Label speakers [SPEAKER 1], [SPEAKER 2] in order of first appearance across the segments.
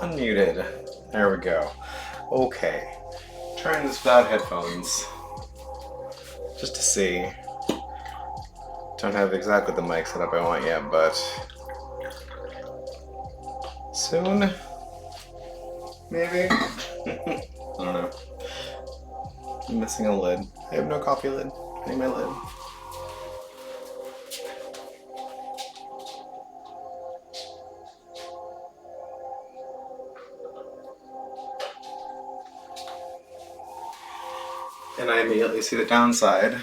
[SPEAKER 1] Unmuted. There we go. Okay. Trying this without headphones. Just to see. Don't have exactly the mic set up I want yet, but soon? Maybe? I don't know. I'm missing a lid. I have no coffee lid. I need my lid. And I immediately see the downside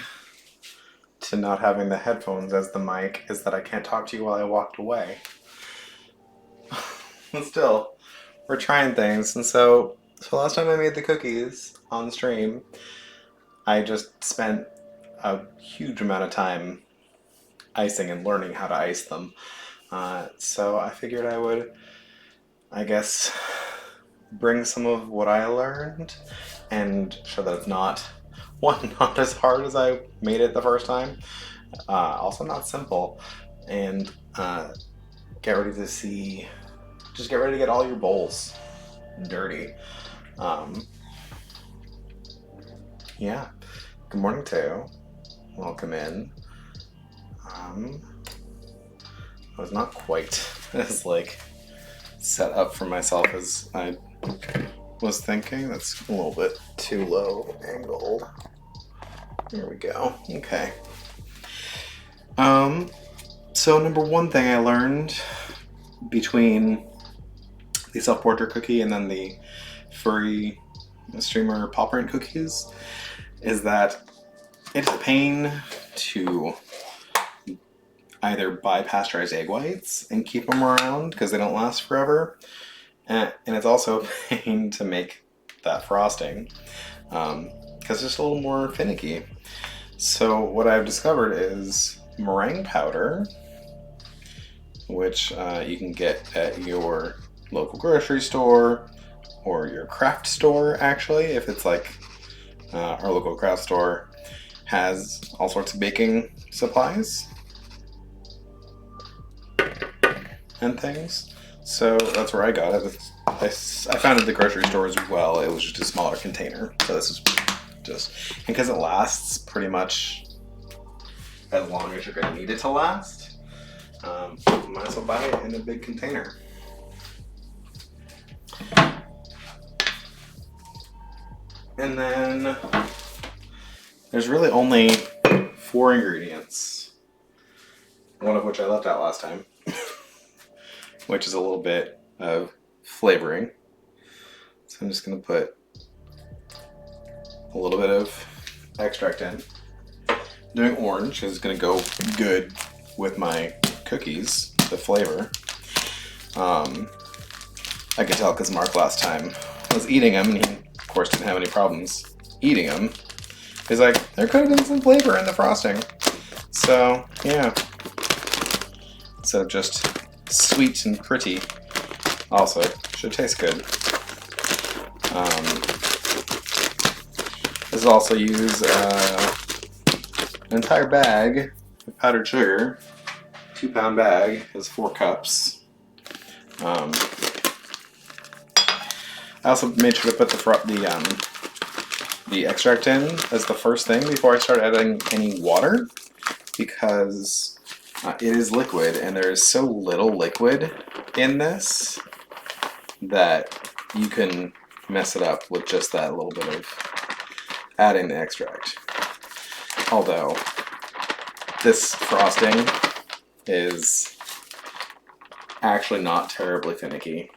[SPEAKER 1] to not having the headphones as the mic is that I can't talk to you while I walked away. But still, we're trying things. And so last time I made the cookies on stream, I just spent a huge amount of time icing and learning how to ice them. So I figured I would, I guess, bring some of what I learned and show that it's not as hard as I made it the first time, also not simple, and get ready to see, just get ready to get all your bowls dirty. Yeah, good morning Teo, welcome in. I was not quite as set up for myself as I was thinking. That's a little bit too low angled. There we go. Okay. So number one thing I learned between the self-portrait cookie and then the furry streamer paw print cookies is that it's a pain to either buy pasteurized egg whites and keep them around because they don't last forever, and it's also a pain to make that frosting because it's just a little more finicky. So what I've discovered is meringue powder, which you can get at your local grocery store or your craft store. Actually, if it's our local craft store has all sorts of baking supplies and things, so that's where I got it. I found it at the grocery store as well. It was just a smaller container, so this is just, and because it lasts pretty much as long as you're going to need it to last, might as well buy it in a big container. And then there's really only 4 ingredients, one of which I left out last time, which is a little bit of flavoring. So I'm just going to put a little bit of extract in. I'm doing orange because it's going to go good with my cookies, the flavor. I can tell because Mark last time was eating them, and he, of course, didn't have any problems eating them. He's like, there could have been some flavor in the frosting. So, yeah. Instead of just sweet and pretty, also should taste good. This is also use an entire bag of powdered sugar. 2-pound bag is 4 cups. I also made sure to put the extract in as the first thing before I start adding any water, because it is liquid, and there is so little liquid in this that you can mess it up with just that little bit of adding the extract. Although this frosting is actually not terribly finicky.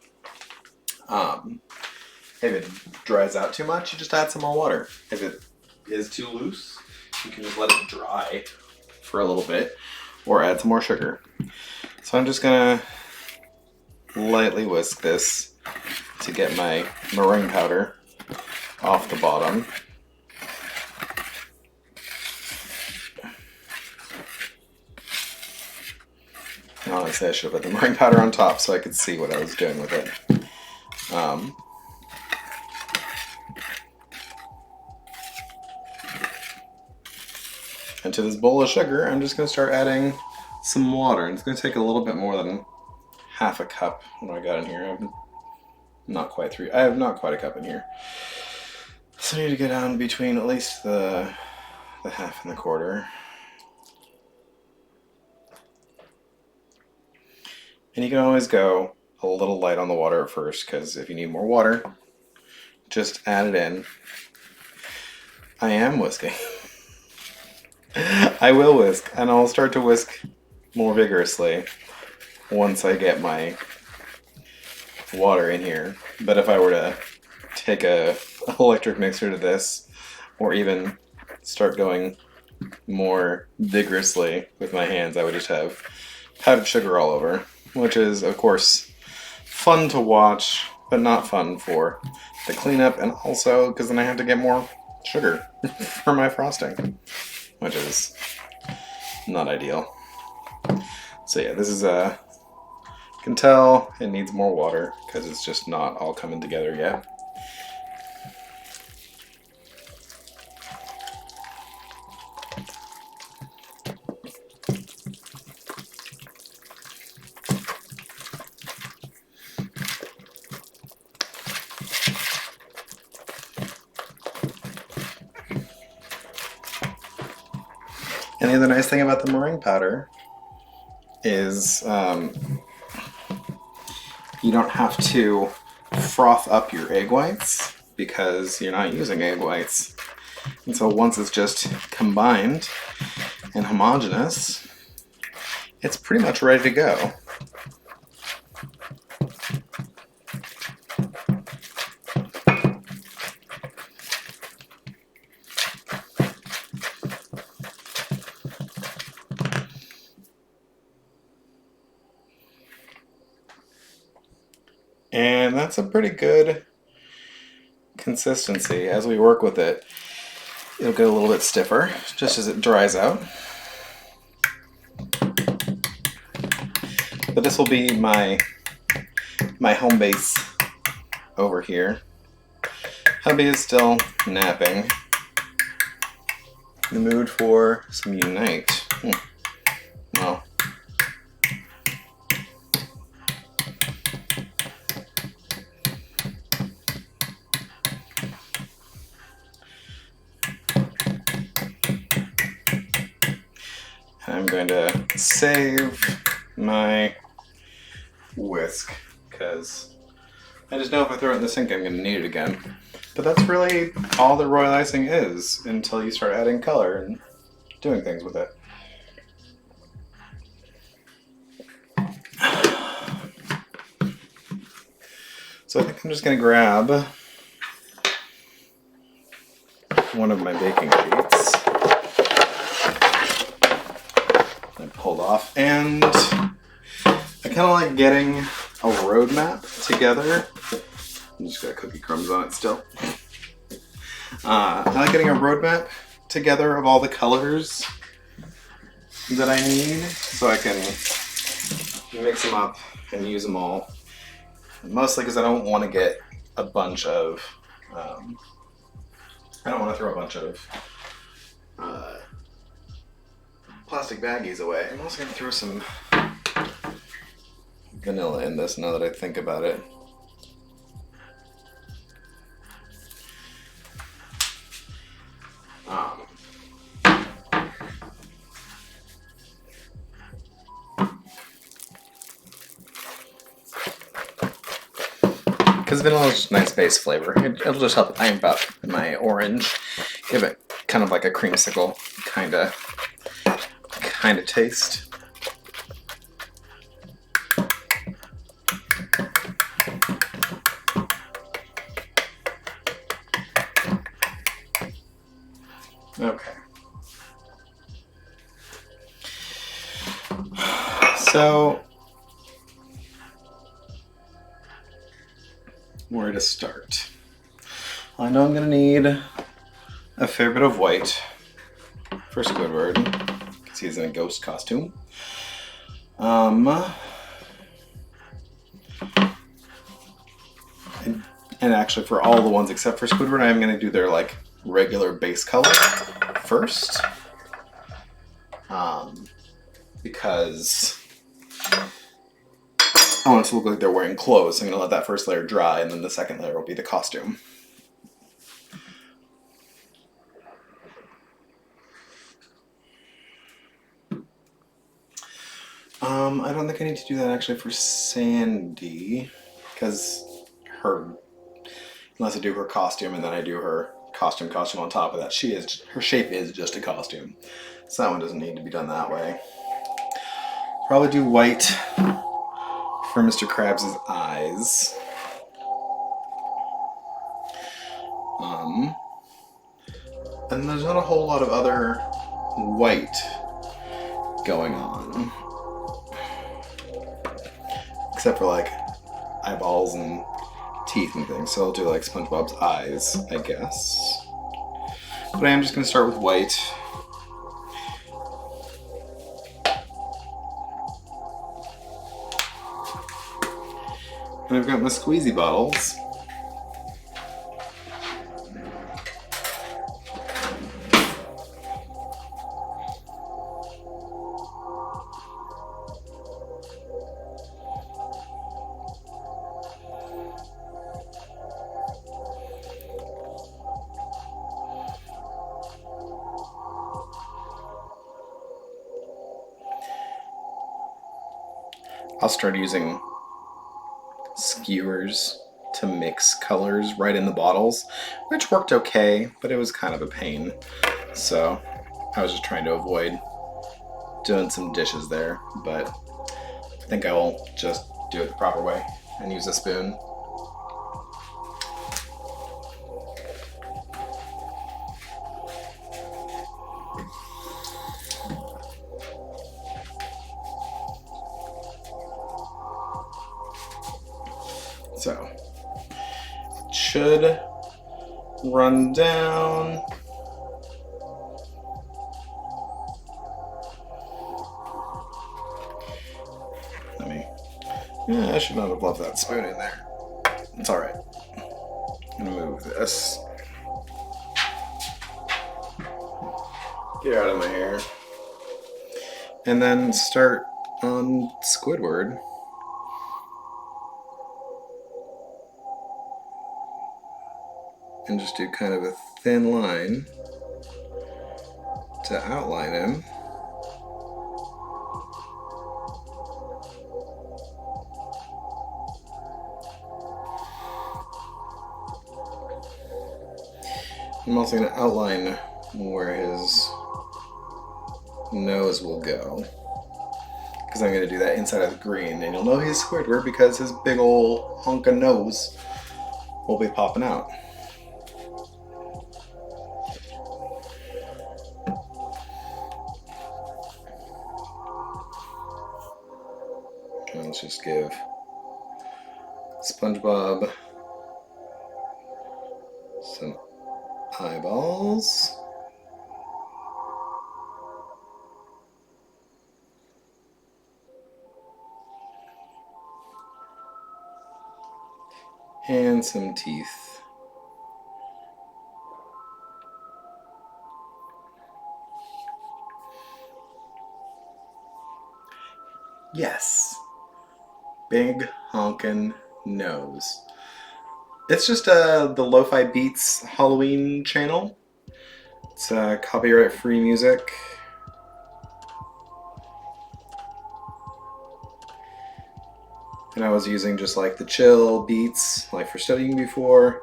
[SPEAKER 1] If it dries out too much, you just add some more water. If it is too loose, you can just let it dry for a little bit, or add some more sugar. So I'm just gonna lightly whisk this to get my meringue powder off the bottom. Honestly, I should have put the meringue powder on top so I could see what I was doing with it. And to this bowl of sugar, I'm just going to start adding some water. And it's going to take a little bit more than half a cup. What do I got in here? Not quite 3. I have not quite a cup in here. So I need to get down between at least the half and the quarter. And you can always go a little light on the water at first, because if you need more water, just add it in. I am whisking. I will whisk, and I'll start to whisk more vigorously once I get my water in here. But if I were to take a electric mixer to this, or even start going more vigorously with my hands, I would just have powdered sugar all over, which is, of course, fun to watch, but not fun for the cleanup, and also because then I have to get more sugar for my frosting, which is not ideal. So yeah, this is you can tell it needs more water because it's just not all coming together yet. And the other nice thing about the meringue powder is you don't have to froth up your egg whites because you're not using egg whites. And so once it's just combined and homogeneous, it's pretty much ready to go. And that's a pretty good consistency. As we work with it, it'll get a little bit stiffer just as it dries out. But this will be my home base over here. Hubby is still napping. In the mood for some Unite. Well. I'm going to save my whisk because I just know if I throw it in the sink I'm going to need it again. But that's really all the royal icing is until you start adding color and doing things with it. So I think I'm just going to grab one of my baking sheets. Pulled off, and I kind of like getting a roadmap together. I just got cookie crumbs on it still. I like getting a roadmap together of all the colors that I need so I can mix them up and use them all. Mostly because I don't want to get a bunch of I don't want to throw a bunch of plastic baggies away. I'm also going to throw some vanilla in this now that I think about it. Because vanilla is just a nice base flavor. It'll just help amp up my orange, give it kind of like a creamsicle kind of taste. Okay. So, where to start? I know I'm going to need a fair bit of white for Squidward, because he's in a ghost costume. And actually for all the ones except for Squidward, I'm going to do their like regular base color first. Because I want it to look like they're wearing clothes. So I'm going to let that first layer dry, and then the second layer will be the costume. I don't think I need to do that actually for Sandy, because unless I do her costume and then I do her costume on top of that, her shape is just a costume. So that one doesn't need to be done that way. Probably do white for Mr. Krabs' eyes. And there's not a whole lot of other white going on. Except for like eyeballs and teeth and things. So I'll do like SpongeBob's eyes, I guess. But I am just going to start with white. And I've got my squeezy bottles. I'll start using skewers to mix colors right in the bottles, which worked okay, but it was kind of a pain. So I was just trying to avoid doing some dishes there, but I think I will just do it the proper way and use a spoon. So, it should run down. I should not have left that spoon in there. It's alright. I'm gonna move this. Get out of my hair. And then start on Squidward. And just do kind of a thin line to outline him. I'm also going to outline where his nose will go, because I'm going to do that inside of the green, and you'll know he's Squidward because his big ol' hunk of nose will be popping out. And let's just give SpongeBob some eyeballs. And some teeth. Yes. Big honkin' nose. It's just the Lo-Fi Beats Halloween channel. It's copyright free music. And I was using just like the chill beats like for studying before,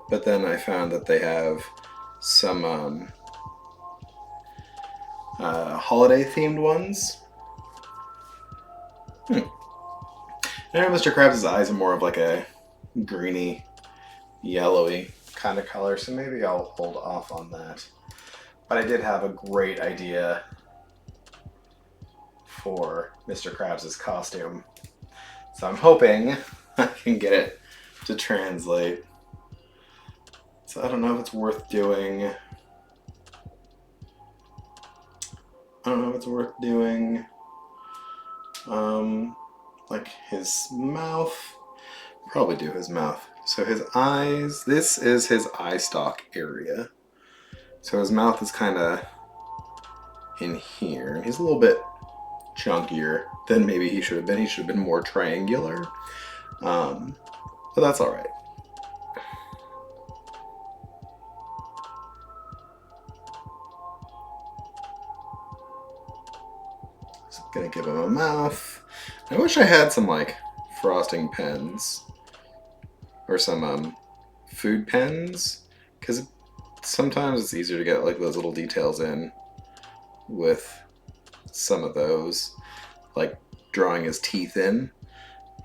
[SPEAKER 1] but then I found that they have some holiday themed ones. I know Mr. Krabs' eyes are more of like a greeny, yellowy kind of color, so maybe I'll hold off on that. But I did have a great idea for Mr. Krabs' costume. So I'm hoping I can get it to translate. So I don't know if it's worth doing. Like his mouth. Probably do his mouth. So his eyes, this is his eye stalk area. So his mouth is kind of in here. He's a little bit chunkier than maybe he should have been. He should have been more triangular. But that's all right. Just gonna give him a mouth. I wish I had some like frosting pens or some food pens, because sometimes it's easier to get like those little details in with some of those, like drawing his teeth in.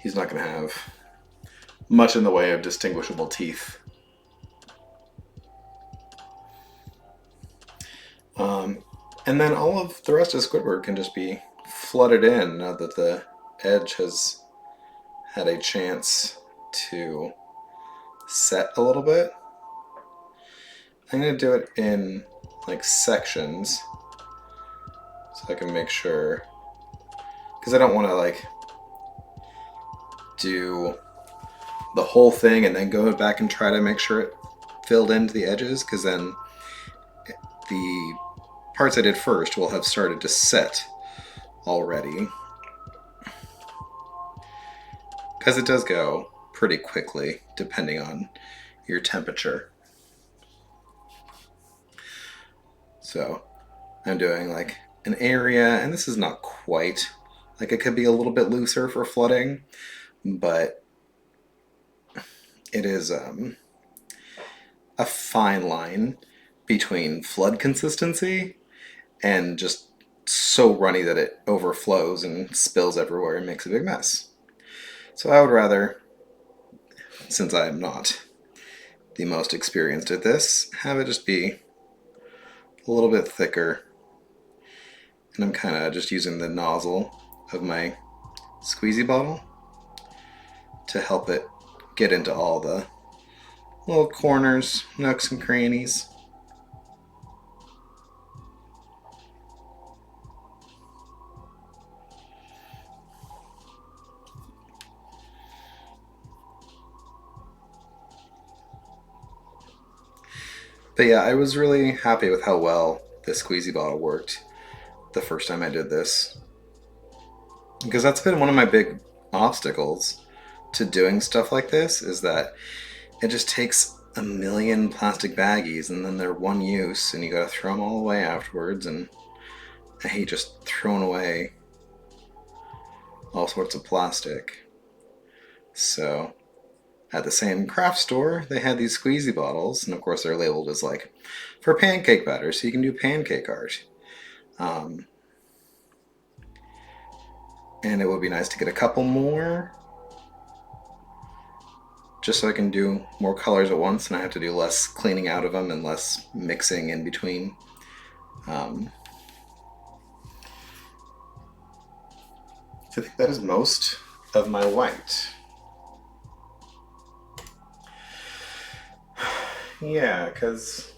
[SPEAKER 1] He's not going to have much in the way of distinguishable teeth. And then all of the rest of Squidward can just be flooded in now that the edge has had a chance to set a little bit. I'm going to do it in like sections so I can make sure, because I don't want to like do the whole thing and then go back and try to make sure it filled into the edges, because then the parts I did first will have started to set already, because it does go pretty quickly depending on your temperature. So I'm doing like an area, and this is not quite, like it could be a little bit looser for flooding, but it is a fine line between flood consistency and just so runny that it overflows and spills everywhere and makes a big mess. So I would rather, since I am not the most experienced at this, have it just be a little bit thicker. And I'm kind of just using the nozzle of my squeezy bottle to help it get into all the little corners, nooks, and crannies. But yeah, I was really happy with how well this squeezy bottle worked the first time I did this, because that's been one of my big obstacles to doing stuff like this, is that it just takes a million plastic baggies and then they're one use and you gotta throw them all away afterwards, and I hate just throwing away all sorts of plastic. So at the same craft store, they had these squeezy bottles, and of course they're labeled as like for pancake batter, so you can do pancake art. And it would be nice to get a couple more, just so I can do more colors at once and I have to do less cleaning out of them and less mixing in between. So I think that is most of my white. Yeah, because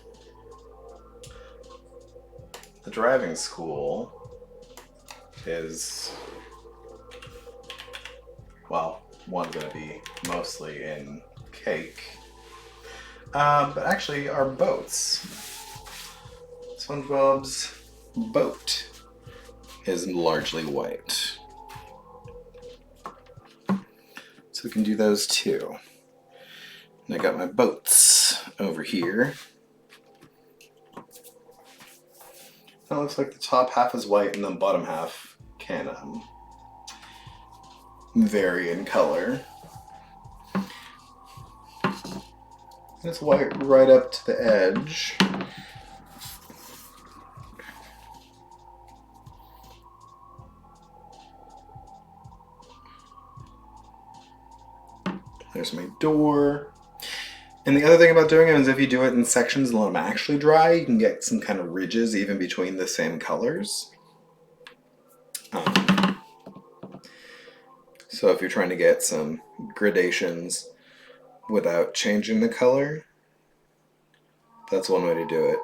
[SPEAKER 1] the driving school is, well, one's going to be mostly in cake. But actually, our boats. SpongeBob's boat is largely white. So we can do those too. And I got my boats over here. That looks like the top half is white and the bottom half can vary in color. It's white right up to the edge. There's my door. And the other thing about doing it is if you do it in sections and let them actually dry, you can get some kind of ridges even between the same colors. So if you're trying to get some gradations without changing the color, that's one way to do it.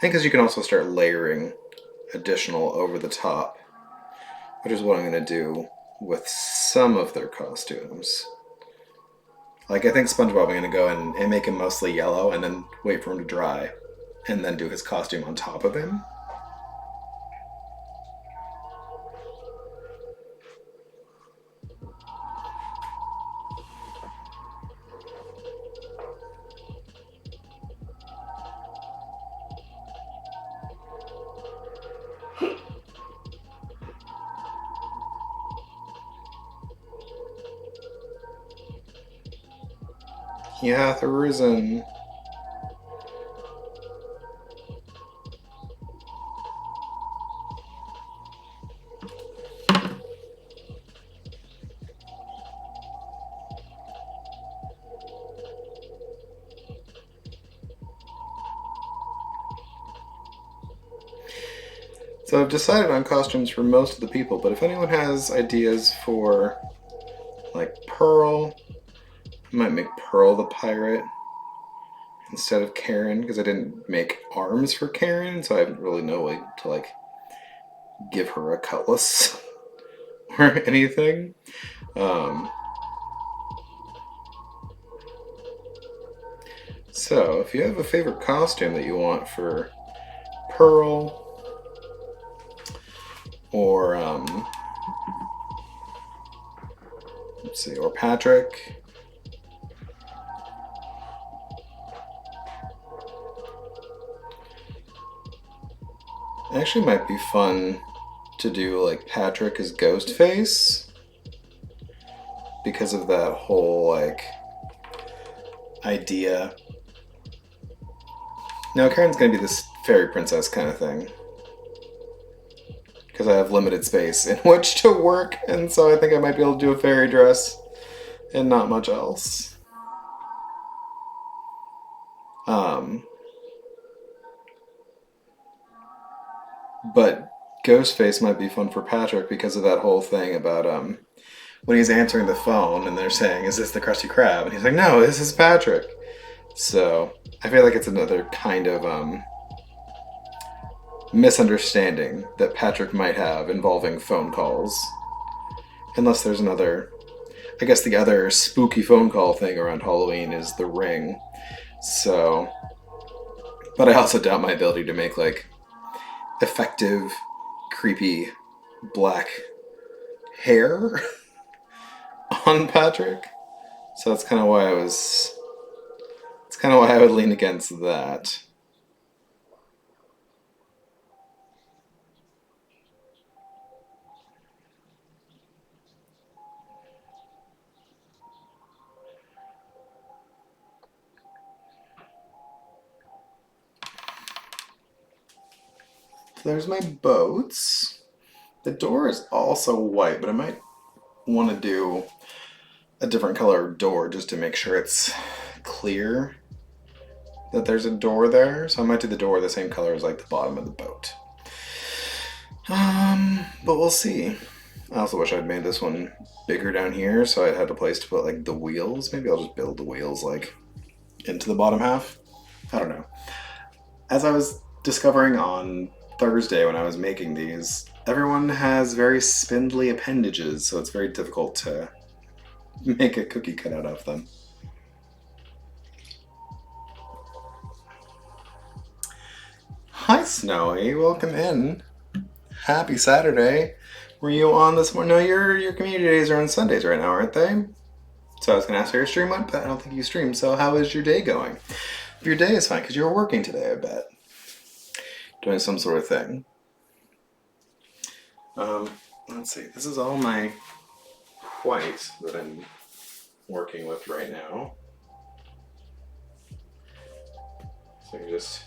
[SPEAKER 1] And because you can also start layering additional over the top, which is what I'm going to do with some of their costumes. Like, I think SpongeBob, I'm going to go in and make him mostly yellow and then wait for him to dry and then do his costume on top of him. He hath arisen. So I've decided on costumes for most of the people, but if anyone has ideas for, like, Pearl, I might make Pearl the pirate instead of Karen, because I didn't make arms for Karen, so I haven't really no way to, like, give her a cutlass or anything. So if you have a favorite costume that you want for Pearl, or let's see, or Patrick. Actually might be fun to do like Patrick as Ghostface because of that whole like idea. Now Karen's gonna be this fairy princess kind of thing because I have limited space in which to work, and so I think I might be able to do a fairy dress and not much else. But Ghostface might be fun for Patrick because of that whole thing about when he's answering the phone and they're saying, "Is this the Krusty Krab?" And he's like, "No, this is Patrick." So I feel like it's another kind of misunderstanding that Patrick might have involving phone calls. Unless there's another, I guess the other spooky phone call thing around Halloween is the Ring. So, but I also doubt my ability to make like effective, creepy black hair on Patrick. So that's kind of why I would lean against that. So there's my boats. The door is also white, but I might want to do a different color door just to make sure it's clear that there's a door there. So I might do the door the same color as like the bottom of the boat. But we'll see. I also wish I'd made this one bigger down here so I had a place to put like the wheels. Maybe I'll just build the wheels like into the bottom half. I don't know. As I was discovering on Thursday when I was making these, everyone has very spindly appendages, so it's very difficult to make a cookie cutout of them. Hi Snowy, welcome in. Happy Saturday. Were you on this morning? No, your community days are on Sundays right now, aren't they? So I was gonna ask how your stream went, but I don't think you streamed, so how is your day going? If your day is fine, because you were working today, I bet. Doing some sort of thing. Let's see, this is all my white that I'm working with right now. So you can just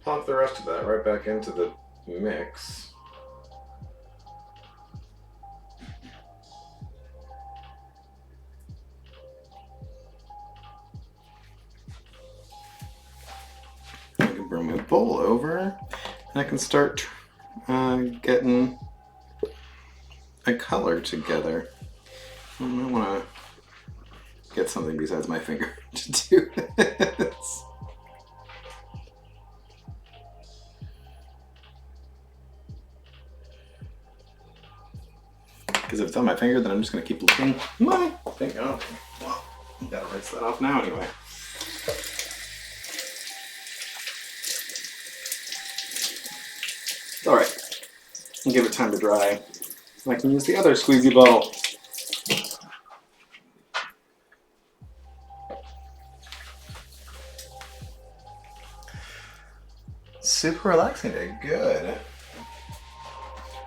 [SPEAKER 1] pump the rest of that right back into the mix. I can bring my bowl over and I can start getting a color together. I might want to get something besides my finger to do this. Because if it's on my finger, then I'm just going to keep looking my finger. Oh, well, you gotta rinse that off now anyway. Alright, I'll give it time to dry. I can use the other squeezy bottle. Super relaxing day, good.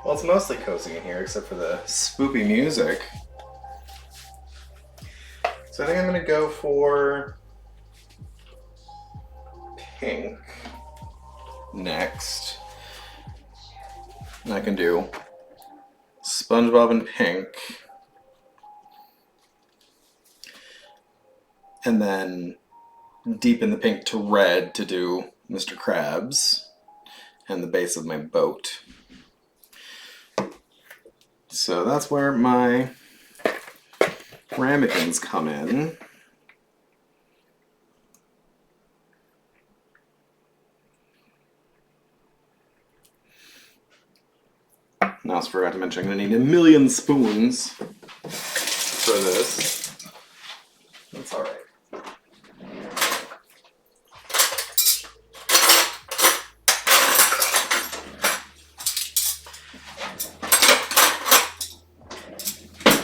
[SPEAKER 1] Well, it's mostly cozy in here except for the spoopy music. So So I think I'm gonna go for pink next. And I can do SpongeBob in pink. And then deepen the pink to red to do Mr. Krabs and the base of my boat. So that's where my ramekins come in. And I also forgot to mention I'm going to need 1,000,000 spoons for this. That's alright.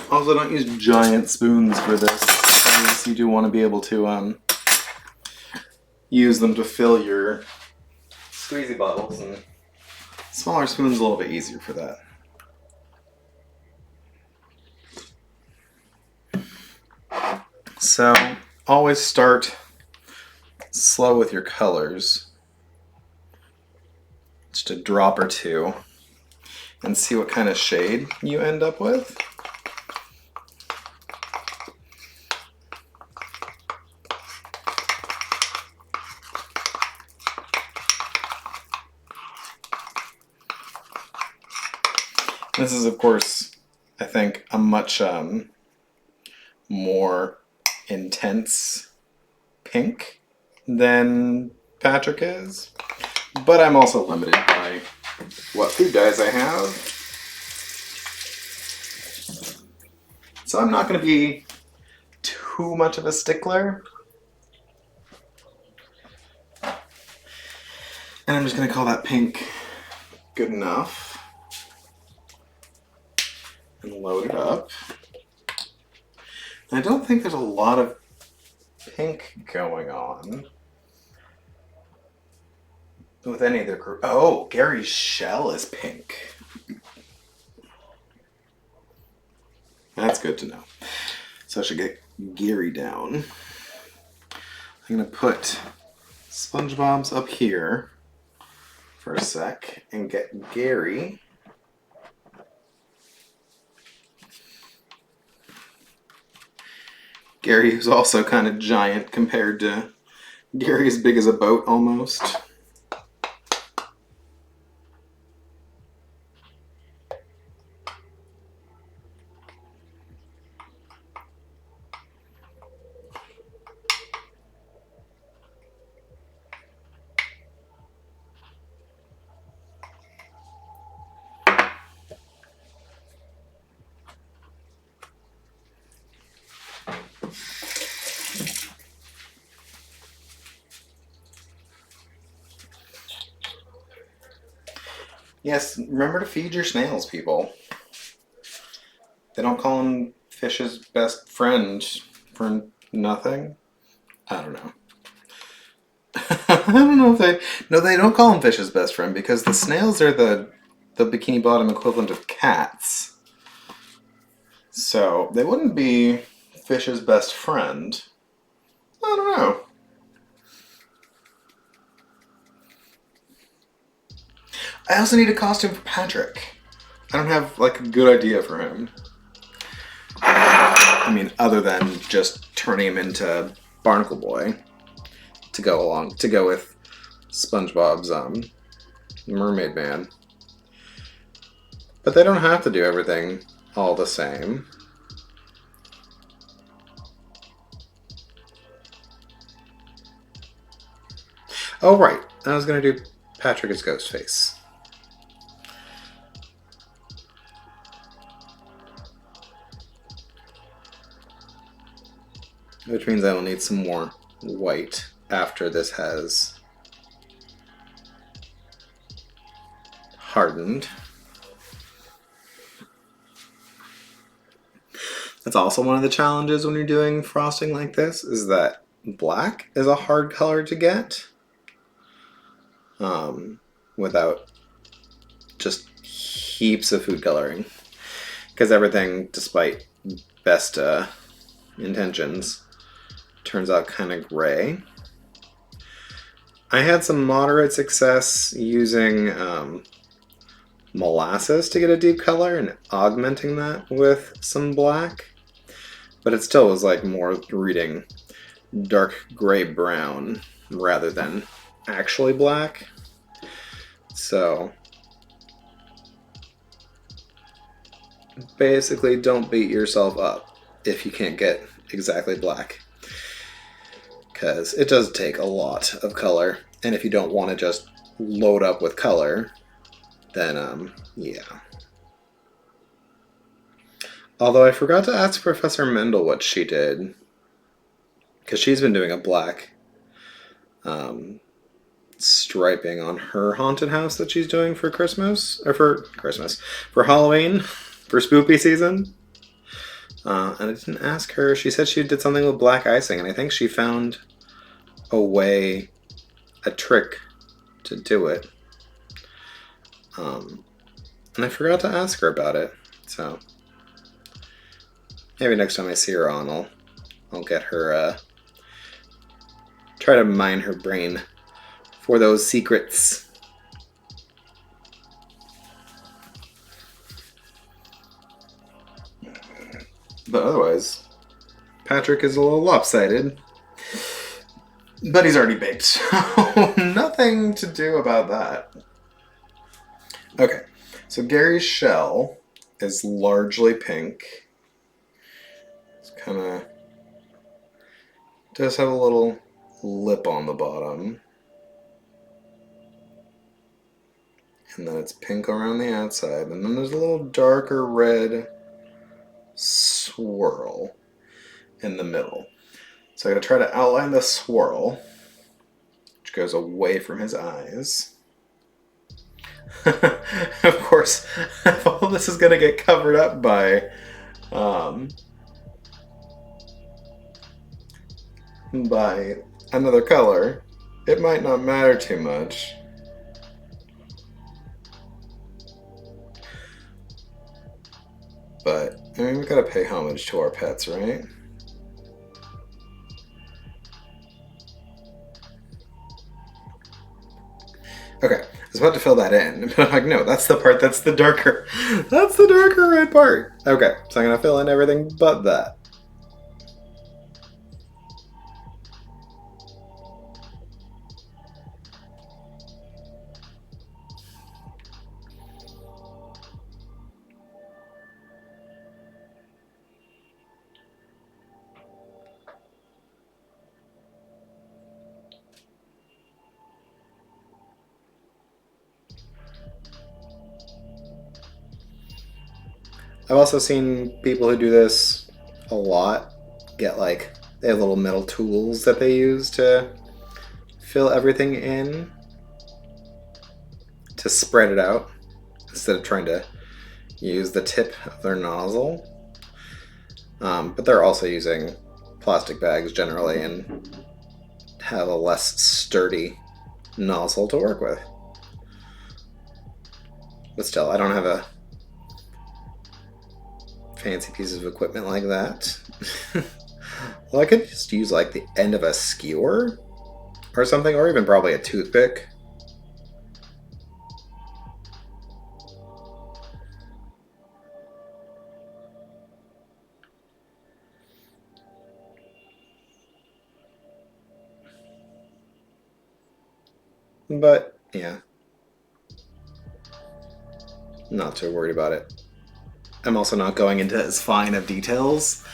[SPEAKER 1] Also, don't use giant spoons for this, because you do want to be able to use them to fill your squeezy bottles, and smaller spoons a little bit easier for that. So, always start slow with your colors. Just a drop or two, and see what kind of shade you end up with. This is, of course, I think, a much more intense pink than Patrick is. But I'm also limited by what food dyes I have. So I'm not going to be too much of a stickler. And I'm just going to call that pink good enough. And load it up. I don't think there's a lot of pink going on with any of the group. Oh, Gary's shell is pink. That's good to know. So I should get Gary down. I'm going to put SpongeBob's up here for a sec and get Gary. Gary is also kind of giant compared to Gary, as big as a boat almost. Yes, remember to feed your snails, people. They don't call him fish's best friend for nothing. I don't know. I don't know if they... No, they don't call him fish's best friend because the snails are the bikini bottom equivalent of cats. So they wouldn't be fish's best friend. I don't know. I also need a costume for Patrick. I don't have, like, a good idea for him. I mean, other than just turning him into Barnacle Boy to go with SpongeBob's Mermaid Man. But they don't have to do everything all the same. Oh, right. I was going to do Patrick as Ghostface. Which means I will need some more white after this has hardened. That's also one of the challenges when you're doing frosting like this, is that black is a hard color to get without just heaps of food coloring. Because everything, despite best intentions, turns out kind of gray. I had some moderate success using molasses to get a deep color and augmenting that with some black, but it still was like more reading dark gray brown rather than actually black. So basically don't beat yourself up if you can't get exactly black, because it does take a lot of color, and if you don't want to just load up with color, then yeah. Although I forgot to ask Professor Mendel what she did, because she's been doing a black striping on her haunted house that she's doing for Christmas, or for Halloween, for spooky season. And I didn't ask her. She said she did something with black icing, and I think she found a trick to do it. And I forgot to ask her about it, so maybe next time I see her on, I'll get her, try to mine her brain for those secrets. But otherwise, Patrick is a little lopsided. But he's already baked, so nothing to do about that. Okay, so Gary's shell is largely pink. It's kind of does have a little lip on the bottom. And then it's pink around the outside. And then there's a little darker red swirl in the middle. So I'm going to try to outline the swirl, which goes away from his eyes. Of course, if all this is going to get covered up by another color, it might not matter too much. But, I mean, we've got to pay homage to our pets, right? Okay, I was about to fill that in, but I'm like, no, that's the part that's the darker red part. Okay, so I'm going to fill in everything but that. I've also seen people who do this a lot get like, they have little metal tools that they use to fill everything in, to spread it out instead of trying to use the tip of their nozzle. But they're also using plastic bags generally and have a less sturdy nozzle to work with. But still, I don't have a fancy pieces of equipment like that. Well, I could just use like the end of a skewer or something, or even probably a toothpick. But yeah, not too worried about it. I'm also not going into as fine of details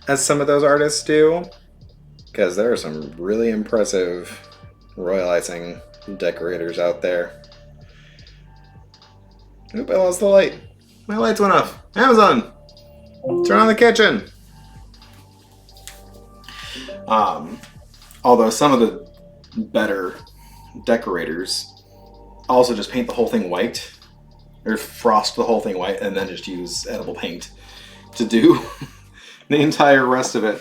[SPEAKER 1] as some of those artists do, because there are some really impressive royal icing decorators out there. Oop, I lost the light. My lights went off. Amazon! Turn on the kitchen! Although some of the better decorators also just paint the whole thing white, or frost the whole thing white, and then just use edible paint to do the entire rest of it.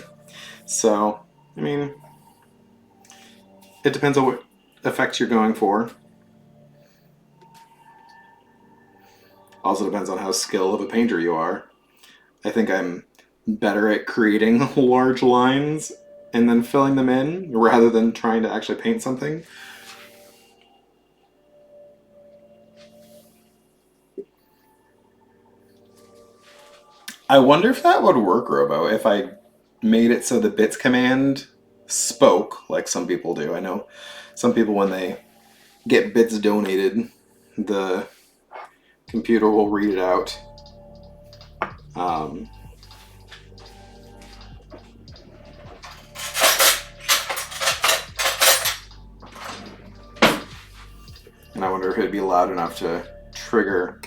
[SPEAKER 1] So, I mean, it depends on what effects you're going for. Also depends on how skilled of a painter you are. I think I'm better at creating large lines and then filling them in rather than trying to actually paint something. I wonder if that would work, Robo, if I made it so the bits command spoke like some people do. I know some people, when they get bits donated, the computer will read it out. And I wonder if it'd be loud enough to trigger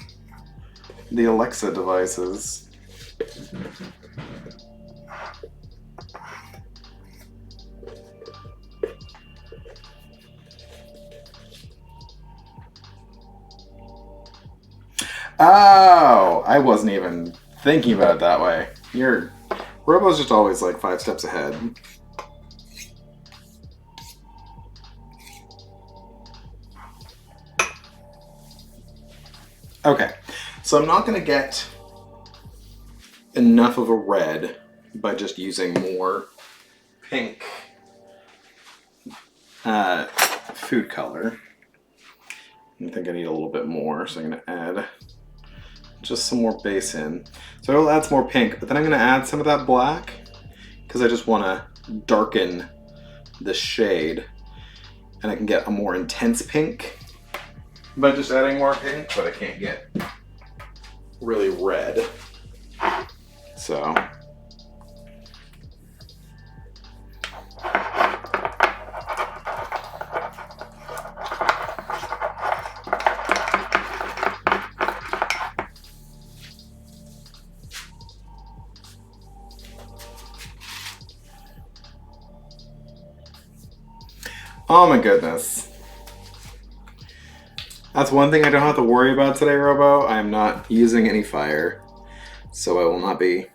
[SPEAKER 1] the Alexa devices. Oh, I wasn't even thinking about it that way. Robo's just always like 5 steps ahead. Okay, so I'm not going to get enough of a red by just using more pink food color. I think I need a little bit more, so I'm going to add just some more base in. So I'll add some more pink, but then I'm going to add some of that black because I just want to darken the shade, and I can get a more intense pink by just adding more pink, but I can't get really red. So oh my goodness. That's one thing I don't have to worry about today, Robo. I am not using any fire, so I will not be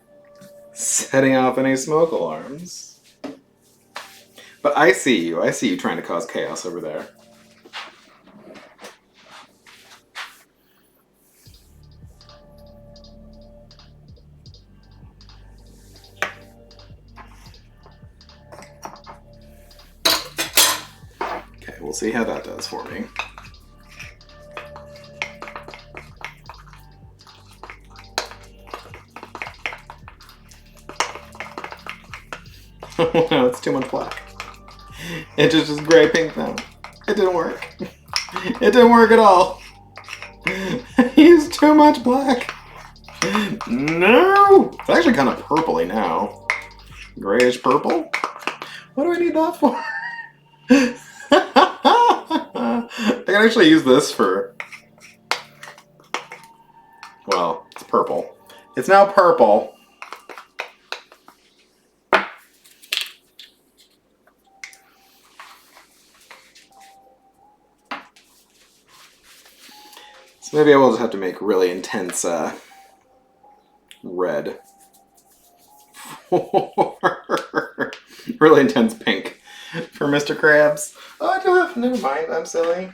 [SPEAKER 1] setting off any smoke alarms. But I see you. I see you trying to cause chaos over there. Okay, we'll see how that does for me. No, it's too much black. It just is gray pink now. It didn't work. It didn't work at all. I used too much black. No! It's actually kind of purpley now. Grayish purple? What do I need that for? I can actually use this for... Well, it's purple. It's now purple. So maybe I will just have to make really intense red. Really intense pink for Mr. Krabs. Oh, I do have... Never mind, I'm silly.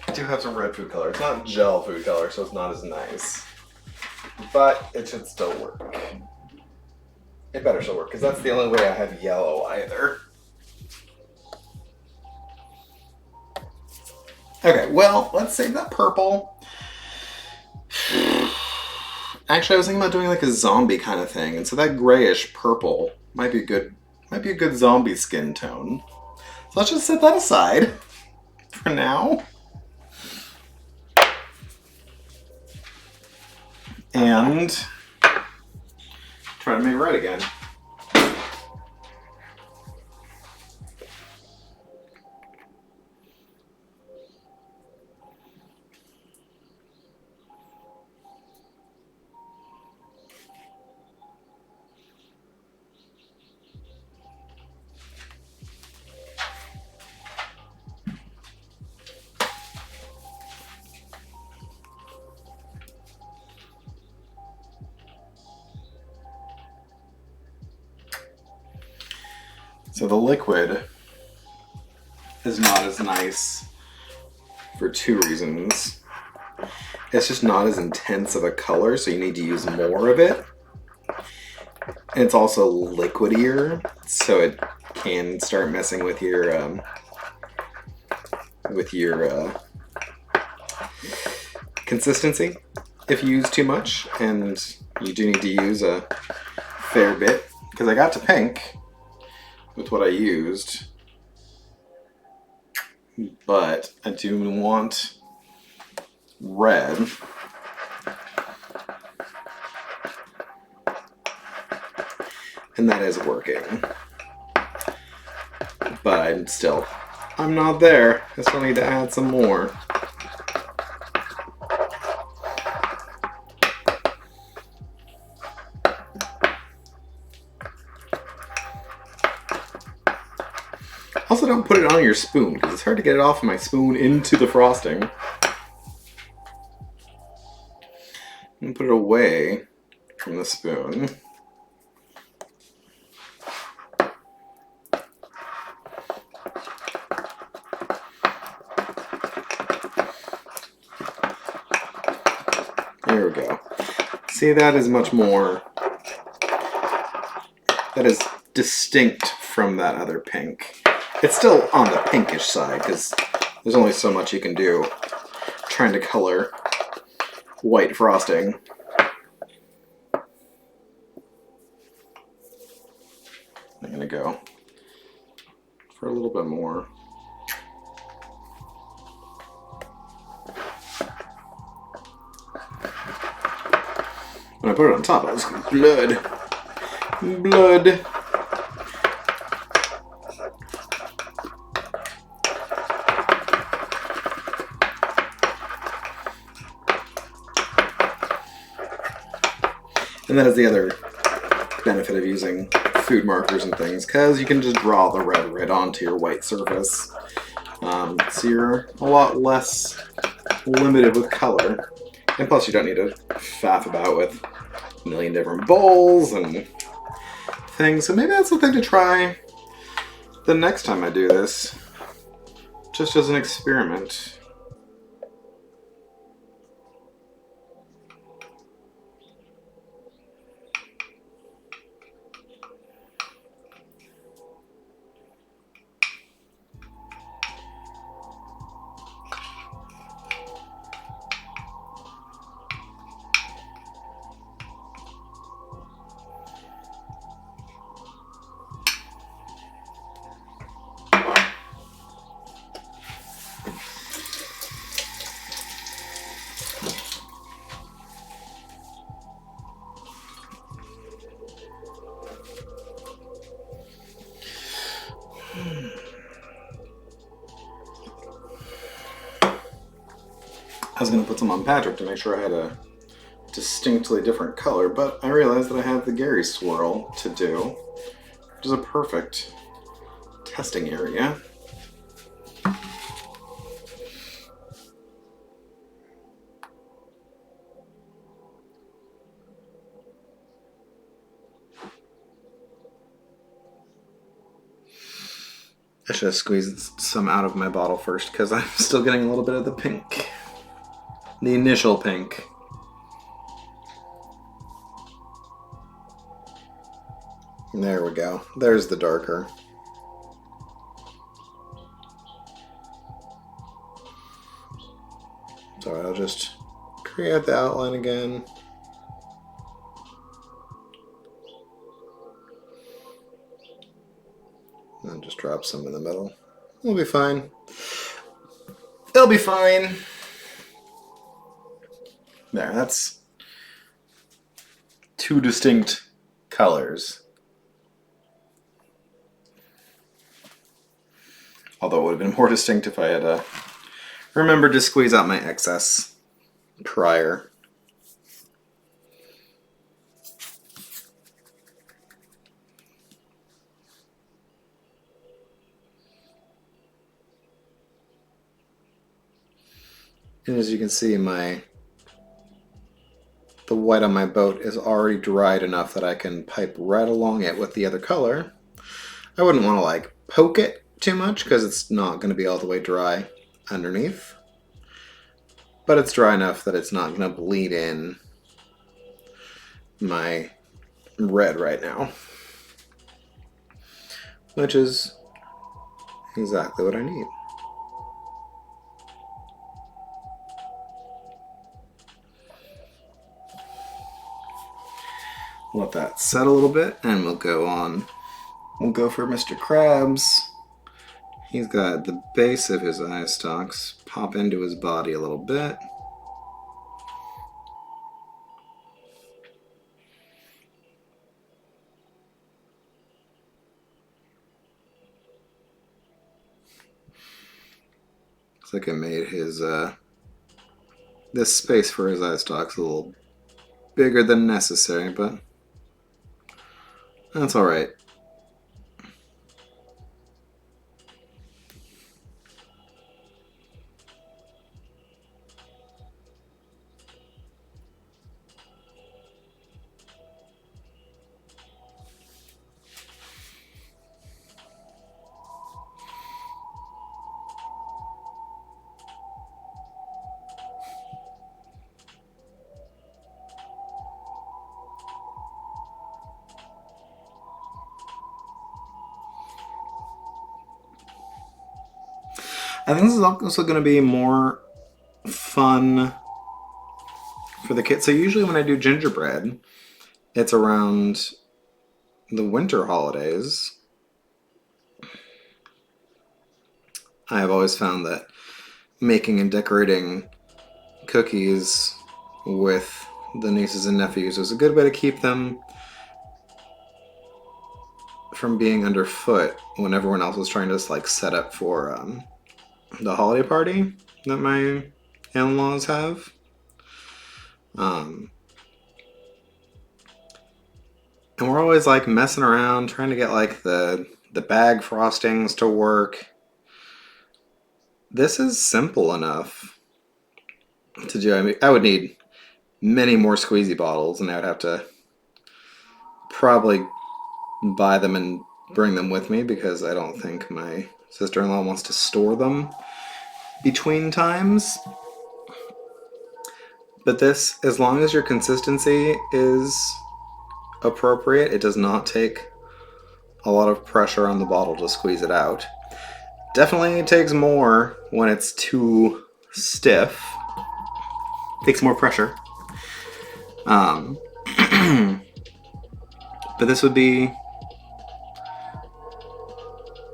[SPEAKER 1] I do have some red food color. It's not gel food color, so it's not as nice. But it should still work. It better still work, because that's the only way I have yellow either. Okay, well, let's save that purple. Actually, I was thinking about doing like a zombie kind of thing, and so that grayish purple might be a good zombie skin tone. So let's just set that aside for now. And try to make it red again. So the liquid is not as nice for two reasons. It's just not as intense of a color, so you need to use more of it. And it's also liquidier, so it can start messing with your consistency if you use too much, and you do need to use a fair bit. Because I got to pink with what I used, but I do want red. And that is working. But I'm not there. I still need to add some more. Also, don't put it on your spoon, because it's hard to get it off of my spoon into the frosting. And put it away from the spoon. There we go. See, that is much more... that is distinct from that other pink. It's still on the pinkish side, because there's only so much you can do trying to color white frosting. I'm gonna go for a little bit more. When I put it on top, I was blood. Blood. And that is the other benefit of using food markers and things, because you can just draw the red right onto your white surface. So you're a lot less limited with color. And plus you don't need to faff about with a million different bowls and things. So maybe that's the thing to try the next time I do this, just as an experiment. I was going to put some on Patrick to make sure I had a distinctly different color, but I realized that I have the Gary swirl to do, which is a perfect testing area. I should have squeezed some out of my bottle first, because I'm still getting a little bit of the pink. The initial pink. There we go. There's the darker. So I'll just create the outline again. And then just drop some in the middle. It'll be fine. It'll be fine. There, that's two distinct colors. Although it would have been more distinct if I had remembered to squeeze out my excess prior. And as you can see, the white on my boat is already dried enough that I can pipe right along it with the other color. I wouldn't want to poke it too much, because it's not going to be all the way dry underneath. but it's dry enough that it's not going to bleed in my red right now, which is exactly what I need. Let that set a little bit, and we'll go on. We'll go for Mr. Krabs. He's got the base of his eye stalks pop into his body a little bit. Looks like I made his this space for his eye stalks a little bigger than necessary, but that's all right. I think this is also going to be more fun for the kids. So usually when I do gingerbread, it's around the winter holidays. I have always found that making and decorating cookies with the nieces and nephews is a good way to keep them from being underfoot when everyone else is trying to just like set up for the holiday party that my in-laws have. And we're always like messing around trying to get like the bag frostings to work. This is simple enough to do. I mean, I would need many more squeezy bottles, and I would have to probably buy them and bring them with me because I don't think my sister-in-law wants to store them between times. But this, as long as your consistency is appropriate, it does not take a lot of pressure on the bottle to squeeze it out. Definitely takes more when it's too stiff. Takes more pressure. But this would be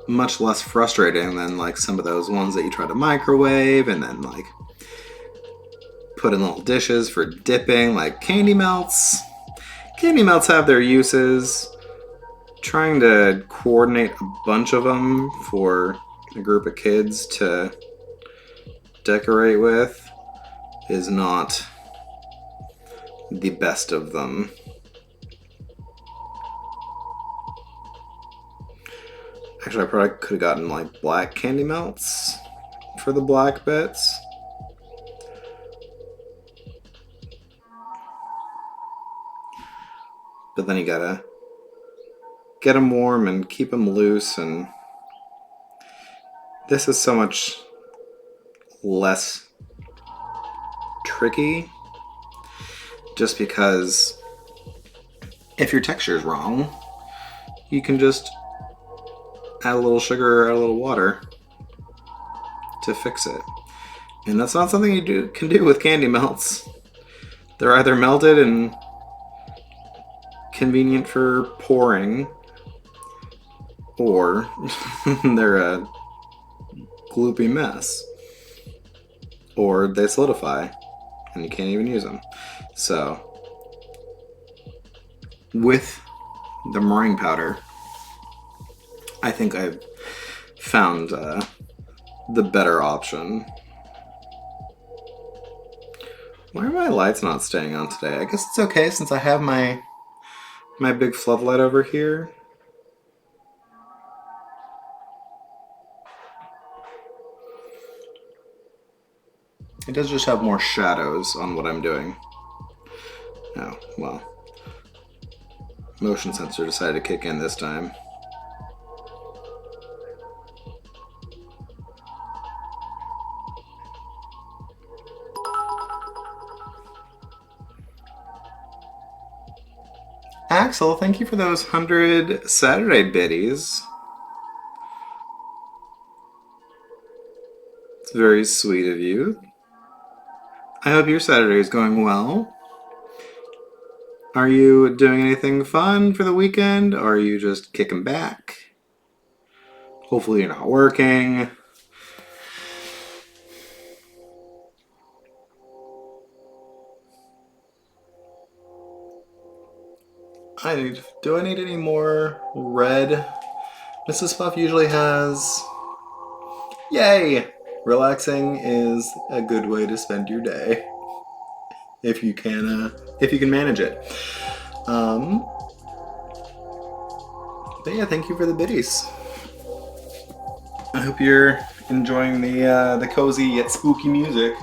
[SPEAKER 1] much less frustrating than like some of those ones that you try to microwave and then like put in little dishes for dipping, like candy melts. Candy melts have their uses. Trying to coordinate a bunch of them for a group of kids to decorate with is not the best of them. Actually, I probably could have gotten like black candy melts for the black bits. But then you gotta get them warm and keep them loose, and this is so much less tricky just because if your texture is wrong, you can just add a little sugar or add a little water to fix it. And that's not something you can do with candy melts. They're either melted and convenient for pouring, or they're a gloopy mess, or they solidify and you can't even use them. So with the meringue powder, I think I've found the better option. Why are my lights not staying on today? I guess it's okay since I have my big floodlight over here. It does just have more shadows on what I'm doing. Oh, well. Motion sensor decided to kick in this time. Axel, thank you for those 100 Saturday biddies. It's very sweet of you. I hope your Saturday is going well. Are you doing anything fun for the weekend, or are you just kicking back? Hopefully you're not working. Do I need any more red? Mrs. Puff usually has... Yay! Relaxing is a good way to spend your day. If you can manage it. But yeah, thank you for the biddies. I hope you're enjoying the cozy yet spooky music.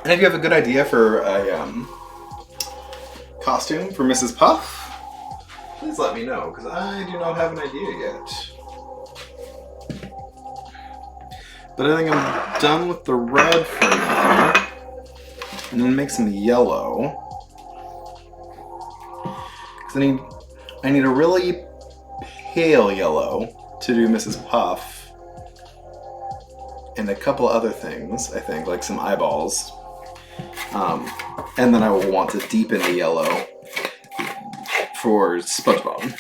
[SPEAKER 1] And if you have a good idea for a costume for Mrs. Puff, please let me know, because I do not have an idea yet. But I think I'm done with the red for now. And then make some yellow. Because I need a really pale yellow to do Mrs. Puff. And a couple other things, I think, like some eyeballs. And then I will want to deepen the yellow for SpongeBob.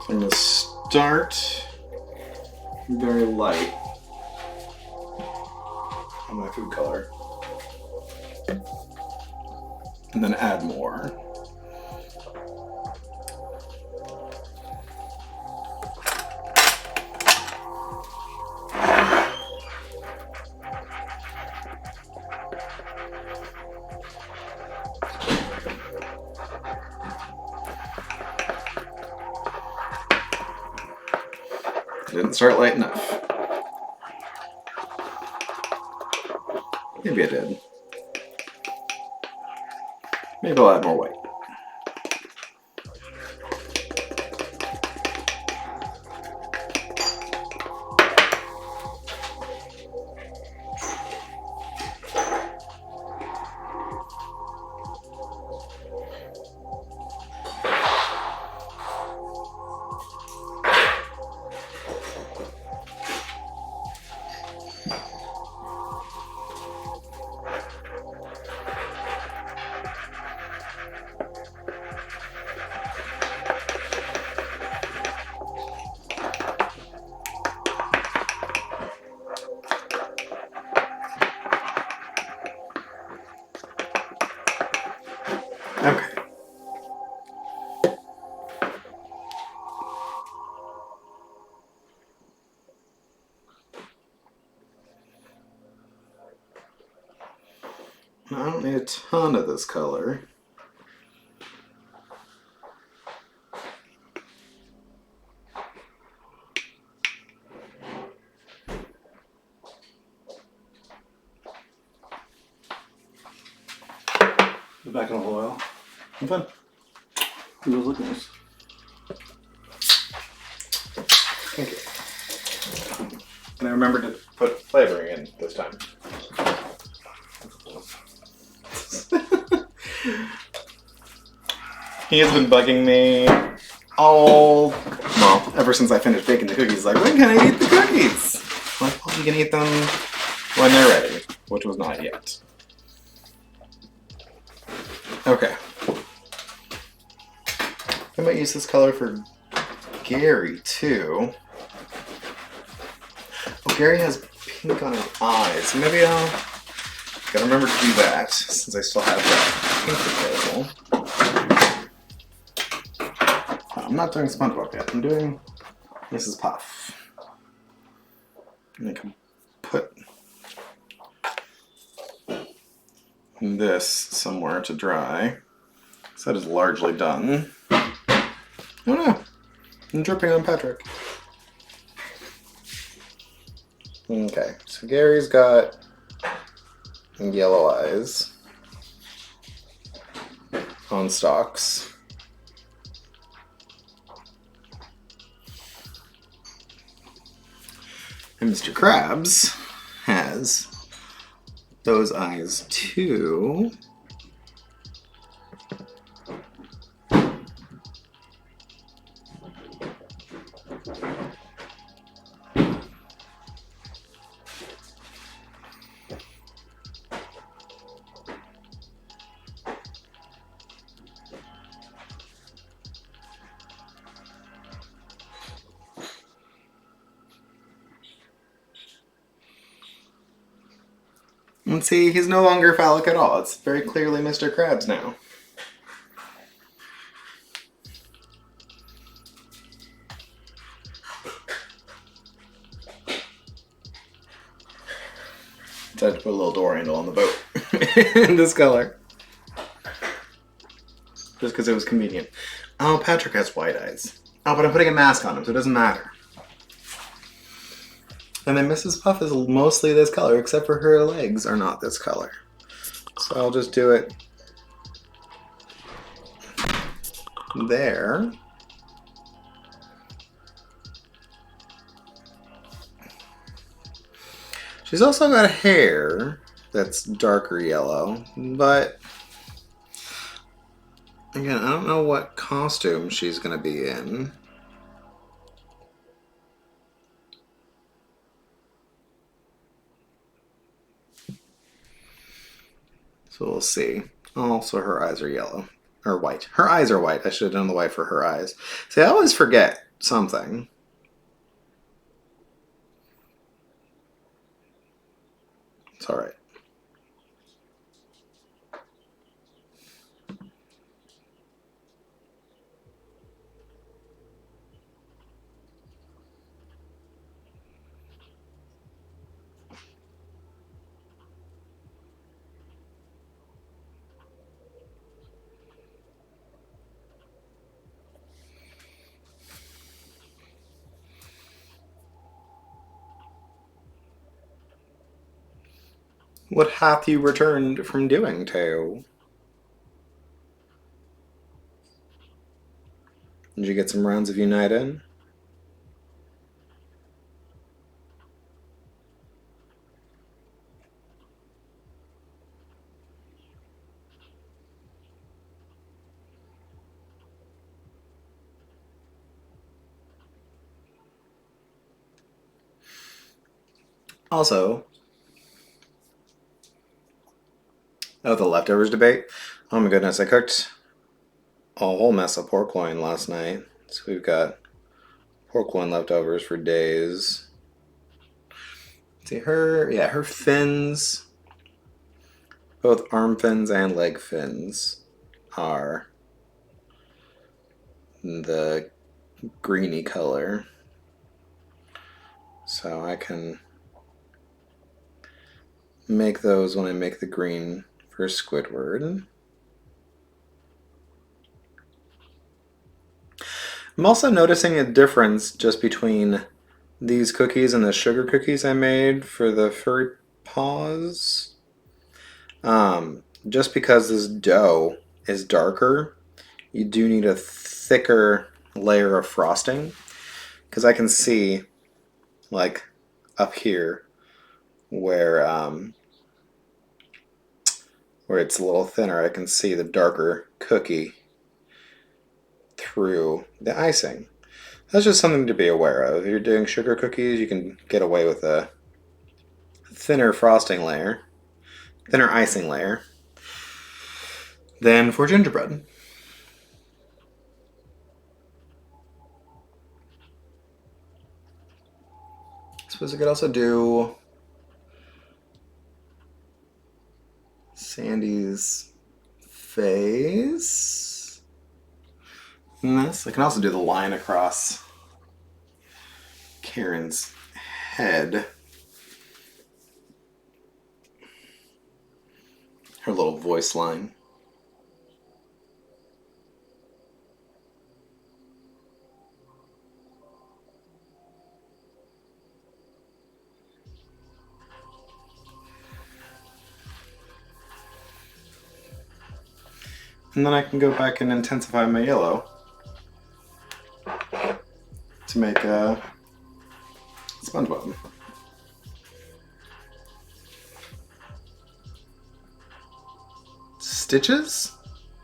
[SPEAKER 1] So I'm going to start very light on my food color, and then add more. Didn't start light enough. Maybe I did. Maybe I'll add more white. Okay. I don't need a ton of this color. Put back in a little oil. I'm fun. Who was looking at this? Thank you. And I remembered to put flavoring in this time. He has been bugging me ever since I finished baking the cookies. Like, when can I eat the cookies? I'm like, well, you can eat them when they're ready, which was not yet. Okay. I might use this color for Gary, too. Oh, Gary has pink on his eyes. Maybe I'll... Gotta remember to do that, since I still have that pink available. I'm not doing SpongeBob yet. I'm doing Mrs. Puff. And I can put this somewhere to dry. So that is largely done. Oh no! I'm dripping on Patrick. Okay, so Gary's got yellow eyes on stalks. And Mr. Krabs has those eyes too. And see, he's no longer phallic at all. It's very clearly Mr. Krabs now. Decided to put a little door handle on the boat in this color. Just because it was convenient. Oh, Patrick has white eyes. Oh, but I'm putting a mask on him, so it doesn't matter. And then Mrs. Puff is mostly this color, except for her legs are not this color. So I'll just do it there. She's also got hair that's darker yellow, but again, I don't know what costume she's going to be in. So we'll see. Also, her eyes are yellow. Or white. Her eyes are white. I should have done the white for her eyes. See, I always forget something. It's alright. What hath you returned from doing, Teo? Did you get some rounds of Unite in? Also, oh, the leftovers debate. Oh my goodness, I cooked a whole mess of pork loin last night. So we've got pork loin leftovers for days. See her fins, both arm fins and leg fins, are the greeny color. So I can make those when I make the green for Squidward. I'm also noticing a difference just between these cookies and the sugar cookies I made for the furry paws. Just because this dough is darker, you do need a thicker layer of frosting, because I can see, like, up here where it's a little thinner, I can see the darker cookie through the icing. That's just something to be aware of. If you're doing sugar cookies, you can get away with a thinner frosting layer, thinner icing layer, than for gingerbread. I suppose I could also do Sandy's face. And this. I can also do the line across Karen's head. Her little voice line. And then I can go back and intensify my yellow to make a SpongeBob. Stitches?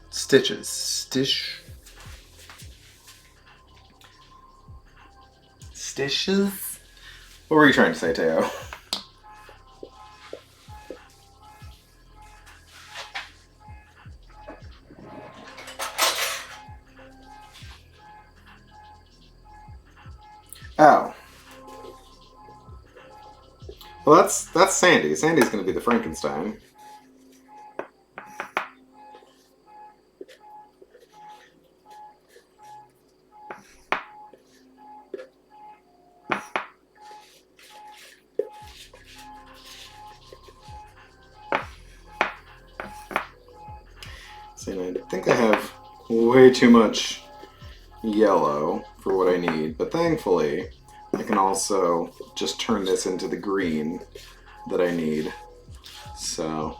[SPEAKER 1] Stitches. Stitch. Stitches? What were you trying to say, Teo? Oh. Well, that's Sandy. Sandy's going to be the Frankenstein. See, I think I have way too much yellow for what I need, but thankfully I can also just turn this into the green that I need. So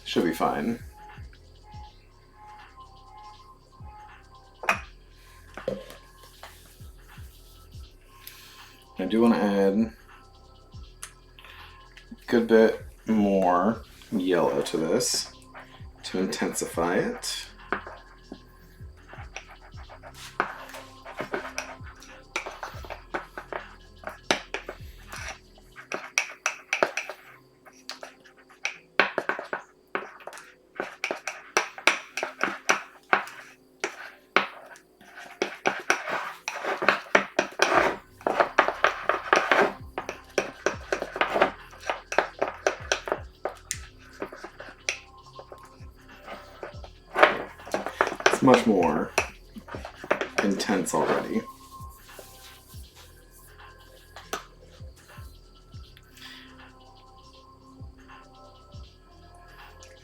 [SPEAKER 1] should be fine. I do want to add a good bit more yellow to this to intensify it. It's much more intense already.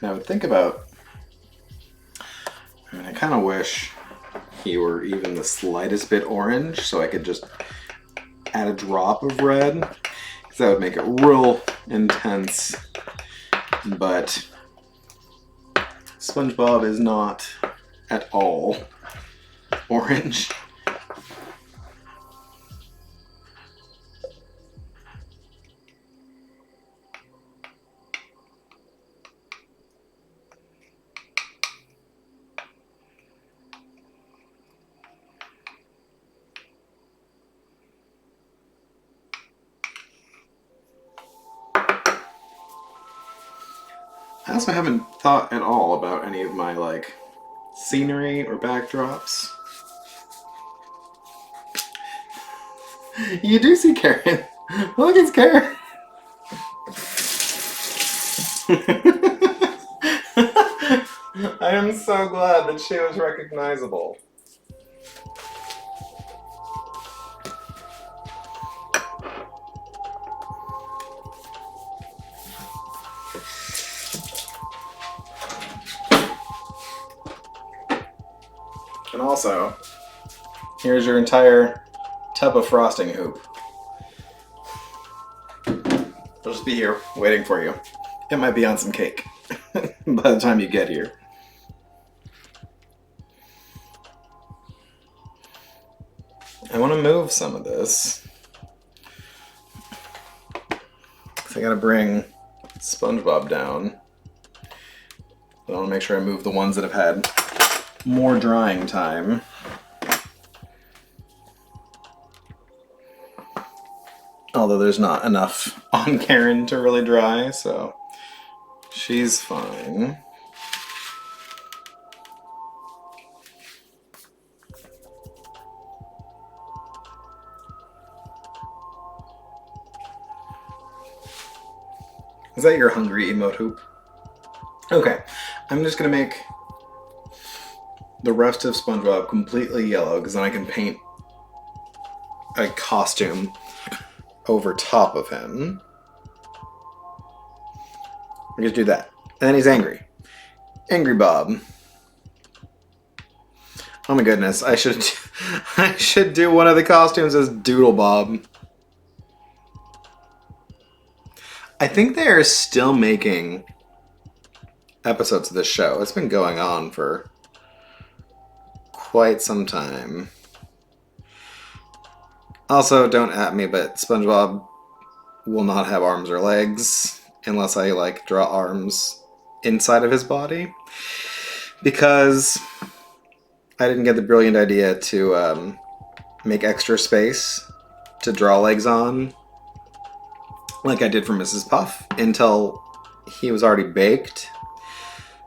[SPEAKER 1] And I would think about, I kind of wish he were even the slightest bit orange so I could just add a drop of red, because that would make it real intense. But SpongeBob is not at all orange. I also haven't thought at all about any of my scenery or backdrops. You do see Karen. Look, it's Karen. I am so glad that she was recognizable. And also, here's your entire tub of frosting hoop. It'll just be here waiting for you. It might be on some cake by the time you get here. I want to move some of this. So I gotta bring SpongeBob down. I want to make sure I move the ones that have had more drying time. Although there's not enough on Karen to really dry, so she's fine. Is that your hungry emote hoop? Okay, I'm just gonna make the rest of SpongeBob completely yellow, because then I can paint a costume over top of him. We just do that. And then he's angry. Angry Bob. Oh my goodness, I should do one of the costumes as Doodle Bob. I think they are still making episodes of this show. It's been going on for quite some time. Also, don't at me, but SpongeBob will not have arms or legs unless I like draw arms inside of his body, because I didn't get the brilliant idea to make extra space to draw legs on like I did for Mrs. Puff until he was already baked.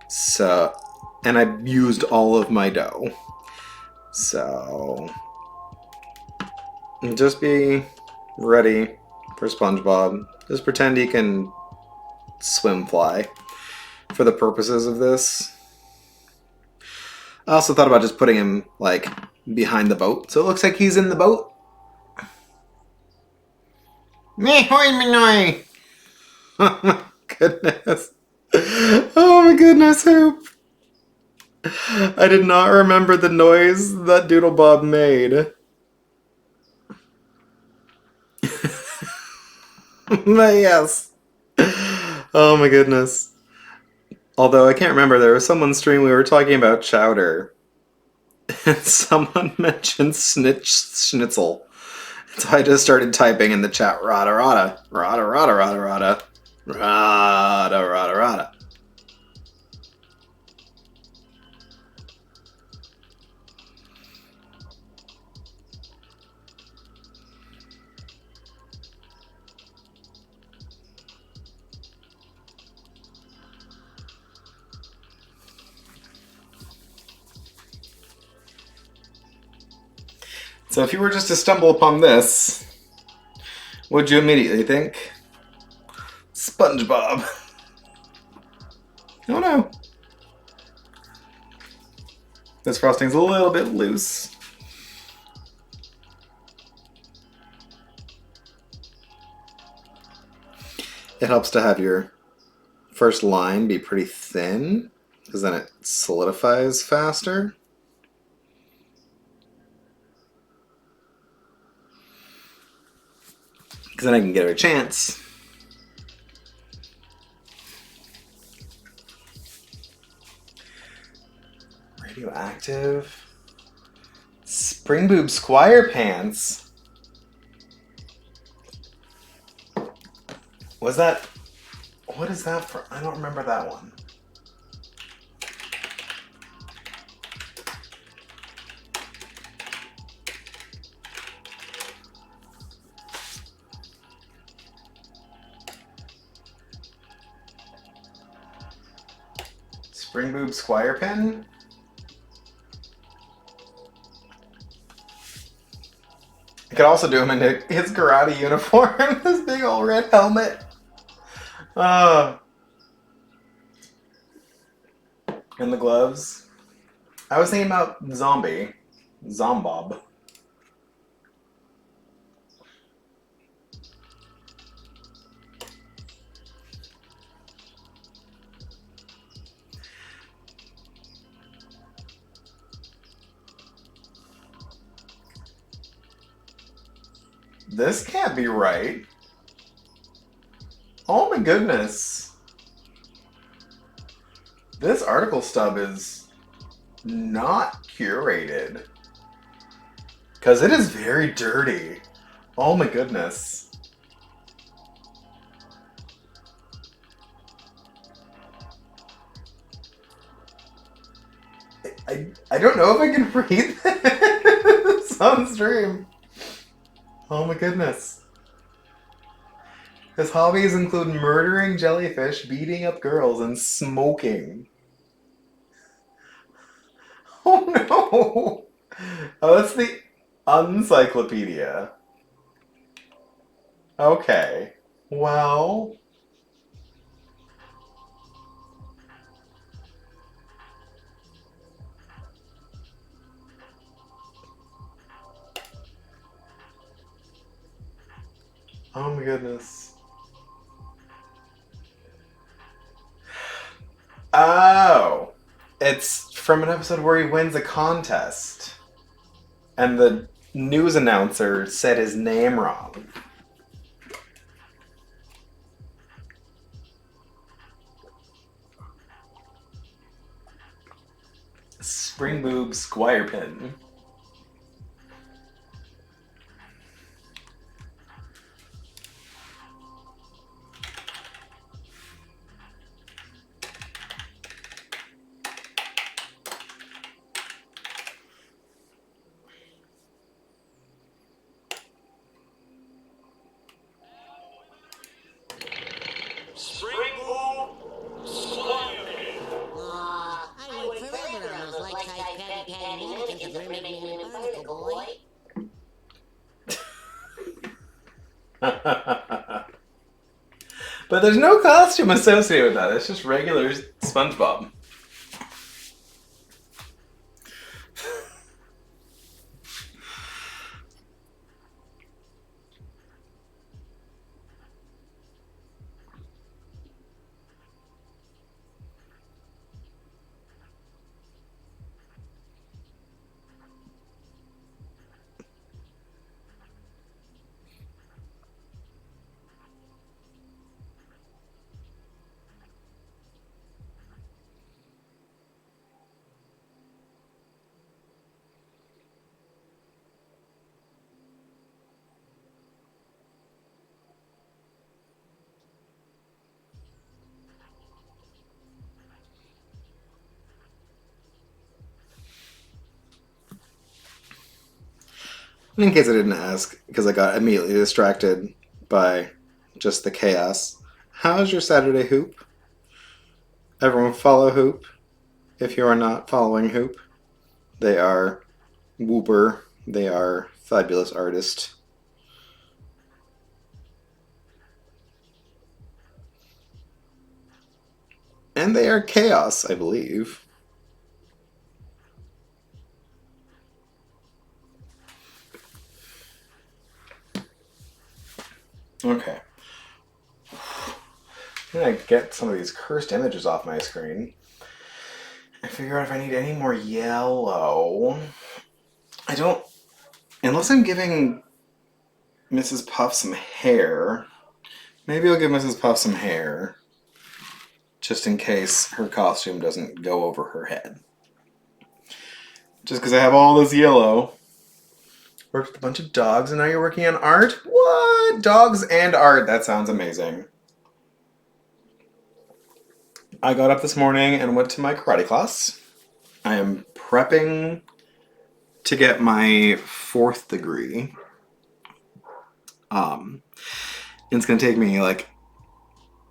[SPEAKER 1] So, and I used all of my dough. So, just be ready for SpongeBob. Just pretend he can swim fly for the purposes of this. I also thought about just putting him, like, behind the boat, so it looks like he's in the boat. Me hoy me noy. Oh my goodness. Oh my goodness, Hoop. I did not remember the noise that Doodle Bob made. But yes. Oh my goodness. Although I can't remember, there was someone's stream we were talking about chowder. And someone mentioned schnitzel. So I just started typing in the chat, rada rada, rada rada rada rada, rada rada rada. So if you were just to stumble upon this, what'd you immediately think? SpongeBob. Oh no. This frosting's a little bit loose. It helps to have your first line be pretty thin, because then it solidifies faster. Because then I can get her a chance. Radioactive. Spring Boob Squire Pants. Was that... What is that for? I don't remember that one. Spring Boob Squire Pin? I could also do him in his karate uniform, this big old red helmet. And the gloves. I was thinking about Zombob. This can't be right. Oh my goodness. This article stub is not curated. Because it is very dirty. Oh my goodness. I don't know if I can read this on stream. Oh my goodness. His hobbies include murdering jellyfish, beating up girls, and smoking. Oh no! Oh, that's the encyclopedia. Okay. Well... Oh my goodness. Oh! It's from an episode where he wins a contest. And the news announcer said his name wrong. Spring Boob Squire Pin. But there's no costume associated with that. It's just regular SpongeBob. In case I didn't ask, because I got immediately distracted by just the chaos. How's your Saturday Hoop? Everyone follow Hoop. If you are not following Hoop, they are whooper. They are fabulous artists. And they are chaos, I believe. Okay. I'm gonna get some of these cursed images off my screen and figure out if I need any more yellow. I don't... Unless I'm giving Mrs. Puff some hair. Maybe I'll give Mrs. Puff some hair. Just in case her costume doesn't go over her head. Just because I have all this yellow. Worked with a bunch of dogs and now you're working on art? What? Dogs and art. That sounds amazing. I got up this morning and went to my karate class. I am prepping to get my 4th degree. It's going to take me like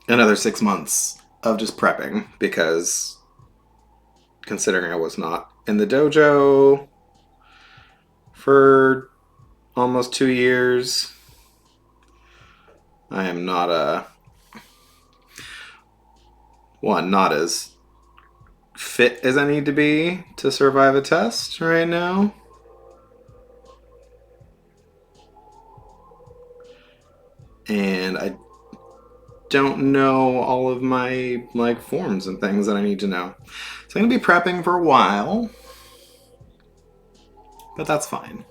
[SPEAKER 1] another 6 months of just prepping because considering I was not in the dojo for almost 2 years, I am not not as fit as I need to be to survive a test right now. And I don't know all of my forms and things that I need to know. So I'm going to be prepping for a while. But that's fine.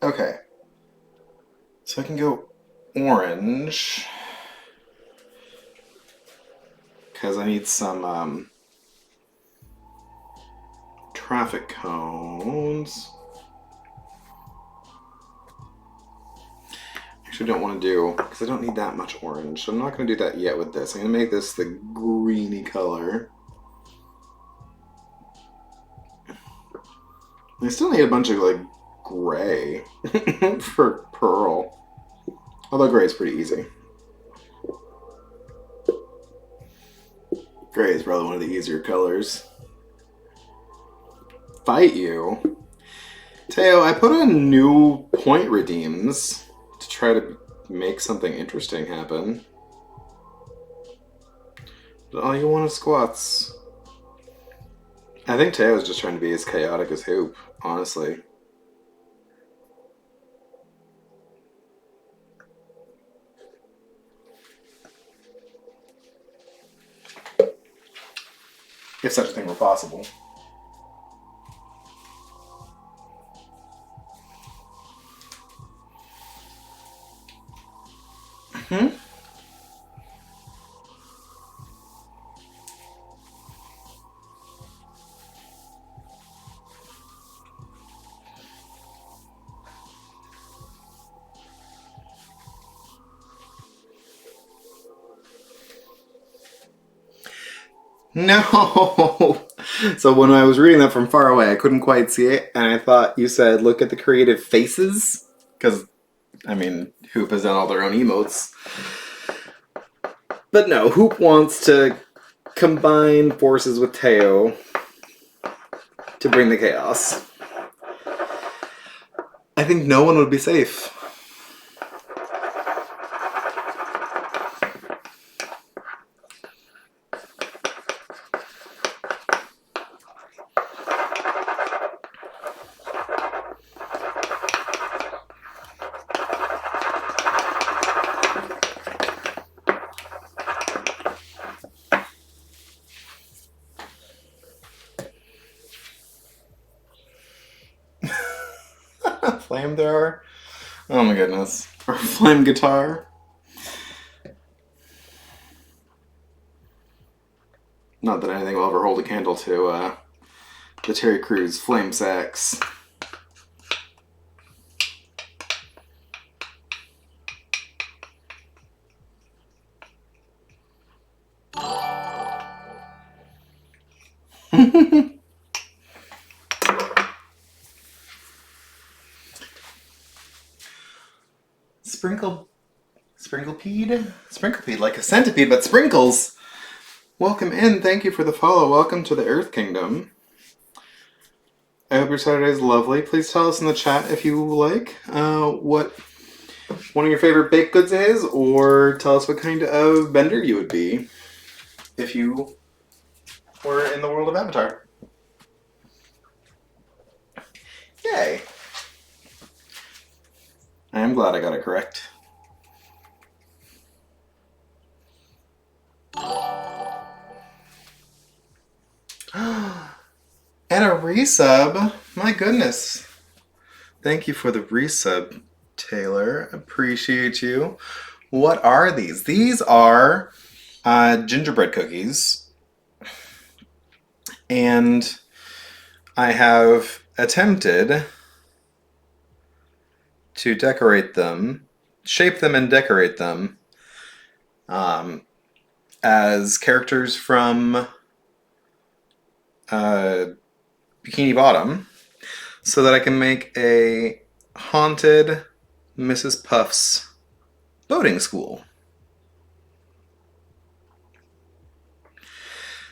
[SPEAKER 1] Okay. So I can go orange. Because I need some traffic cones. Actually, I don't want to do, because I don't need that much orange. So I'm not going to do that yet with this. I'm going to make this the greeny color. I still need a bunch of like gray for pearl. Although gray is pretty easy. Gray is probably one of the easier colors. Fight you? Teo, I put on new point redeems to try to make something interesting happen. But all you want is squats. I think Teo's just trying to be as chaotic as Hoop, honestly. If such a thing were possible. No! So when I was reading that from far away, I couldn't quite see it, and I thought you said look at the creative faces, because, I mean, Hoop has done all their own emotes. But no, Hoop wants to combine forces with Teo to bring the chaos. I think no one would be safe. Flamethrower? Oh my goodness. Or flame guitar? Not that anything will ever hold a candle to the Terry Crews flame sax. Sprinklepeed like a centipede, but sprinkles! Welcome in, thank you for the follow. Welcome to the Earth Kingdom. I hope your Saturday is lovely. Please tell us in the chat if you like what one of your favorite baked goods is, or tell us what kind of bender you would be if you were in the world of Avatar. Yay! I am glad I got it correct. And a resub. My goodness. Thank you for the resub, Taylor. Appreciate you. What are these? These are gingerbread cookies. And I have attempted to decorate them, shape them and decorate them as characters from Bikini Bottom, so that I can make a haunted Mrs. Puff's boating school.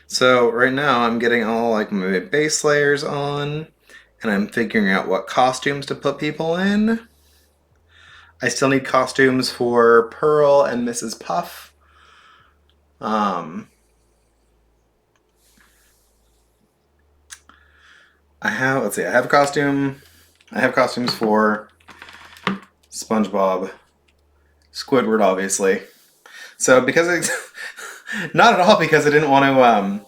[SPEAKER 1] So right now I'm getting all like my base layers on, and I'm figuring out what costumes to put people in. I still need costumes for Pearl and Mrs. Puff. I have a costume. I have costumes for SpongeBob, Squidward, obviously. So because it's not at all because I didn't want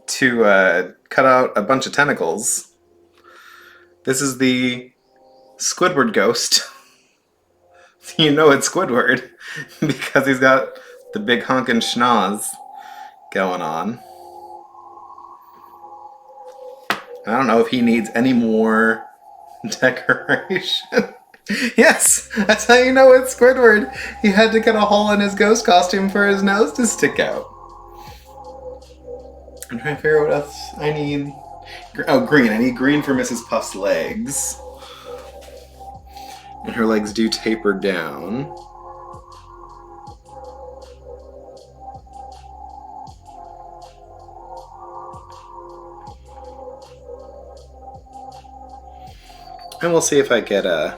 [SPEAKER 1] to cut out a bunch of tentacles. This is the Squidward ghost. You know it's Squidward because he's got the big honkin' schnoz going on. I don't know if he needs any more decoration. Yes, that's how you know it's Squidward. He had to cut a hole in his ghost costume for his nose to stick out. I'm trying to figure out what else I need. Oh, green. I need green for Mrs. Puff's legs. And her legs do taper down. And we'll see if I get a...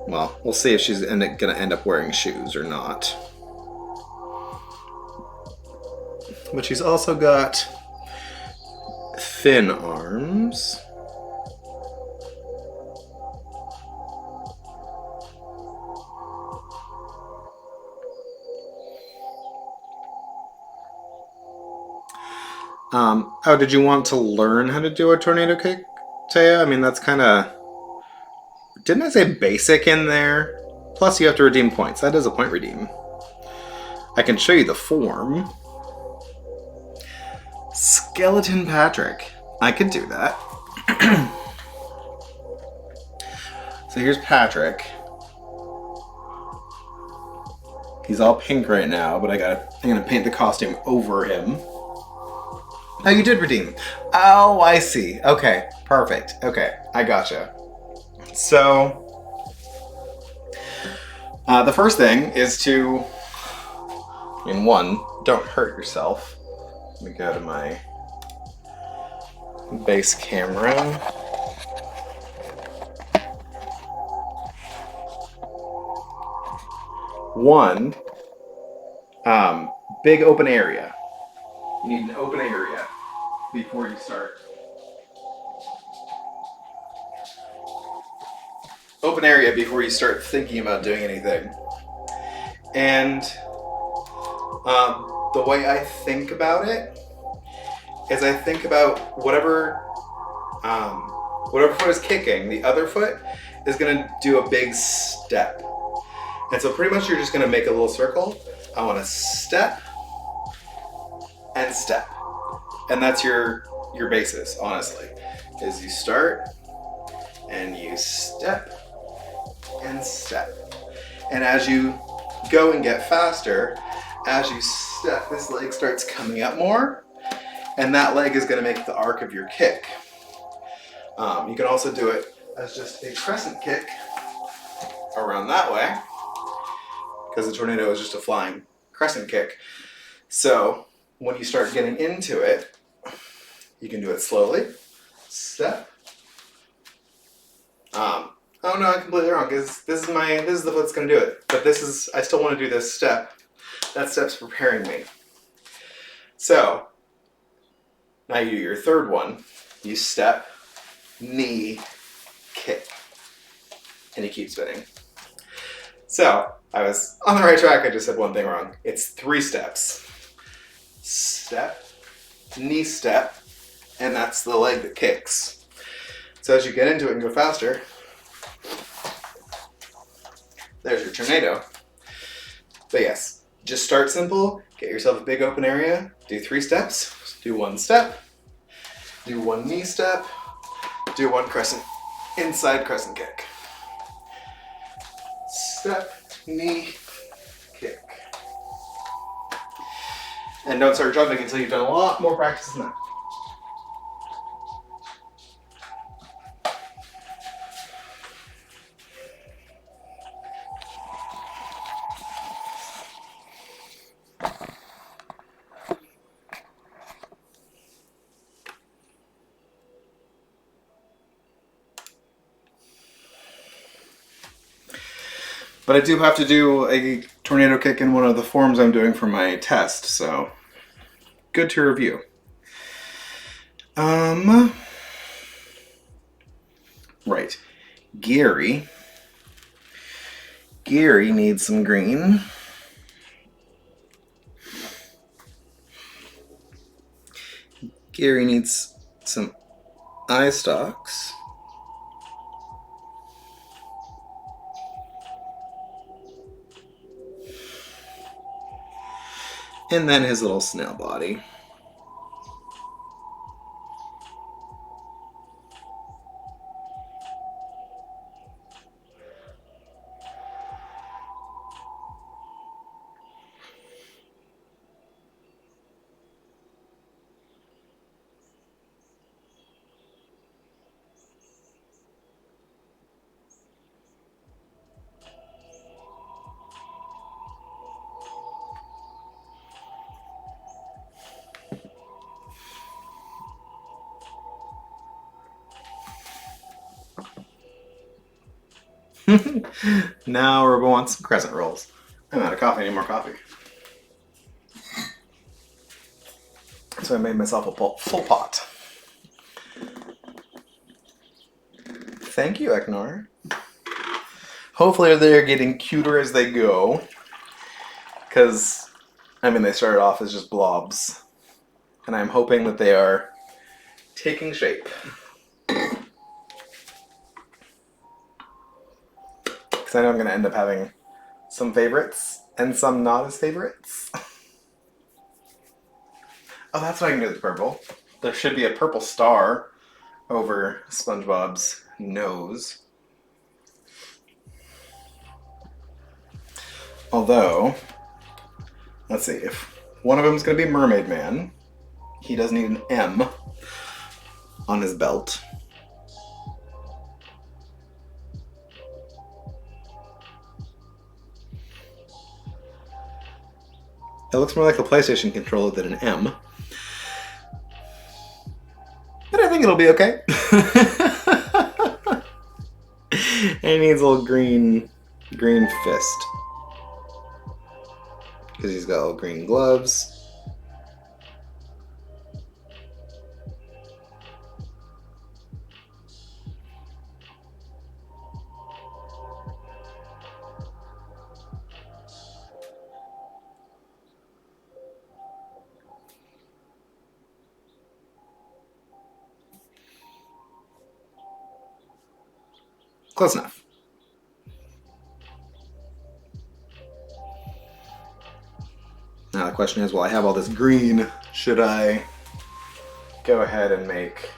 [SPEAKER 1] Well, we'll see if she's going to end up wearing shoes or not. But she's also got thin arms. Oh, did you want to learn how to do a tornado kick, Taya? I mean, that's kind of... Didn't I say basic in there? Plus, you have to redeem points. That is a point redeem. I can show you the form. Skeleton Patrick. I could do that. So here's Patrick. He's all pink right now, but I'm gonna paint the costume over him. Oh, you did redeem. Oh, I see. Okay, perfect. Okay, I gotcha. So, the first thing is to, one, don't hurt yourself. Let me go to my base camera. One, big open area. You need an open area before you start. Open area before you start thinking about doing anything. And the way I think about it is I think about whatever foot is kicking, the other foot is going to do a big step. And so pretty much you're just going to make a little circle. I want to step and step. And that's your basis, honestly, is you start and you step and step. And as you go and get faster, as you step, this leg starts coming up more, and that leg is going to make the arc of your kick. You can also do it as just a crescent kick around that way, because the tornado is just a flying crescent kick. So when you start getting into it, you can do it slowly. Step. Oh no, I'm completely wrong, because this is the foot that's going to do it. But I still want to do this step. That step's preparing me. So now you do your third one. You step, knee, kick, and you keep spinning. So I was on the right track. I just said one thing wrong. It's 3 steps. Step, knee step, and that's the leg that kicks. So as you get into it and go faster, there's your tornado. But yes, just start simple, get yourself a big open area, do 3 steps, do 1 step, do 1 knee step, do 1 inside crescent kick. Step, knee, kick. And don't start jumping until you've done a lot more practice than that. But I do have to do a tornado kick in one of the forms I'm doing for my test, so good to review. Right. Gary needs some green. Gary needs some eye stalks. And then his little snail body. Now we're going some Crescent Rolls. I'm out of coffee. I need more coffee. So I made myself a full pot. Thank you, Eknor. Hopefully they're getting cuter as they go. Because, I mean, they started off as just blobs. And I'm hoping that they are taking shape. Because I know I'm going to end up having some favorites and some not as favorites. Oh, that's what I can do with purple. There should be a purple star over SpongeBob's nose. Although, let's see, if one of them is going to be Mermaid Man, he does need an M on his belt. It looks more like a PlayStation controller than an M. But I think it'll be okay. And he needs a little green fist. Because he's got little green gloves. Close enough. Now the question is, well, I have all this green. Should I go ahead and make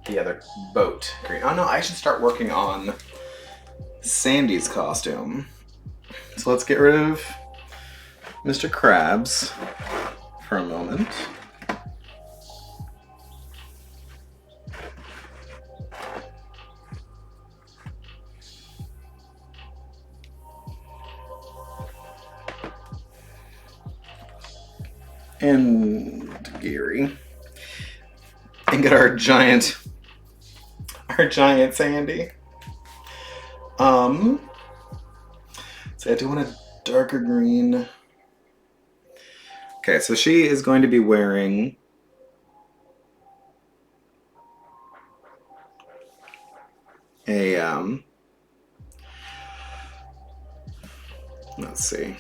[SPEAKER 1] the other boat green? Oh no, I should start working on Sandy's costume. So let's get rid of Mr. Krabs for a moment. And Gary. And get our giant Sandy. So I do want a darker green. Okay, so she is going to be wearing a let's see.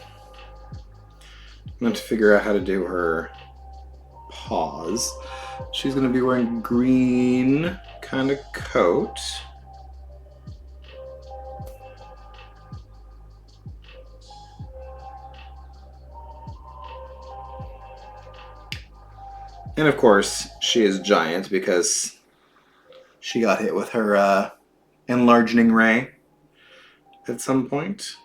[SPEAKER 1] I'm going to figure out how to do her paws. She's going to be wearing green kind of coat. And of course, she is giant because she got hit with her enlarging ray at some point.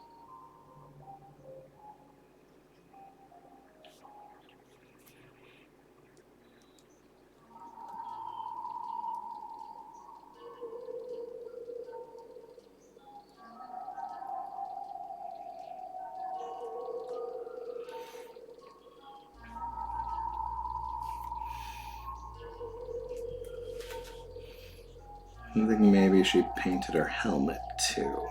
[SPEAKER 1] I think maybe she painted her helmet too.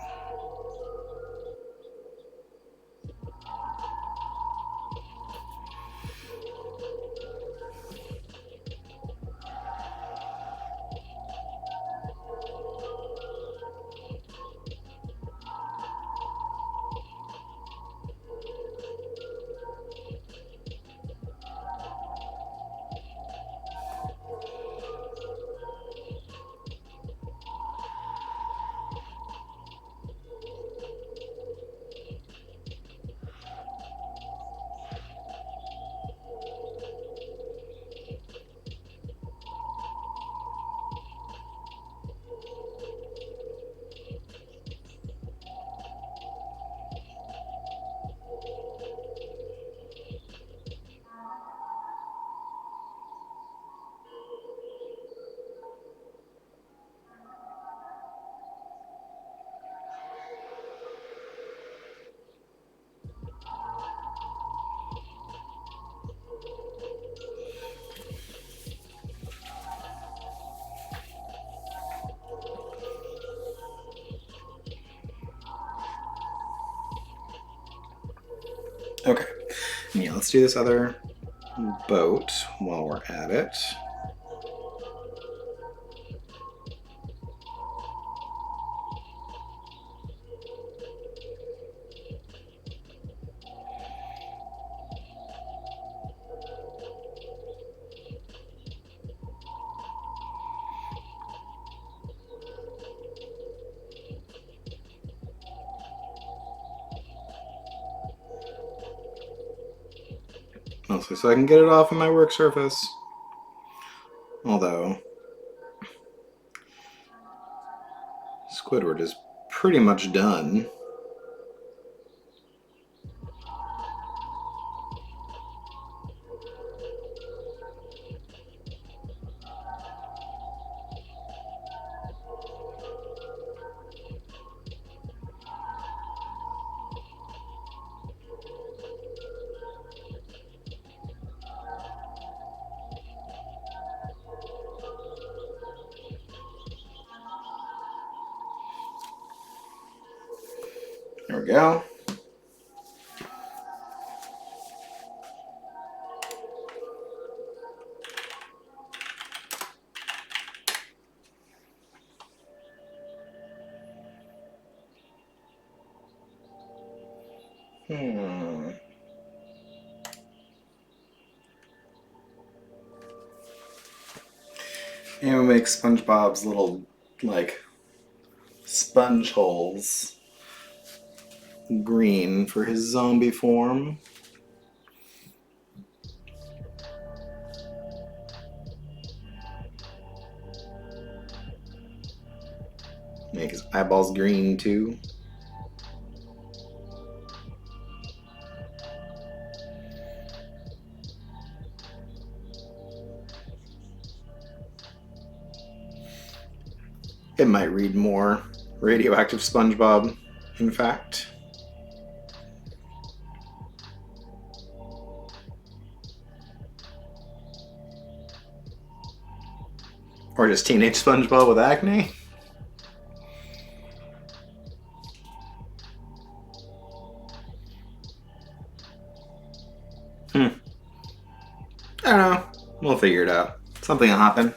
[SPEAKER 1] Okay, yeah, let's do this other boat while we're at it. Mostly so I can get it off of my work surface. Although Squidward is pretty much done. There we go. And we'll make SpongeBob's little, like, sponge holes green for his zombie form. Make his eyeballs green too. It might read more radioactive SpongeBob, in fact. Or just teenage SpongeBob with acne. I don't know. We'll figure it out. Something will happen.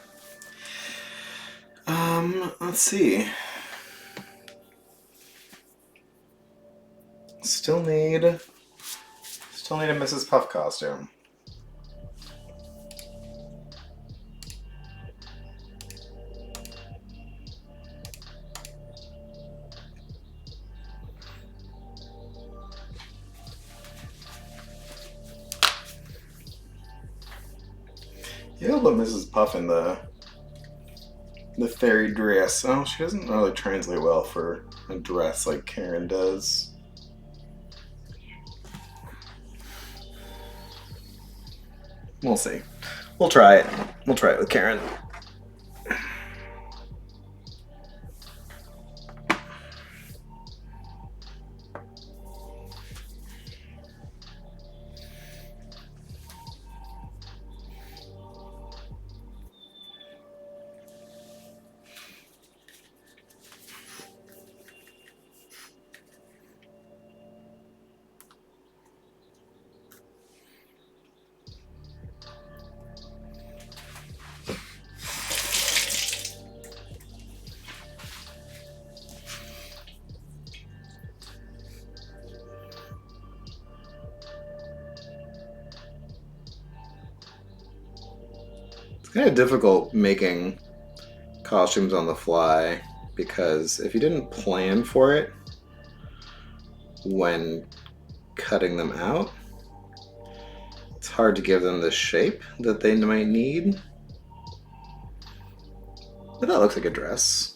[SPEAKER 1] Let's see. Still need a Mrs. Puff costume. Yeah, I'll put Mrs. Puff in the fairy dress. Oh, she doesn't really translate well for a dress like Karen does. We'll see. We'll try it. We'll try it with Karen. It's kind of difficult making costumes on the fly because if you didn't plan for it when cutting them out, it's hard to give them the shape that they might need. But that looks like a dress.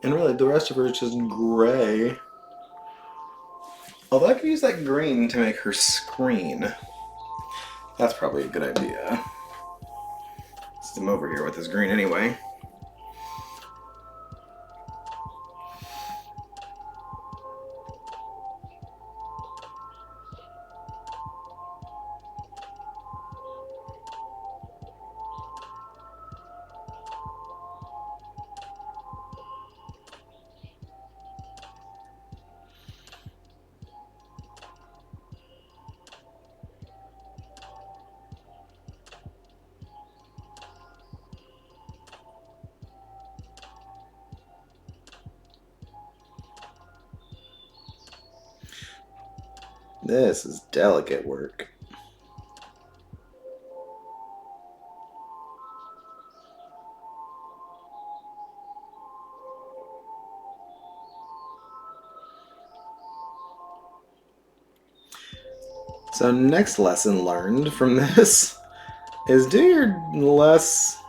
[SPEAKER 1] And really, the rest of her is just gray. Although I could use that green to make her screen. That's probably a good idea. Since I'm over here with this green anyway. This is delicate work. So next lesson learned from this is do your less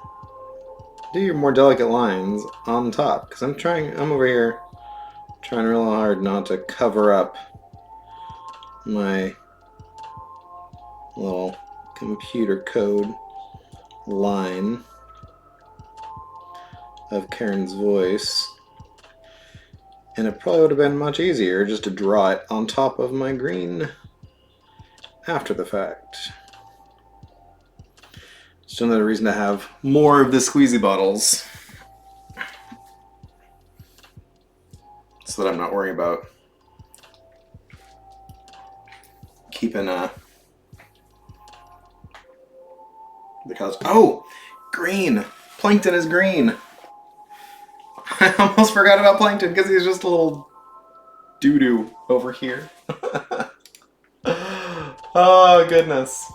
[SPEAKER 1] do your more delicate lines on top, because I'm over here trying real hard not to cover up my little computer code line of Karen's voice. And it probably would have been much easier just to draw it on top of my green after the fact. Just another reason to have more of the squeezy bottles, so that I'm not worrying about keeping the colors. Oh, green! Plankton is green! I almost forgot about Plankton because he's just a little doo-doo over here. Oh, goodness.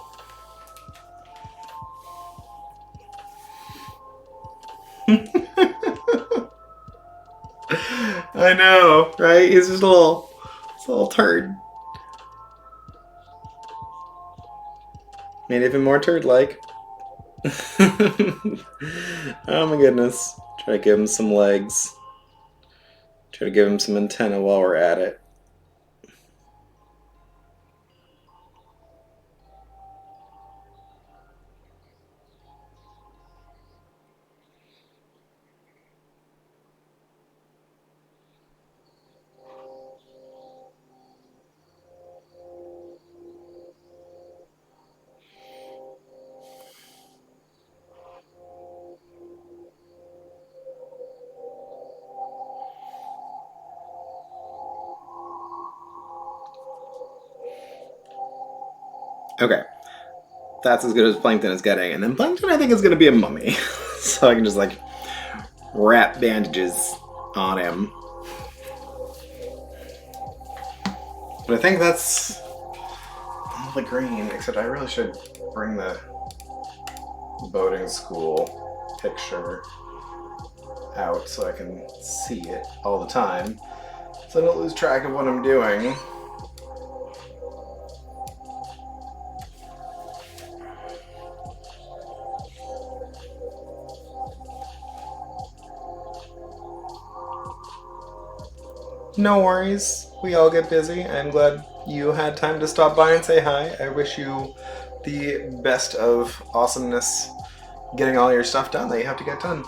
[SPEAKER 1] I know, right? He's just a little turd. Made it even more turd-like. Oh my goodness. Try to give him some legs. Try to give him some antenna while we're at it. Okay. That's as good as Plankton is getting. And then Plankton, I think, is going to be a mummy. So I can just, like, wrap bandages on him. But I think that's all the green, except I really should bring the boating school picture out so I can see it all the time, so I don't lose track of what I'm doing. No worries, we all get busy. I'm glad you had time to stop by and say hi. I wish you the best of awesomeness getting all your stuff done that you have to get done.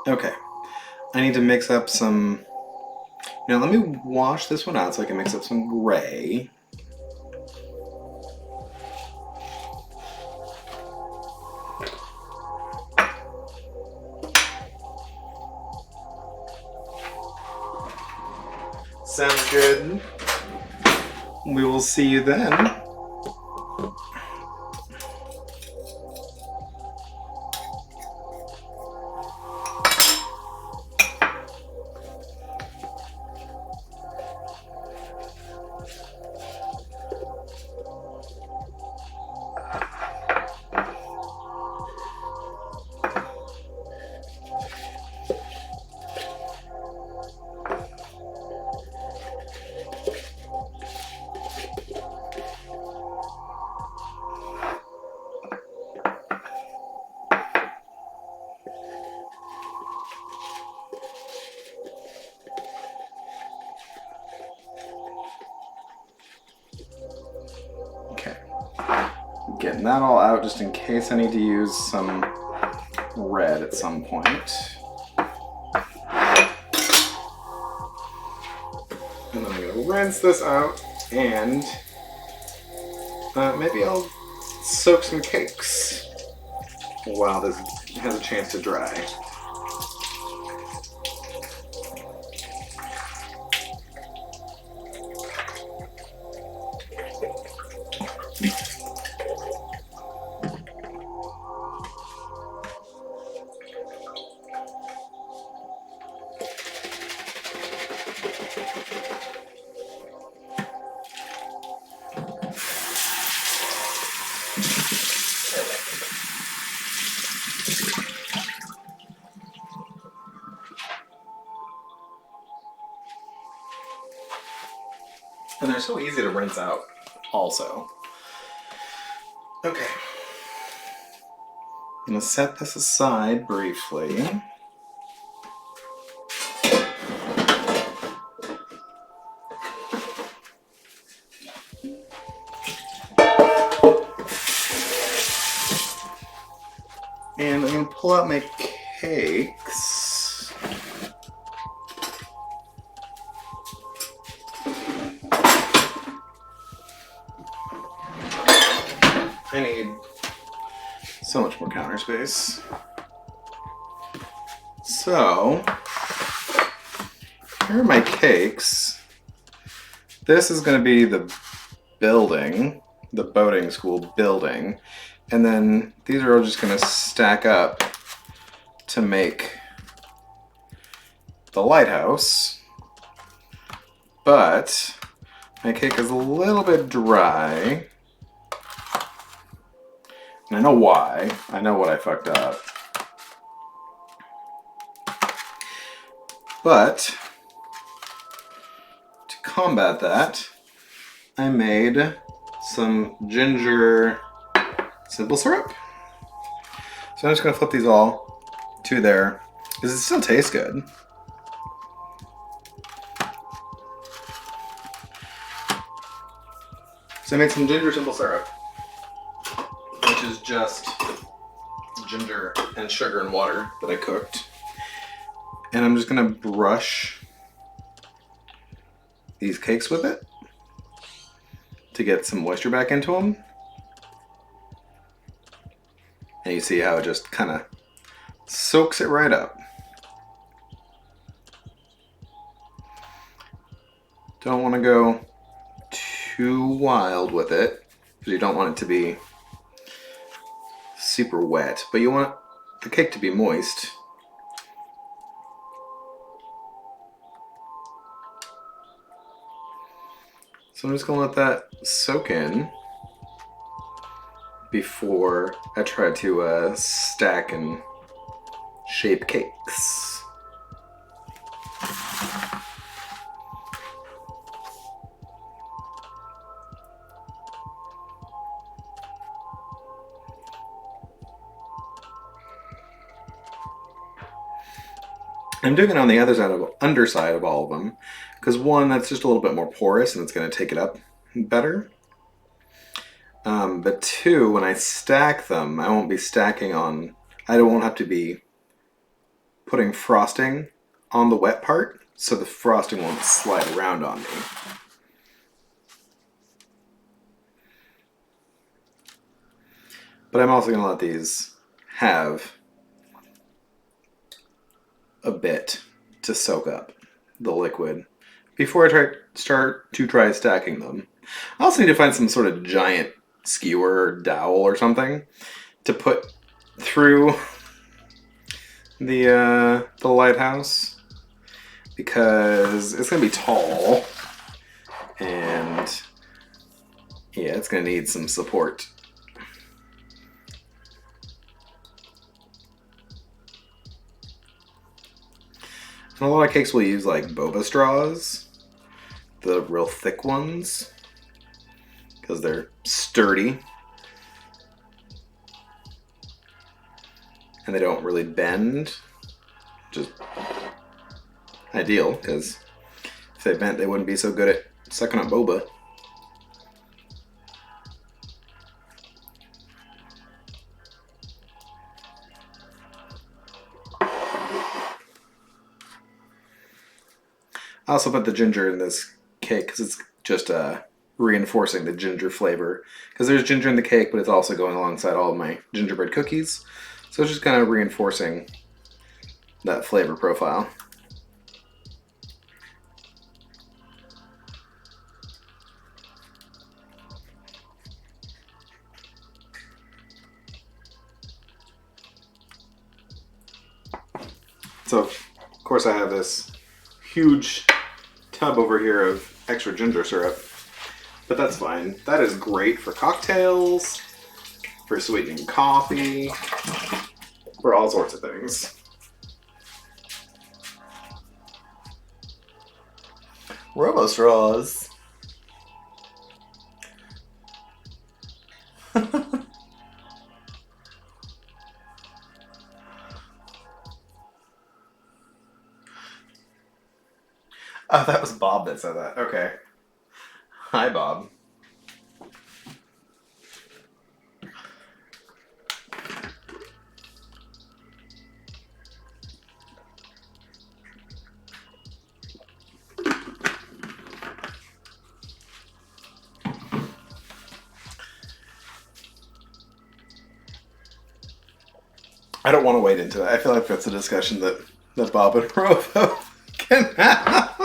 [SPEAKER 1] Okay, I need to mix up some... Now let me wash this one out so I can mix up some gray. Sounds good. We will see you then. Getting that all out just in case I need to use some red at some point. And then I'm going to rinse this out, and maybe I'll soak some cakes while this has a chance to dry. And they're so easy to rinse out, also. Okay. I'm going to set this aside briefly. And I'm going to pull out my cakes. I need so much more counter space. So, here are my cakes. This is going to be the building, the boating school building. And then these are all just going to stack up to make the lighthouse. But my cake is a little bit dry. And I know why. I know what I fucked up. But to combat that, I made some ginger simple syrup. So I'm just going to flip these all to there, because it still tastes good. So I made some ginger simple syrup, which is just ginger and sugar and water that I cooked. And I'm just going to brush these cakes with it to get some moisture back into them. And you see how it just kind of soaks it right up. Don't want to go too wild with it, because you don't want it to be super wet, but you want the cake to be moist. So I'm just going to let that soak in before I try to stack and shape cakes. I'm doing it on the underside of all of them, because one, that's just a little bit more porous and it's going to take it up better. But two, when I stack them, I won't be stacking on, I won't have to be putting frosting on the wet part, so the frosting won't slide around on me. But I'm also going to let these have a bit to soak up the liquid before I start to try stacking them. I also need to find some sort of giant skewer or dowel or something to put through the lighthouse, because it's going to be tall and yeah, it's going to need some support. And a lot of cakes will use like boba straws, the real thick ones, because they're sturdy and they don't really bend, which is ideal, because if they bent, they wouldn't be so good at sucking up boba. I also put the ginger in this cake because it's just reinforcing the ginger flavor. Because there's ginger in the cake, but it's also going alongside all of my gingerbread cookies. So it's just kind of reinforcing that flavor profile. So, of course, I have this huge tub over here of extra ginger syrup, but that's fine. That is great for cocktails, for sweetening coffee, for all sorts of things. Robo straws. Oh, that was Bob that said that. Okay. Hi, Bob. I don't want to wade into it. I feel like that's a discussion that Bob and Rovo can have.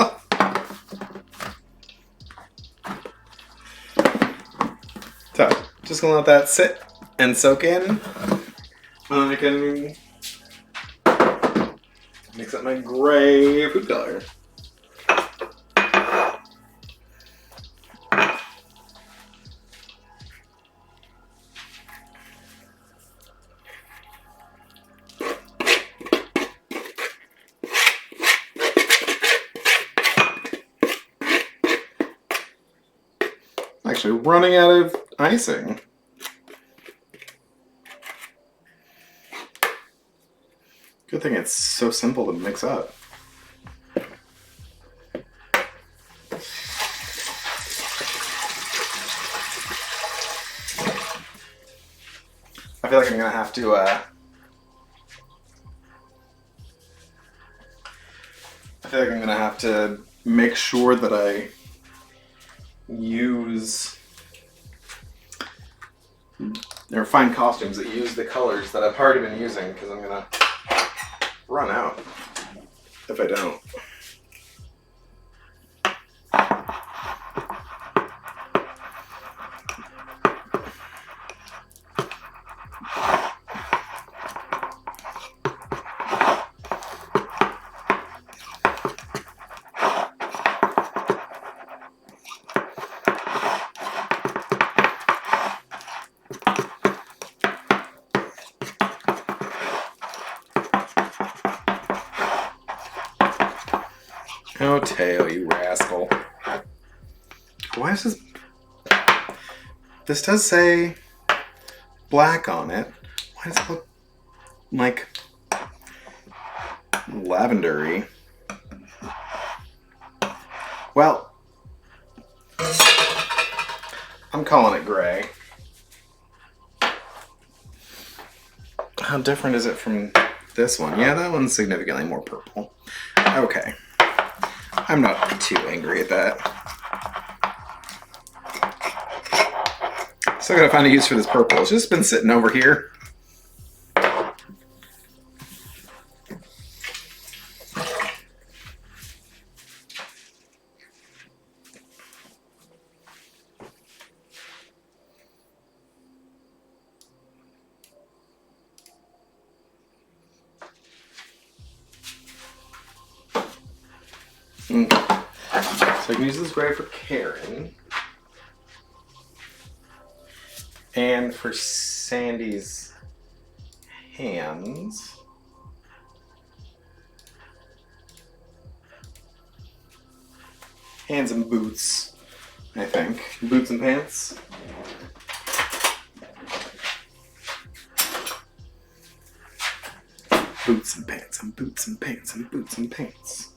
[SPEAKER 1] So, just gonna let that sit and soak in. And then I can mix up my gray food color. Actually running out of icing. Good thing it's so simple to mix up. I feel like I'm gonna have to I feel like I'm gonna have to make sure that I use or find costumes that use the colors that I've already been using, because I'm gonna run out if I don't. Oh, Teo, you rascal. Why is this... This does say black on it. Why does it look like lavendery? Well, I'm calling it gray. How different is it from this one? Yeah, that one's significantly more purple. Okay. I'm not too angry at that. Still gotta find a use for this purple. It's just been sitting over here. So I can use this gray for Karen. And for Sandy's hands. Hands and boots, I think. Boots and pants. Boots and pants and boots and pants and boots and pants.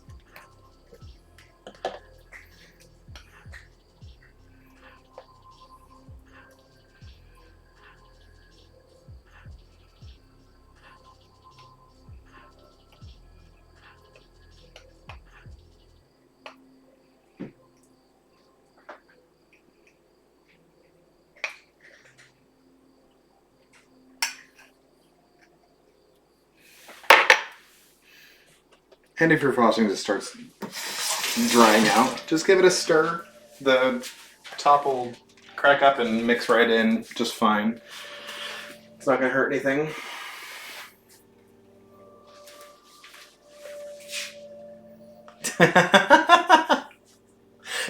[SPEAKER 1] And if your frosting just starts drying out, just give it a stir. The top will crack up and mix right in just fine. It's not going to hurt anything.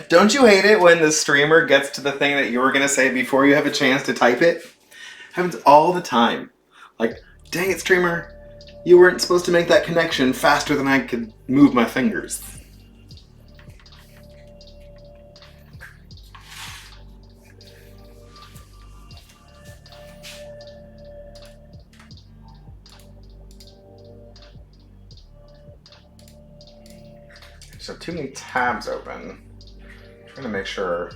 [SPEAKER 1] Don't you hate it when the streamer gets to the thing that you were going to say before you have a chance to type it? Happens all the time. Like, dang it, streamer. You weren't supposed to make that connection faster than I could move my fingers. just have too many tabs open. I'm trying to make sure.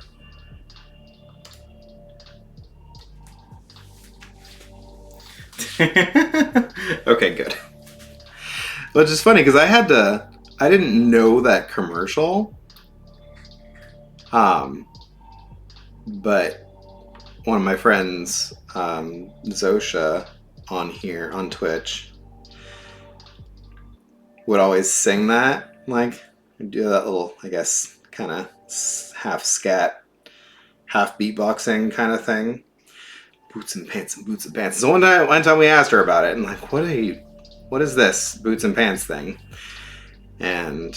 [SPEAKER 1] Okay, good. Which is funny because I didn't know that commercial. But one of my friends, Zosha, on here on Twitch, would always sing that, like do that little, I guess, kind of half scat, half beatboxing kind of thing. Boots and pants and boots and pants. So one time we asked her about it, and like, what is this boots and pants thing? And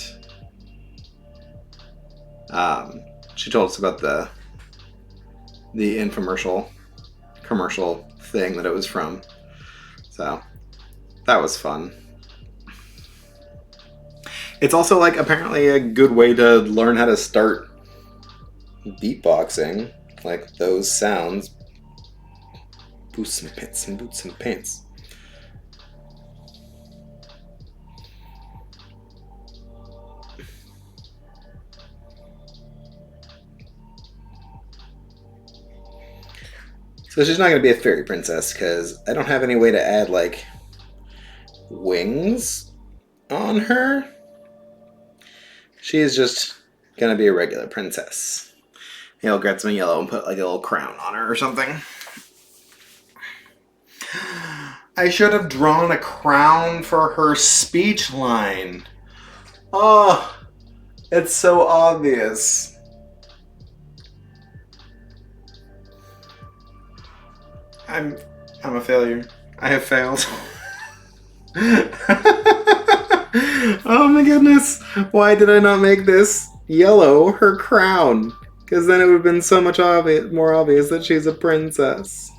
[SPEAKER 1] she told us about the infomercial commercial thing that it was from. So that was fun. It's also like apparently a good way to learn how to start beatboxing, like those sounds. Boots and pants and boots and pants. So she's not going to be a fairy princess because I don't have any way to add like wings on her. She is just going to be a regular princess. Maybe I'll grab some yellow and put like a little crown on her or something. I should have drawn a crown for her speech line. Oh, it's so obvious. I'm a failure. I have failed. Oh my goodness. Why did I not make this yellow her crown? Because then it would have been so much more obvious that she's a princess.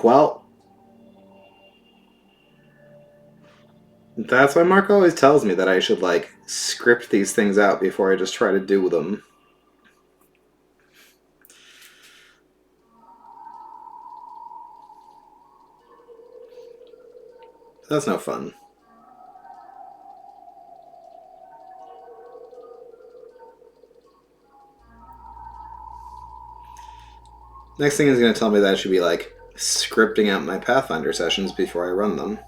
[SPEAKER 1] Well, that's why Mark always tells me that I should, like, script these things out before I just try to do them. That's no fun. Next thing is going to tell me that I should be, like, scripting out my Pathfinder sessions before I run them.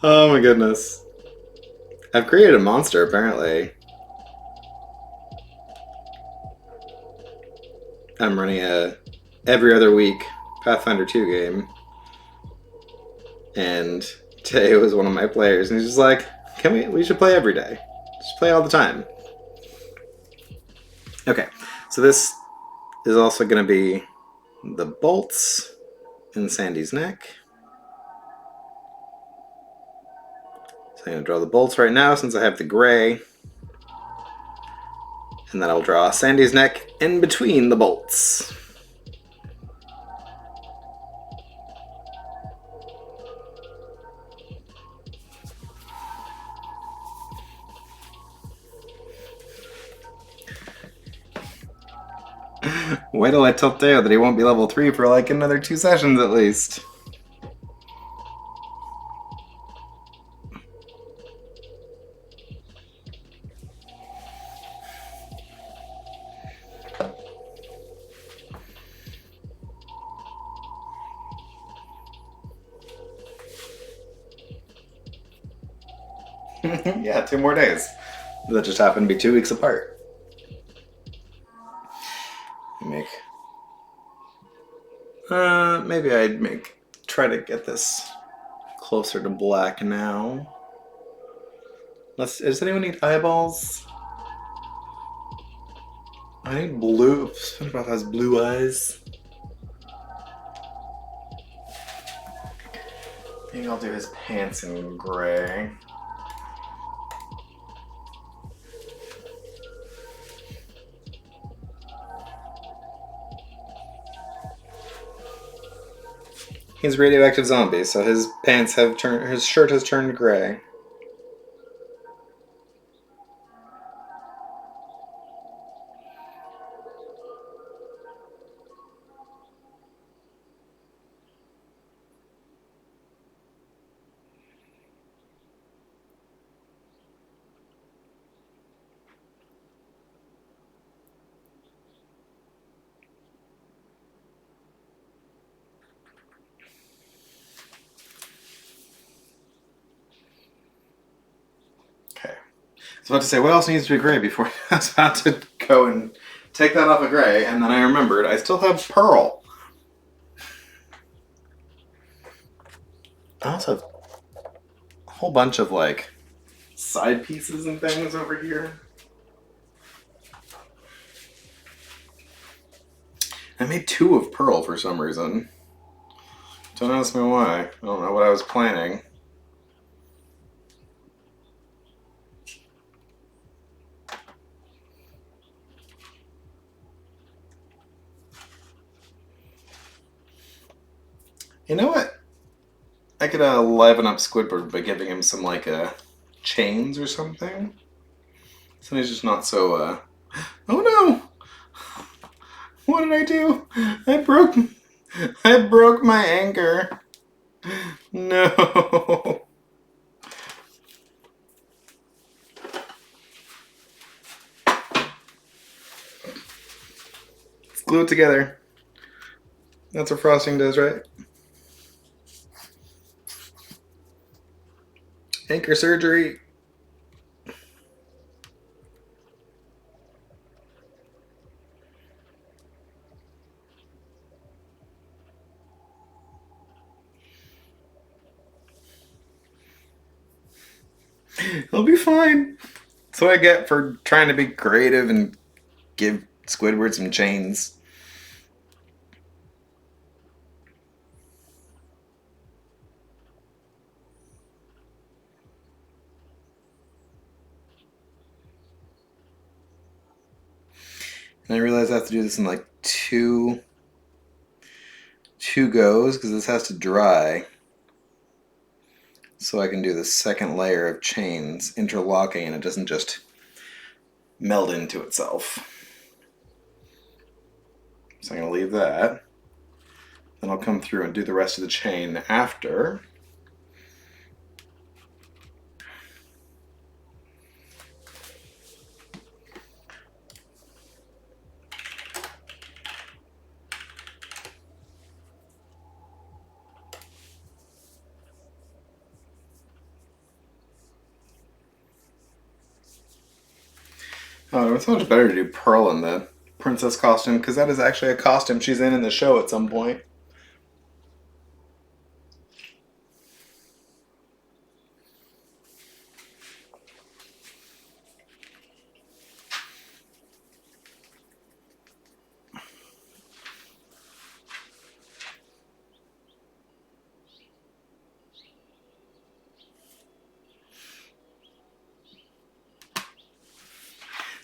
[SPEAKER 1] Oh my goodness. I've created a monster, apparently. I'm running a every other week Pathfinder 2 game. And today was one of my players, and he's just like, we should play every day. Just play all the time. Okay, so this is also going to be the bolts in Sandy's neck. So I'm going to draw the bolts right now since I have the gray. And then I'll draw Sandy's neck in between the bolts. Wait till I tell Theo that he won't be level 3 for like another 2 sessions at least. Yeah, 2 more days. That just happened to be 2 weeks apart. Maybe I'd try to get this closer to black now. Does anyone need eyeballs? I need blue. SpongeBob has blue eyes. Maybe I'll do his pants in gray. He's a radioactive zombie, so his pants have turned. His shirt has turned gray. Okay. I was about to say, what else needs to be gray before I was about to go and take that off of gray, and then I remembered I still have pearl. I also have a whole bunch of like side pieces and things over here. I made 2 of pearl for some reason. Don't ask me why. I don't know what I was planning. You know what? I could liven up Squidward by giving him some like chains or something. So he's just not so. Oh no! What did I do? I broke my anchor. No. Let's glue it together. That's what frosting does, right? Anchor surgery. It'll be fine. That's what I get for trying to be creative and give Squidward some chains. And I realize I have to do this in like two goes because this has to dry. So I can do the second layer of chains interlocking and it doesn't just meld into itself. So I'm going to leave that. Then I'll come through and do the rest of the chain after. Oh, it's so much better to do Pearl in the princess costume because that is actually a costume she's in the show at some point.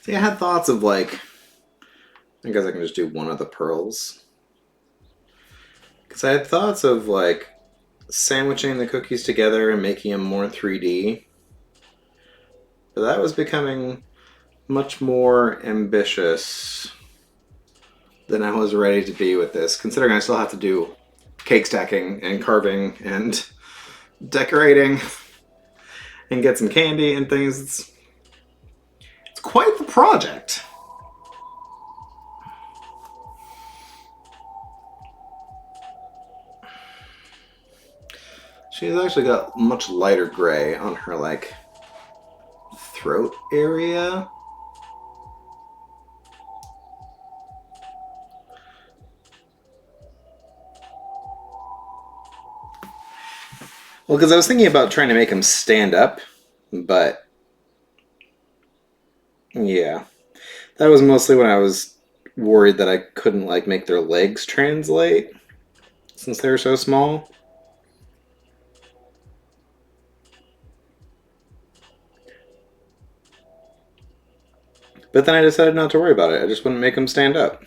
[SPEAKER 1] See, I had thoughts of like, I guess I can just do one of the pearls. Because I had thoughts of like sandwiching the cookies together and making them more 3D. But that was becoming much more ambitious than I was ready to be with this, considering I still have to do cake stacking and carving and decorating and get some candy and things. It's quite the project. She's actually got much lighter gray on her like throat area. Well, because I was thinking about trying to make him stand up, but yeah, that was mostly when I was worried that I couldn't like make their legs translate since they were so small. But then I decided not to worry about it. I just wouldn't make them stand up.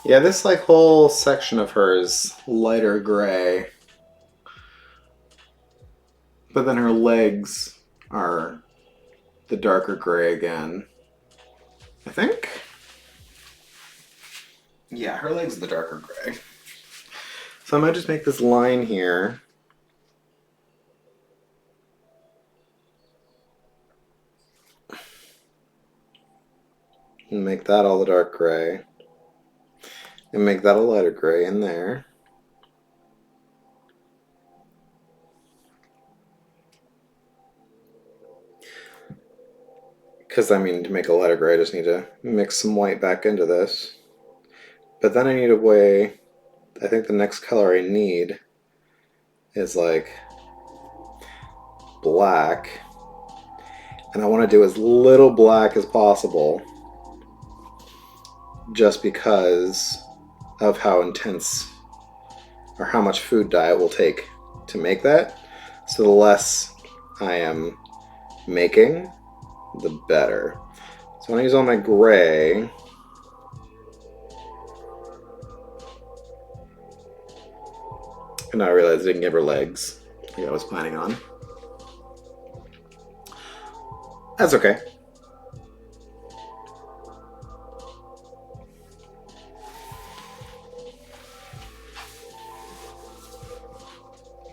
[SPEAKER 1] Yeah, this like whole section of her is lighter gray. But then her legs are the darker gray again. I think? Yeah, her legs are the darker gray. So I might just make this line here. And make that all the dark gray. And make that a lighter gray in there. Because, I mean, to make a lighter gray, I just need to mix some white back into this. But then I need a way, I think the next color I need is like black. And I want to do as little black as possible just because of how intense or how much food dye it will take to make that. So the less I am making, the better. So I'm going to use all my gray. And now I realize I didn't give her legs like I was planning on. That's okay.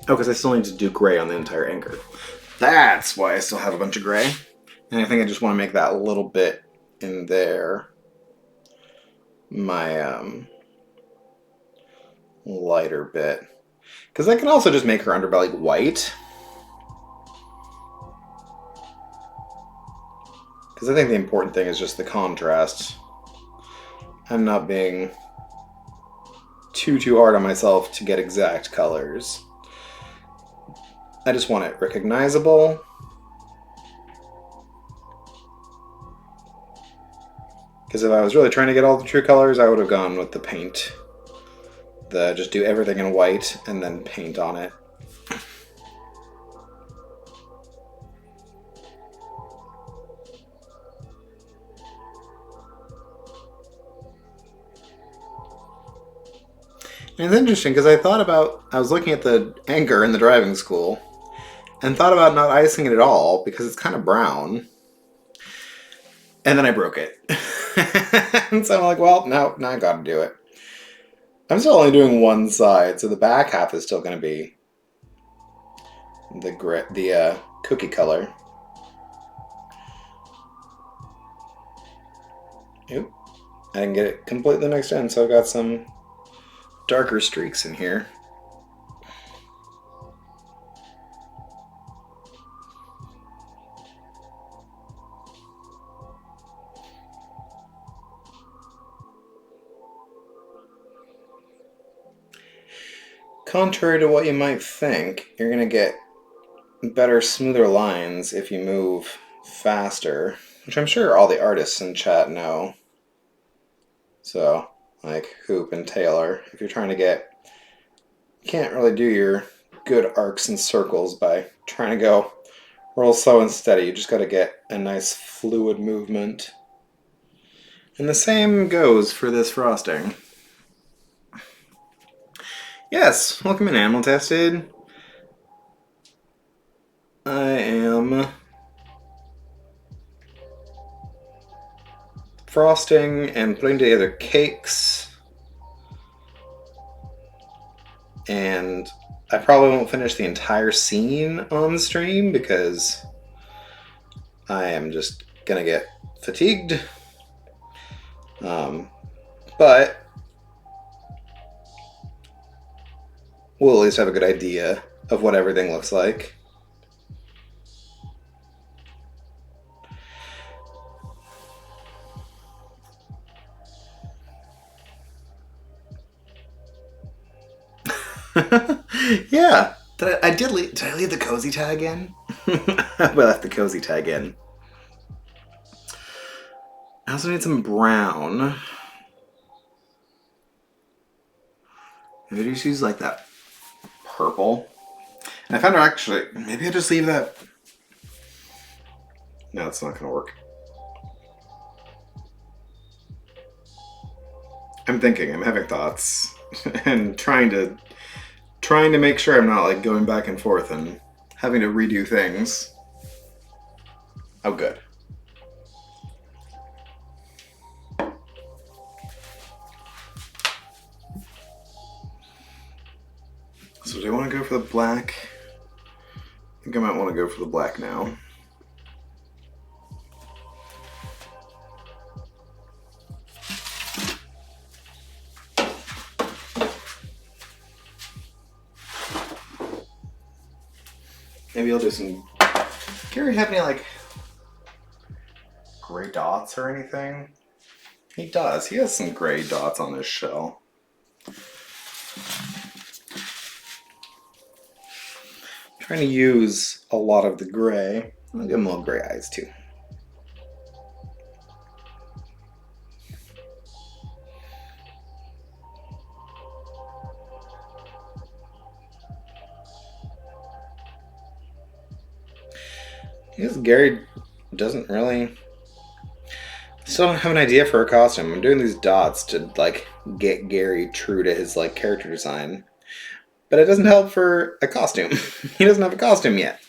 [SPEAKER 1] Oh, because I still need to do gray on the entire anchor. That's why I still have a bunch of gray. And I think I just want to make that little bit in there my lighter bit. Because I can also just make her underbelly white. Because I think the important thing is just the contrast. I'm not being too hard on myself to get exact colors. I just want it recognizable. Because if I was really trying to get all the true colors, I would have gone with the paint. Just do everything in white and then paint on it. And it's interesting because I was looking at the anchor in the driving school and thought about not icing it at all because it's kind of brown. And then I broke it. And so I'm like, well, no, now I gotta do it. I'm still only doing one side, so the back half is still going to be the cookie color. Oop, I didn't get it completely mixed in, so I've got some darker streaks in here. Contrary to what you might think, you're going to get better, smoother lines if you move faster, which I'm sure all the artists in chat know. So, like Hoop and Taylor, if you're trying to you can't really do your good arcs and circles by trying to go real slow and steady. You just got to get a nice fluid movement. And the same goes for this frosting. Yes, welcome in Animal Tested. I am frosting and putting together cakes. And I probably won't finish the entire scene on the stream because I am just gonna get fatigued. But we'll at least have a good idea of what everything looks like. Yeah. Did I leave the cozy tag in? I left the cozy tag in. I also need some brown. Maybe just use like that purple. And I found out actually, maybe I just leave that. No, it's not gonna work. I'm thinking, I'm having thoughts, and trying to make sure I'm not like going back and forth and having to redo things. Oh, good. So do I want to go for the black? I think I might want to go for the black now. Maybe I'll do some... Gary have any like gray dots or anything? He does. He has some gray dots on his shell. Trying to use a lot of the gray. I'll give him little gray eyes too. I guess Gary doesn't really... Still don't have an idea for a costume. I'm doing these dots to like get Gary true to his like character design. But it doesn't help for a costume. He doesn't have a costume yet.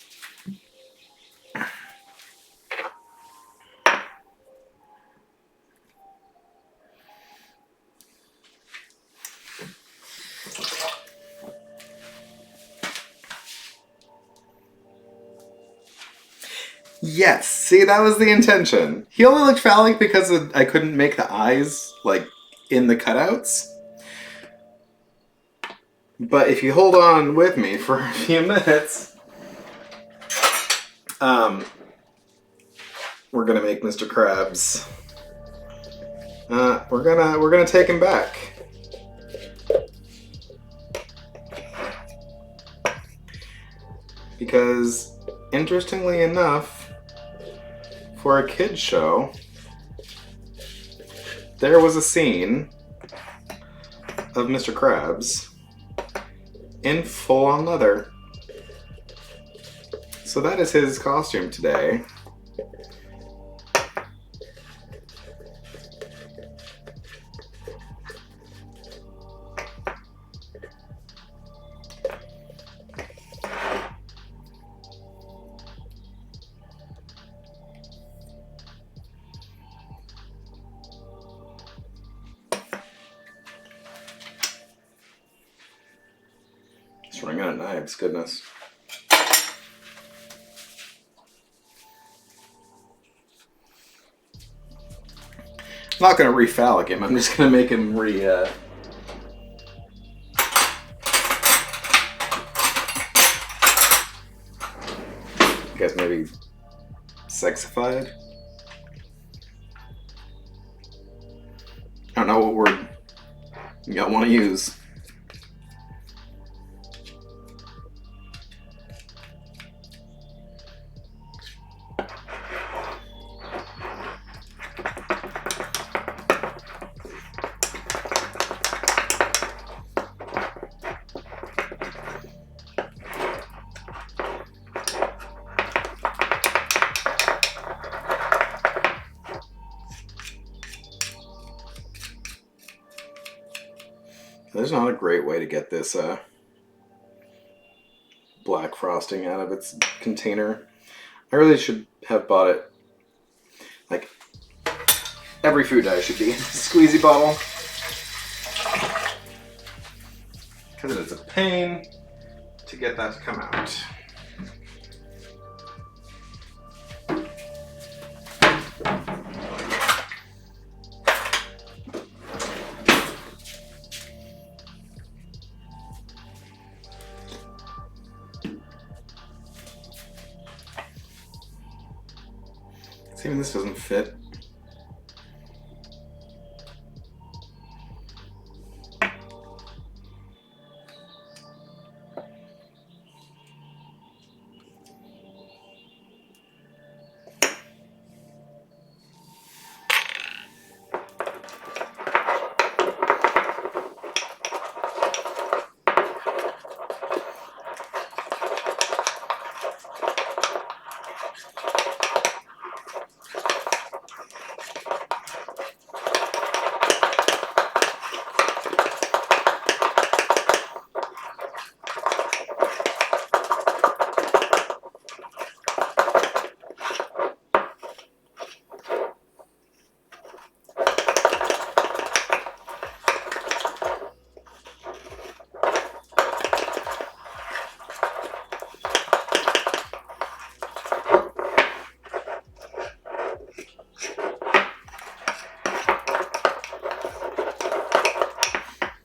[SPEAKER 1] Yes, see, that was the intention. He only looked phallic because I couldn't make the eyes, like, in the cutouts. But if you hold on with me for a few minutes, we're gonna make Mr. Krabs. We're gonna take him back. Because, interestingly enough, for a kid's show, there was a scene of Mr. Krabs in full-on leather. So that is his costume today. Just running out of knives, goodness. I'm not gonna re-phallic him, I'm just gonna make him I guess maybe sexified? I don't know what word y'all want to use. There's not a great way to get this black frosting out of its container. I really should have bought it, like every food dye should be, squeezy bottle. Because it is a pain to get that to come out. See, even this doesn't fit.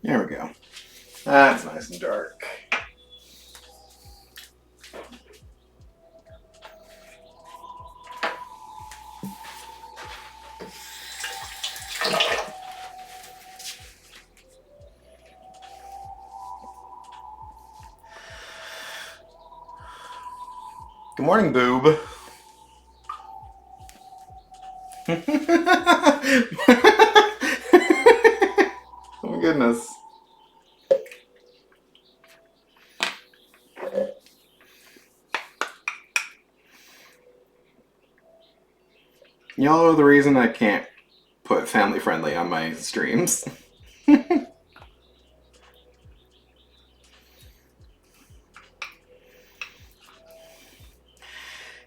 [SPEAKER 1] There we go. That's nice and dark. Good morning, boob. Oh my goodness. Y'all know the reason I can't put family friendly on my streams.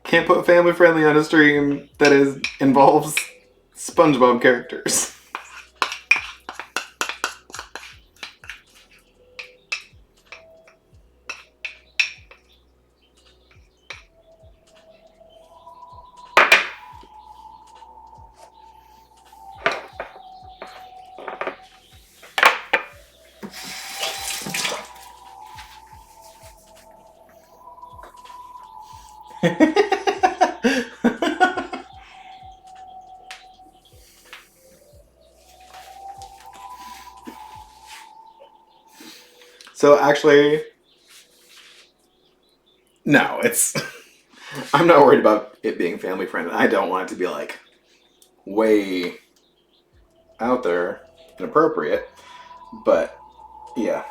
[SPEAKER 1] Can't put family friendly on a stream that involves SpongeBob characters. So actually, no, I'm not worried about it being family friendly. I don't want it to be like way out there, inappropriate, but yeah,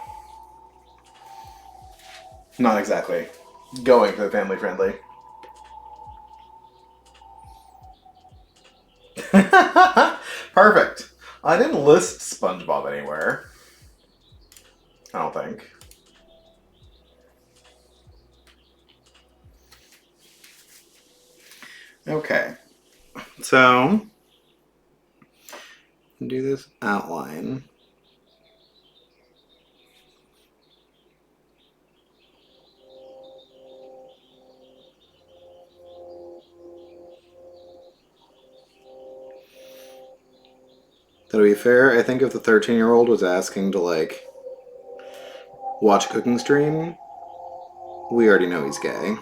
[SPEAKER 1] not exactly going for the family friendly. Perfect. I didn't list SpongeBob anywhere. I don't think. Okay. So, do this outline. To be fair, I think if the 13-year-old was asking to, like, watch a cooking stream, we already know he's gay.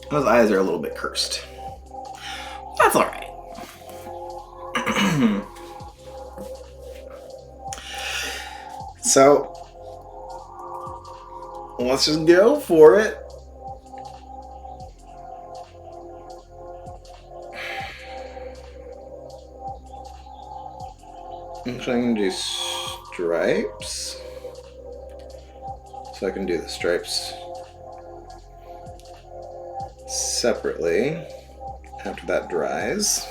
[SPEAKER 1] Those eyes are a little bit cursed. That's alright. So, let's just go for it. Actually, I'm gonna do stripes. So I can do the stripes separately after that dries.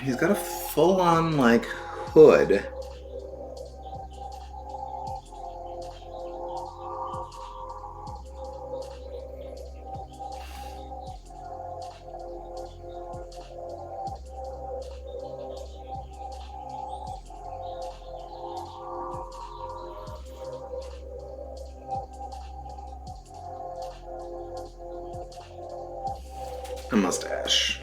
[SPEAKER 1] He's got a full-on, like, hood. A mustache.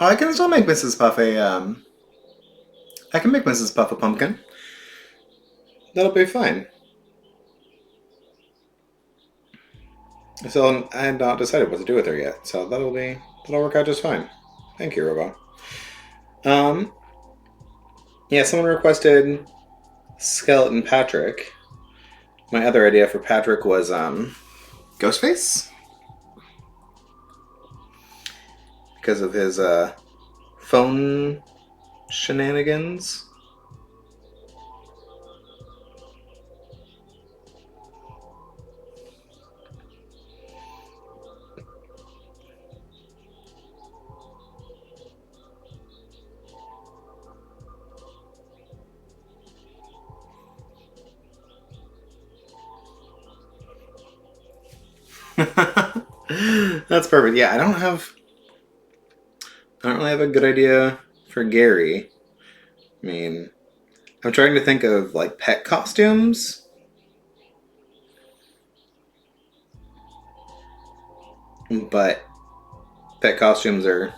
[SPEAKER 1] Oh, I can still make Mrs. Puff I can make Mrs. Puff a pumpkin. That'll be fine. So I had not decided what to do with her yet, so that'll work out just fine. Thank you, Robo. Yeah, someone requested Skeleton Patrick. My other idea for Patrick was Ghostface, because of his phone shenanigans. That's perfect. Yeah, I don't really have a good idea for Gary. I mean, I'm trying to think of like pet costumes. But pet costumes are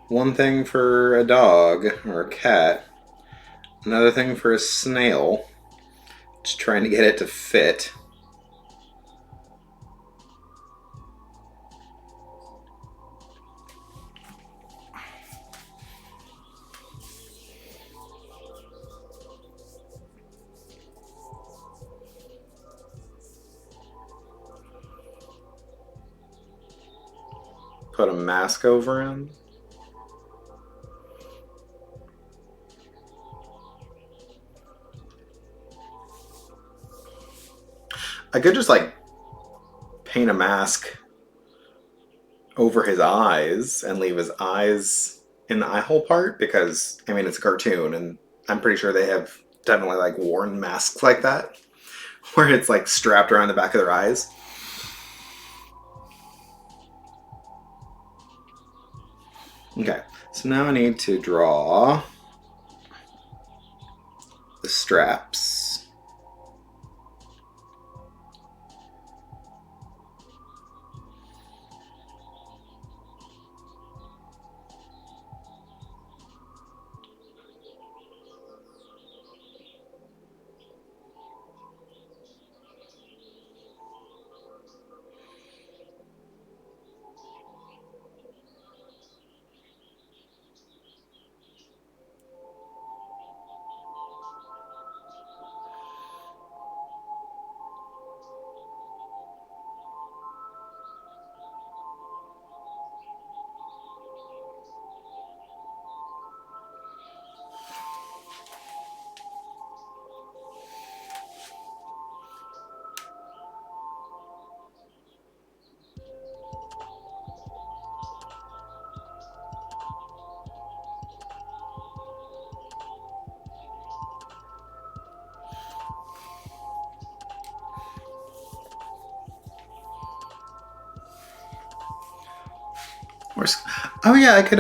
[SPEAKER 1] one thing for a dog or a cat, another thing for a snail. Just trying to get it to fit. Put a mask over him. I could just like paint a mask over his eyes and leave his eyes in the eye hole part, because I mean it's a cartoon and I'm pretty sure they have definitely like worn masks like that where it's like strapped around the back of their eyes. Okay, so now I need to draw the straps. Oh yeah, I could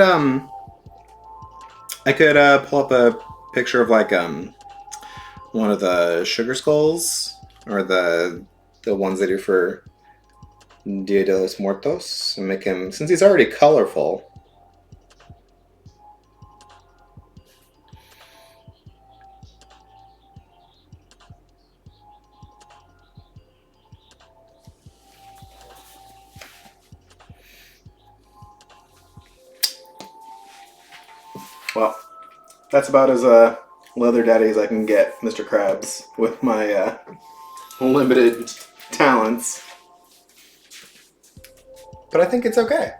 [SPEAKER 1] pull up a picture of like one of the sugar skulls or the ones they do for Dia de los Muertos and make him, since he's already colorful. Well, that's about as leather daddy as I can get, Mr. Krabs, with my limited talents. But I think it's okay.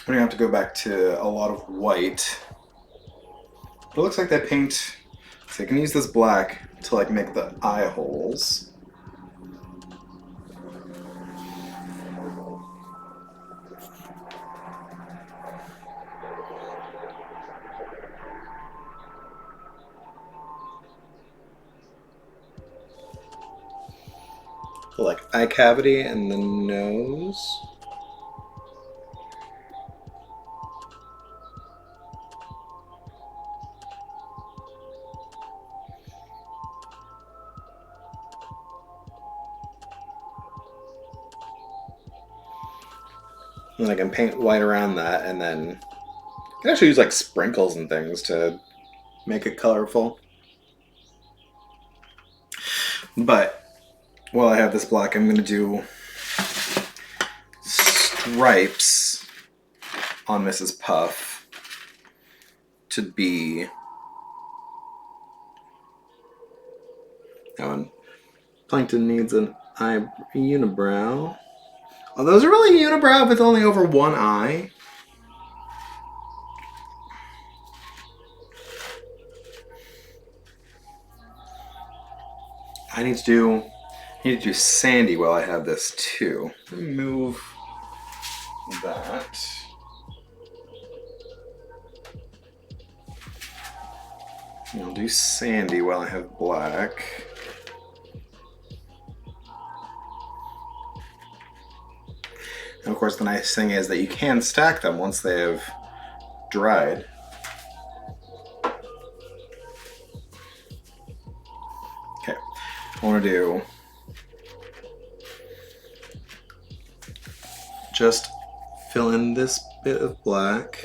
[SPEAKER 1] I'm gonna have to go back to a lot of white. But it looks like they paint, so I can use this black to like make the eye holes. The like eye cavity and the nose. And I can paint white around that, and then I can actually use like sprinkles and things to make it colorful. But while I have this black, I'm going to do stripes on Mrs. Puff to be... That one. Plankton needs an eye unibrow. Oh, those are really unibrow if it's only over one eye. I need to do Sandy while I have this too. Let me move that. I'll do Sandy while I have black. And of course the nice thing is that you can stack them once they have dried. Okay, I want to do just fill in this bit of black.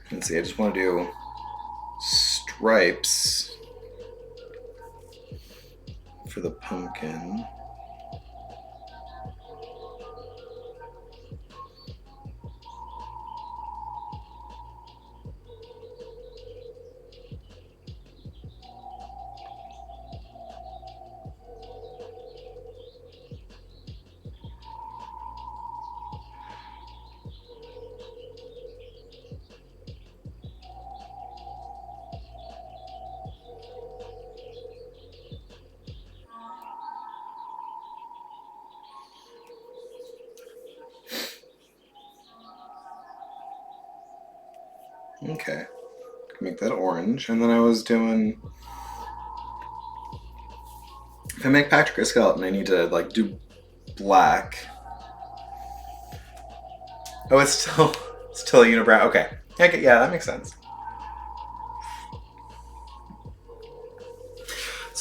[SPEAKER 1] And see, I just want to do stripes for the pumpkin. Okay, make that orange, and then I was doing. If I make Patrick a skeleton, I need to like do black. Oh, it's still a unibrow. Okay, yeah, that makes sense.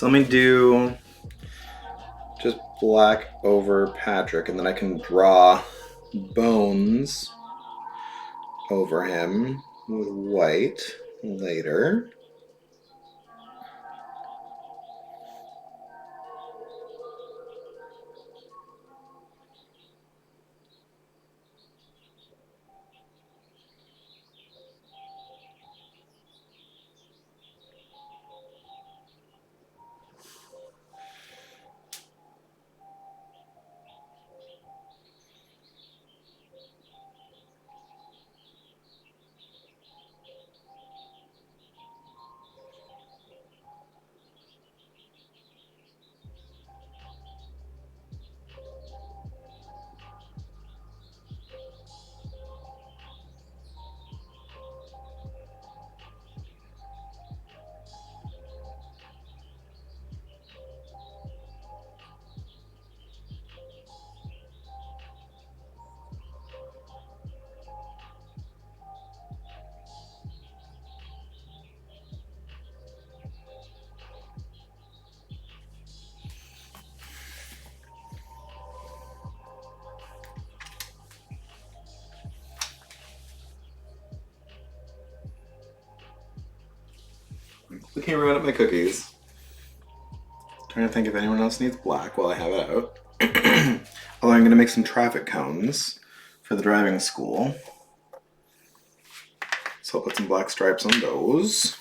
[SPEAKER 1] So let me do just black over Patrick, and then I can draw bones over him with white later. Looking around at my cookies. Trying to think if anyone else needs black while I have it out. Although I'm going to make some traffic cones for the driving school. So I'll put some black stripes on those.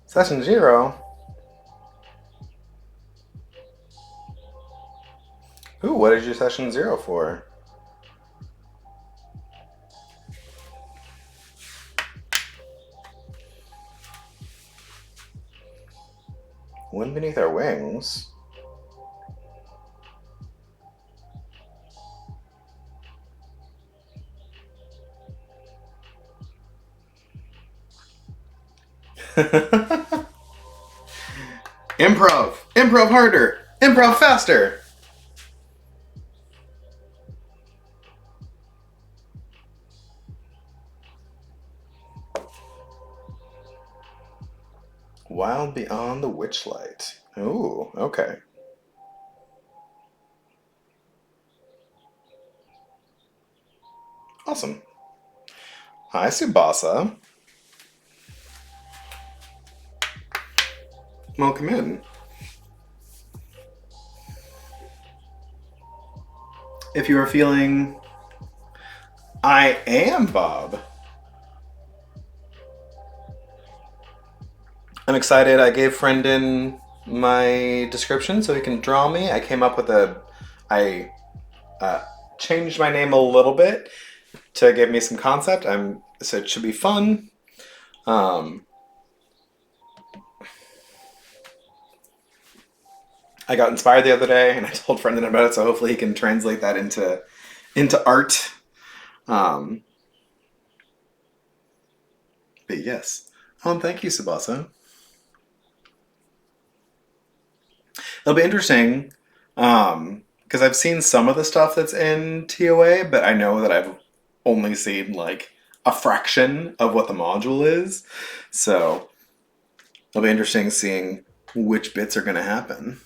[SPEAKER 1] Session 0. Ooh, what is your session 0 for? Wind beneath our wings. Improv! Improv harder! Improv faster! Wild beyond the witchlight. Ooh, okay. Awesome. Hi, Subasa. Welcome in. If you are feeling, I am Bob. I'm excited. I gave Brendan my description so he can draw me. I came up with I changed my name a little bit to give me some concept. So it should be fun. I got inspired the other day, and I told Brendan about it, so hopefully he can translate that into art. But yes. Thank you, Subasa. It'll be interesting, because I've seen some of the stuff that's in TOA, but I know that I've only seen like a fraction of what the module is. So it'll be interesting seeing which bits are going to happen.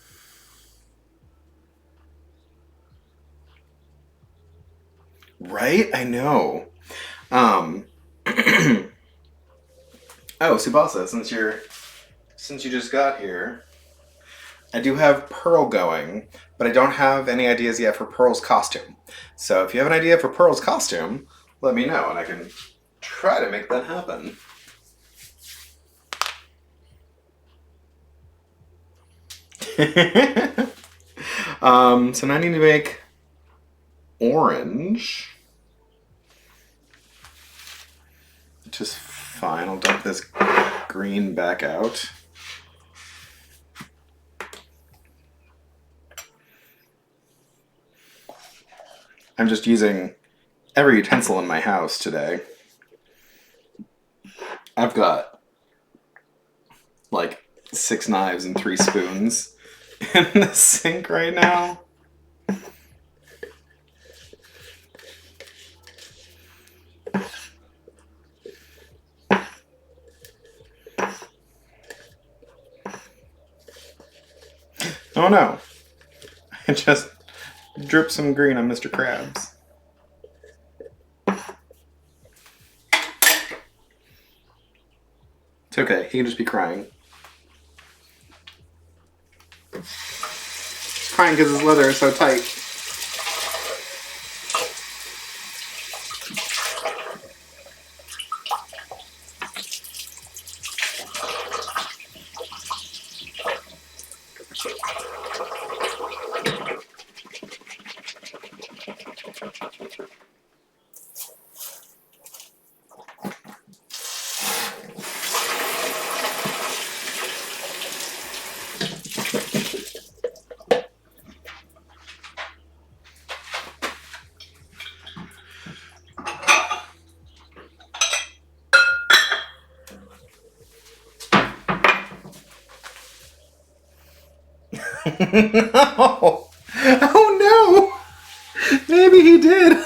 [SPEAKER 1] Right? I know. Oh, Subasa, since you just got here, I do have Pearl going, but I don't have any ideas yet for Pearl's costume. So if you have an idea for Pearl's costume, let me know and I can try to make that happen. So now I need to make orange, which is fine. I'll dump this green back out. I'm just using every utensil in my house today. I've got like 6 knives and 3 spoons in the sink right now. Oh no. I just dripped some green on Mr. Krabs. It's okay, he can just be crying. He's crying because his leather is so tight. No! Oh no! Maybe he did.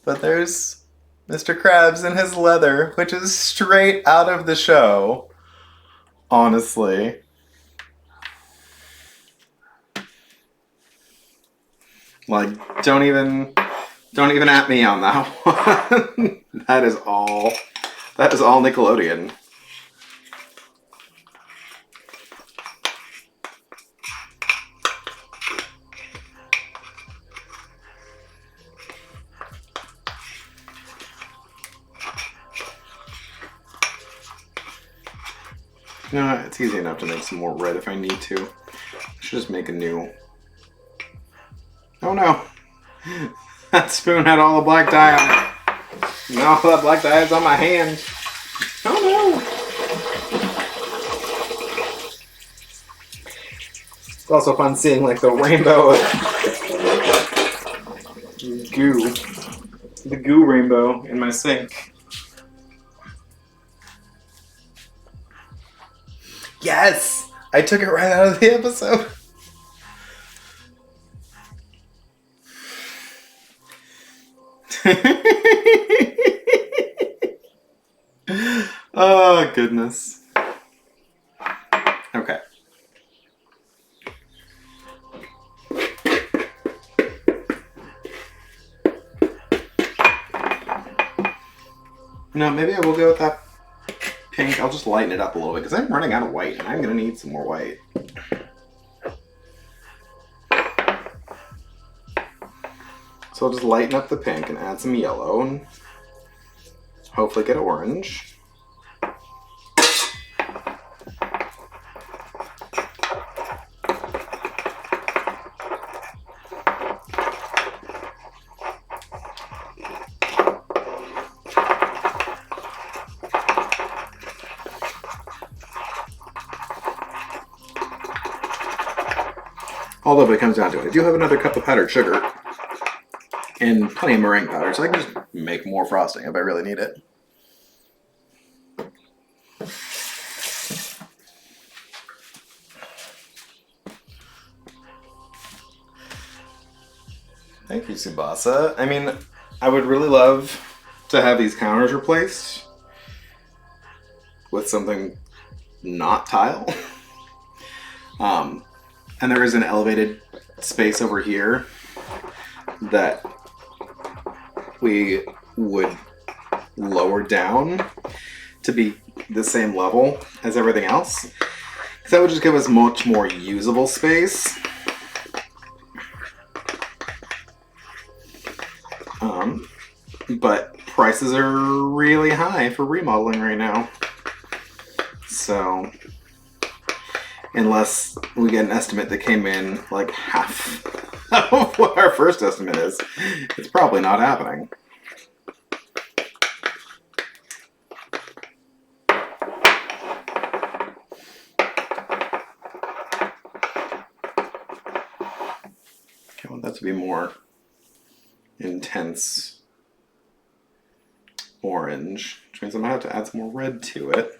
[SPEAKER 1] But there's Mr. Krabs in his leather, which is straight out of the show. Honestly. Like, don't even at me on that one. That is all Nickelodeon. You know what? It's easy enough to make some more red if I need to. I should just make a new. Oh no! That spoon had all the black dye on it. No, that black dye is on my hand. Oh no! It's also fun seeing like the rainbow of goo. The goo rainbow in my sink. Yes! I took it right out of the episode. Oh, goodness. Okay. No, maybe I will go with that pink. I'll just lighten it up a little bit because I'm running out of white and I'm going to need some more white. So I'll just lighten up the pink and add some yellow and hopefully get orange. Although if it comes down to it, I do have another cup of powdered sugar and plenty of meringue powder, so I can just make more frosting if I really need it. Thank you, Tsubasa. I mean, I would really love to have these counters replaced with something not tile. And there is an elevated space over here that we would lower down to be the same level as everything else. Because that would just give us much more usable space. But prices are really high for remodeling right now. So unless we get an estimate that came in like half of what our first estimate is, it's probably not happening. Okay, I want that to be more intense orange, which means I'm gonna have to add some more red to it.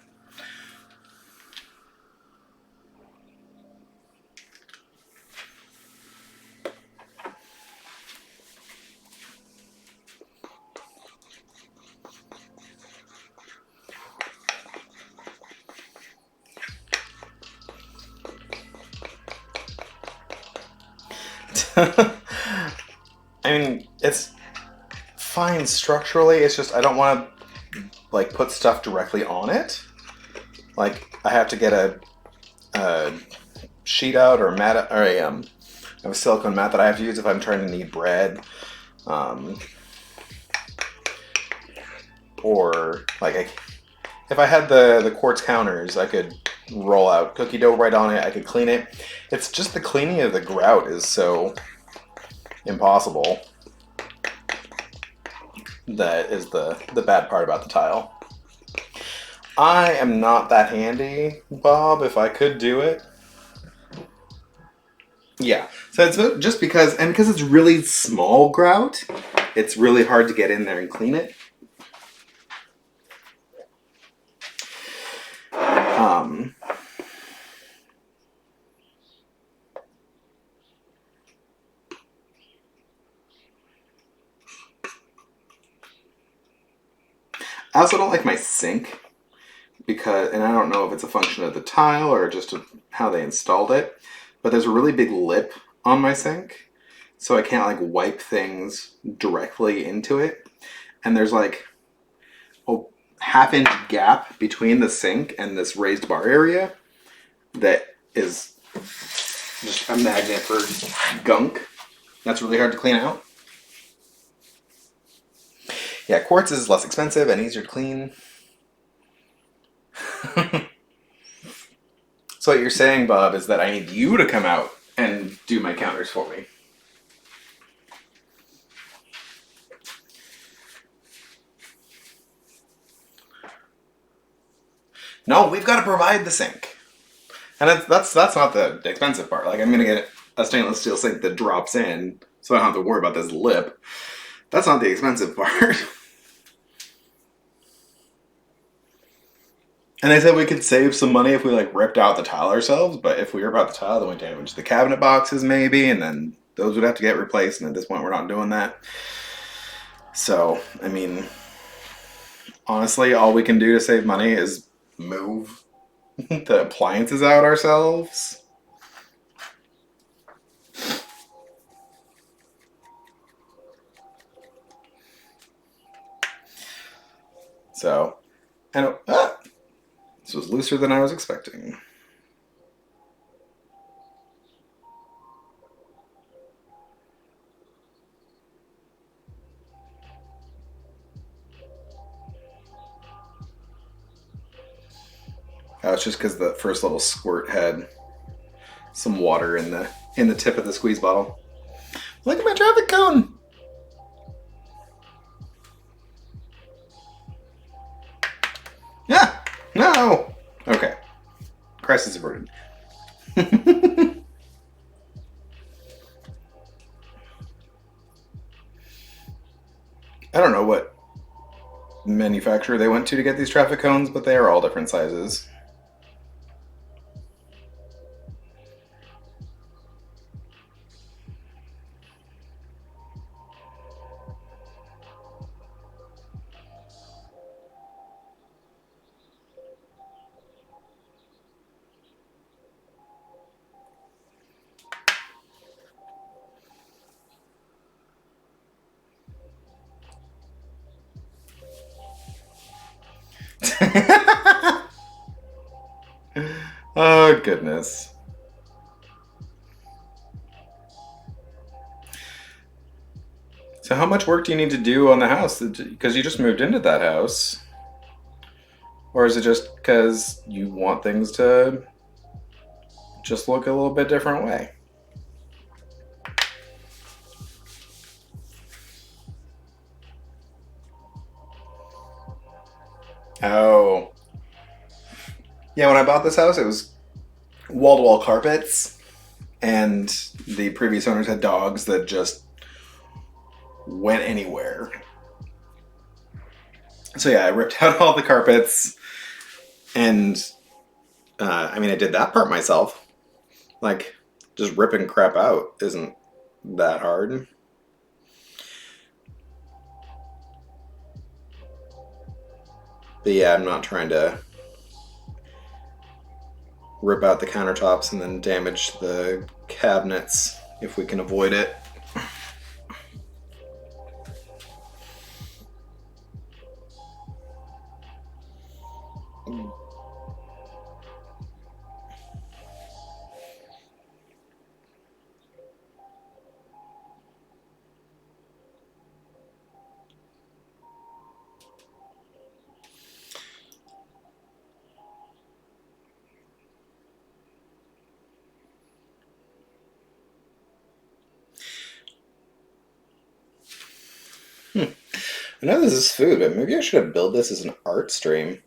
[SPEAKER 1] I mean, it's fine structurally. It's just I don't want to like put stuff directly on it. Like I have to get a sheet out or a mat or a silicone mat that I have to use if I'm trying to knead bread. Or like if I had the quartz counters, I could roll out cookie dough right on it. I could clean it. It's just the cleaning of the grout is so impossible. That is the bad part about the tile. I am not that handy, Bob. If I could do it. Yeah. So it's just because it's really small grout, it's really hard to get in there and clean it. I also don't like my sink and I don't know if it's a function of the tile or just how they installed it, but there's a really big lip on my sink, so I can't like wipe things directly into it. And there's like a half-inch gap between the sink and this raised bar area that is just a magnet for gunk. That's really hard to clean out. Yeah, quartz is less expensive and easier to clean. So what you're saying, Bob, is that I need you to come out and do my counters for me. No, we've got to provide the sink. And that's not the expensive part. Like, I'm going to get a stainless steel sink that drops in, so I don't have to worry about this lip. That's not the expensive part. And they said we could save some money if we like ripped out the tile ourselves, but if we rip out the tile, then we damage the cabinet boxes maybe, and then those would have to get replaced, and at this point we're not doing that. So, I mean, honestly, all we can do to save money is move the appliances out ourselves. So, and this was looser than I was expecting. Oh, it's just because the first little squirt had some water in the tip of the squeeze bottle. Look at my traffic cone! Yeah! No! Okay. Crisis averted. I don't know what manufacturer they went to get these traffic cones, but they are all different sizes. Oh, goodness. So how much work do you need to do on the house? Because you just moved into that house. Or is it just because you want things to just look a little bit different way? Oh. Yeah, when I bought this house, it was wall-to-wall carpets, and the previous owners had dogs that just went anywhere. So yeah, I ripped out all the carpets, and I mean, I did that part myself. Like, just ripping crap out isn't that hard. But yeah, I'm not trying to rip out the countertops and then damage the cabinets if we can avoid it. I know this is food, but maybe I should have built this as an art stream.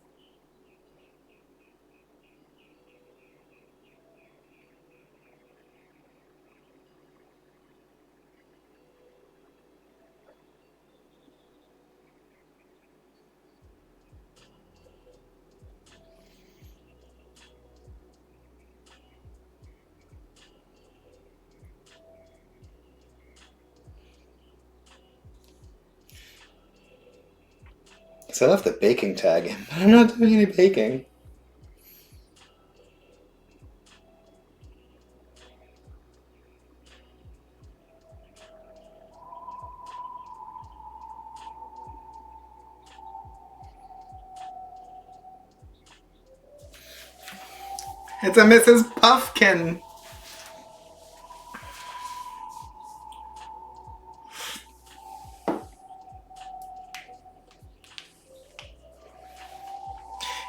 [SPEAKER 1] So I left the baking tag in, but I'm not doing any baking. It's a Mrs. Puffkin!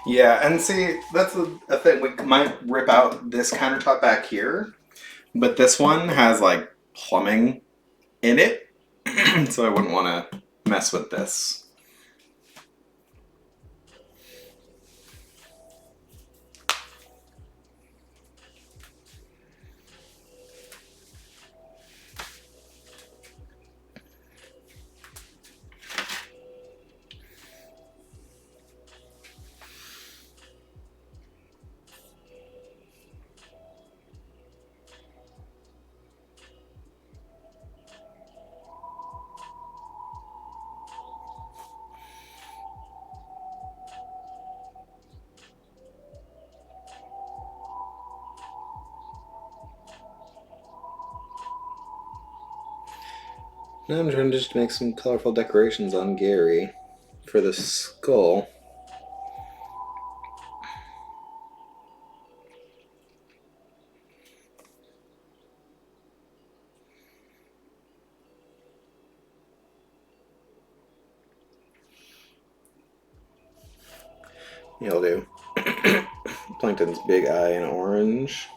[SPEAKER 1] Yeah, and see, that's a thing. We might rip out this countertop back here, but this one has like plumbing in it, so I wouldn't want to mess with this. Now I'm trying to just make some colorful decorations on Gary for the skull. Yeah, I'll do. Plankton's big eye in orange.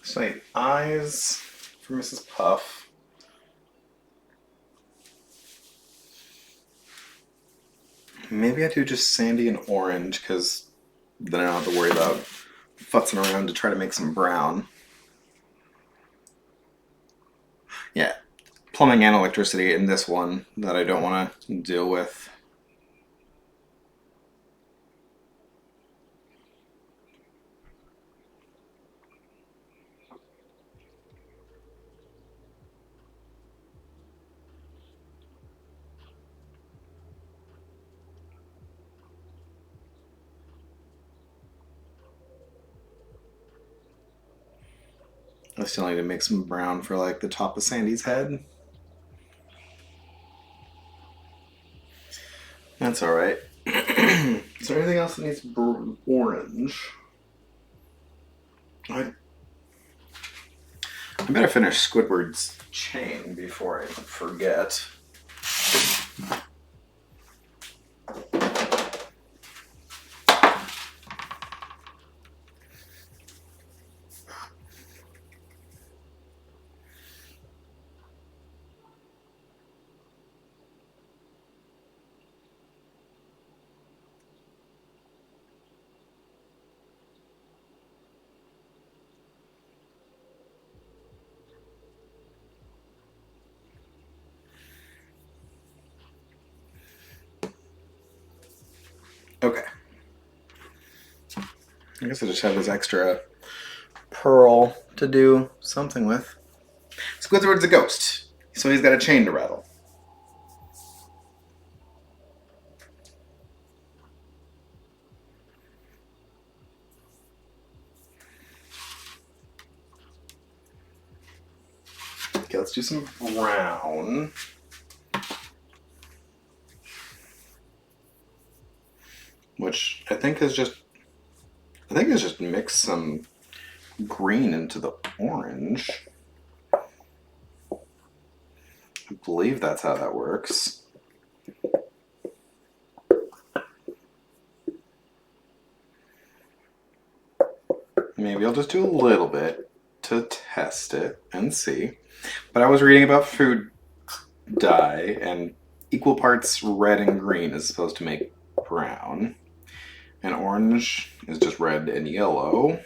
[SPEAKER 1] So eyes for Mrs. Puff. Maybe I do just sandy and orange, because then I don't have to worry about futzing around to try to make some brown. Yeah, plumbing and electricity in this one that I don't want to deal with. I still need to make some brown for like the top of Sandy's head. That's alright. Is there anything else that needs orange? I better finish Squidward's chain before I forget. Okay. I guess I just have this extra pearl to do something with. Squidward's a ghost, so he's got a chain to rattle. Okay, let's do some brown. Which I think is just mix some green into the orange. I believe that's how that works. Maybe I'll just do a little bit to test it and see. But I was reading about food dye, and equal parts red and green is supposed to make brown. And orange is just red and yellow.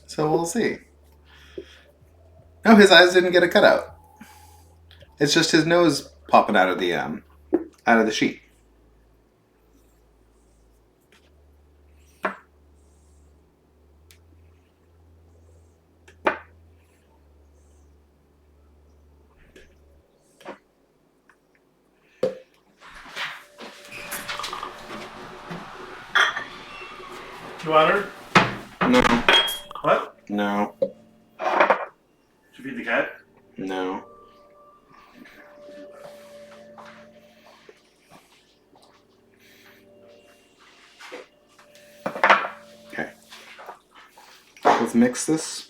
[SPEAKER 1] So we'll see. No, his eyes didn't get a cutout. It's just his nose popping out of the sheet.
[SPEAKER 2] You want her?
[SPEAKER 1] No.
[SPEAKER 2] What?
[SPEAKER 1] No.
[SPEAKER 2] Should we feed the cat?
[SPEAKER 1] No. Okay. Let's mix this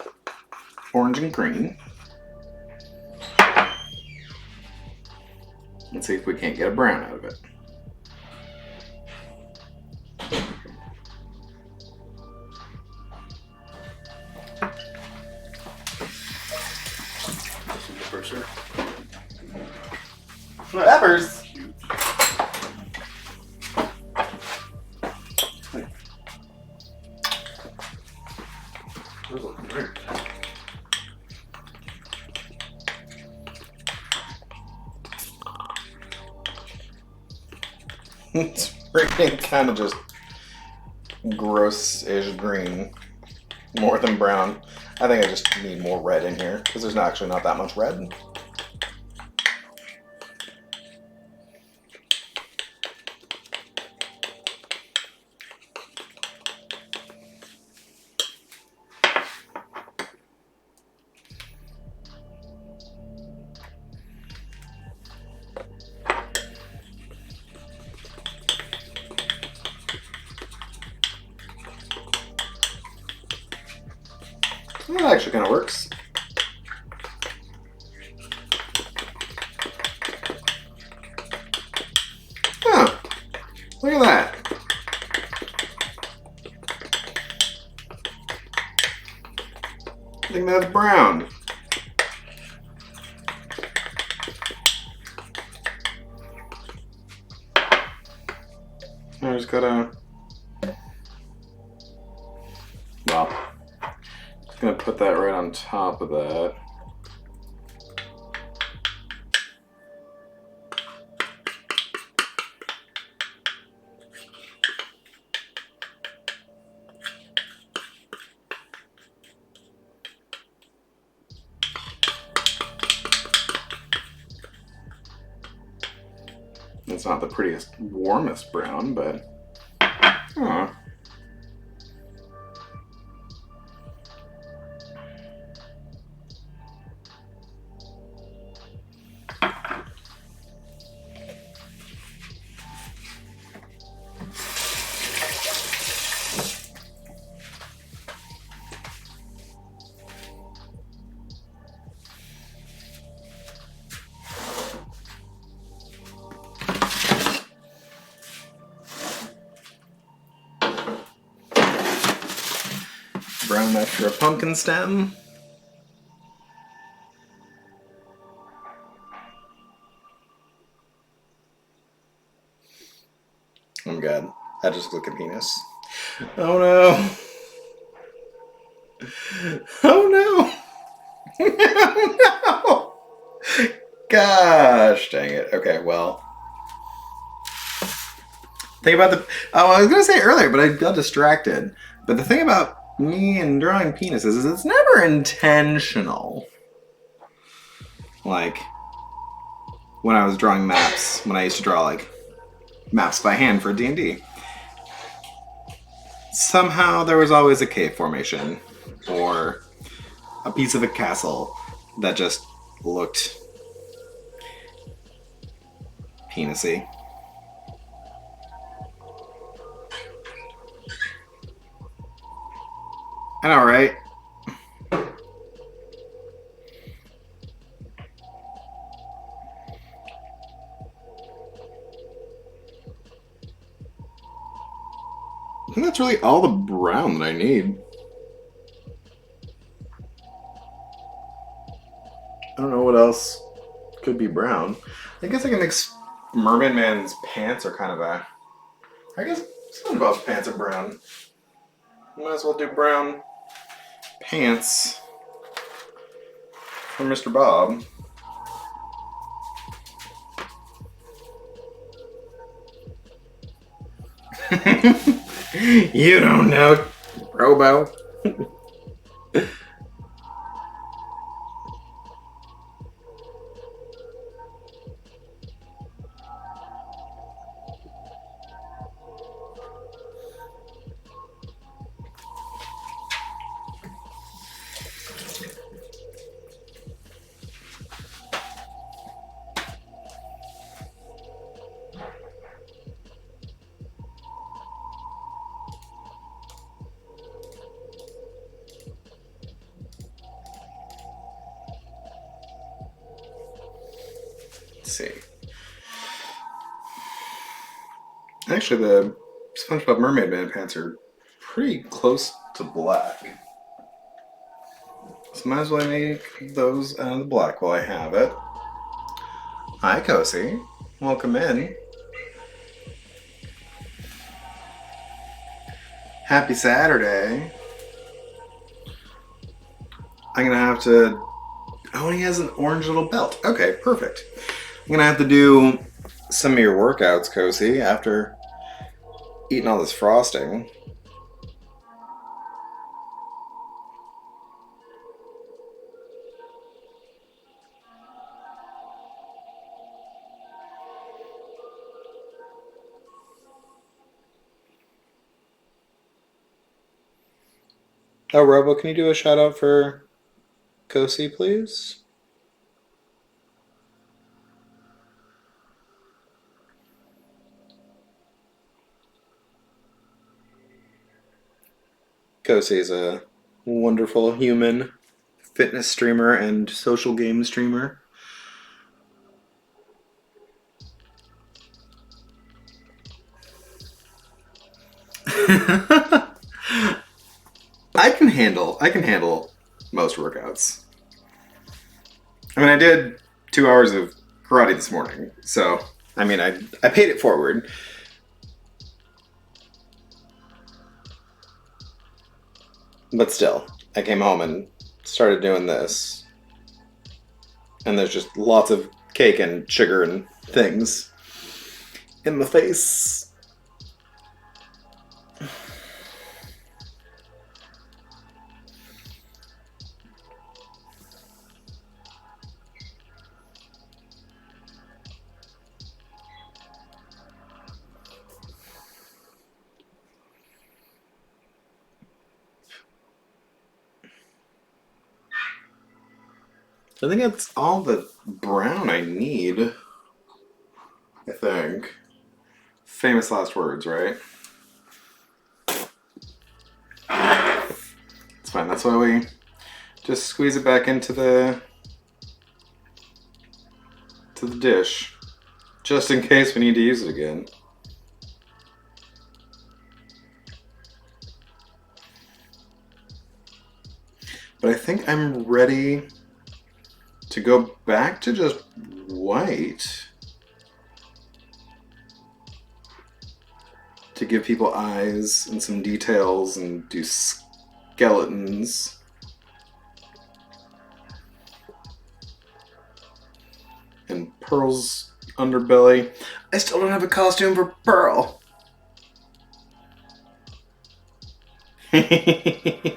[SPEAKER 1] orange and green. Let's see if we can't get a brown out of it. Peppers.
[SPEAKER 2] Those look great.
[SPEAKER 1] It's freaking kind of just gross-ish green, more than brown. I think I just need more red in here because there's actually not that much red. That actually kind of works. Oh, look at that. I think that's brown. I just gotta... Well, just gonna put that right on top of that. It's not the prettiest, warmest brown, but oh. Brown mesh for a pumpkin stem. Oh my god, that just looks like a penis. Oh no. Oh no. Oh no. Gosh dang it. Okay, well. Think about the. Oh, I was gonna say earlier, but I got distracted. But the thing about me and drawing penises is it's never intentional. Like when I was drawing maps, when I used to draw like maps by hand for D&D. Somehow there was always a cave formation or a piece of a castle that just looked penisy. I know, right? I think that's really all the brown that I need. I don't know what else could be brown. I guess I can mix Mermaid Man's pants are kind of a... I guess SpongeBob's pants are brown. Might as well do brown pants for Mr. Bob. You don't know, Robo. Let's see. Actually, the SpongeBob Mermaid Man pants are pretty close to black. So might as well make those out of the black while I have it. Hi, Kosi. Welcome in. Happy Saturday. I'm gonna have to... Oh, he has an orange little belt. Okay, perfect. I'm gonna have to do some of your workouts, Kosi, after eating all this frosting. Oh, Robo, can you do a shout out for Kosi, please? Kosi is a wonderful human fitness streamer and social game streamer. I can handle most workouts. I mean, I did 2 hours of karate this morning, so I mean, I paid it forward. But still, I came home and started doing this. And there's just lots of cake and sugar and things in my face. I think that's all the brown I need. I think. Famous last words, right? It's fine. That's why we just squeeze it back into the dish, just in case we need to use it again. But I think I'm ready to go back to just white to give people eyes and some details and do skeletons. And Pearl's underbelly. I still don't have a costume for Pearl. Yeah,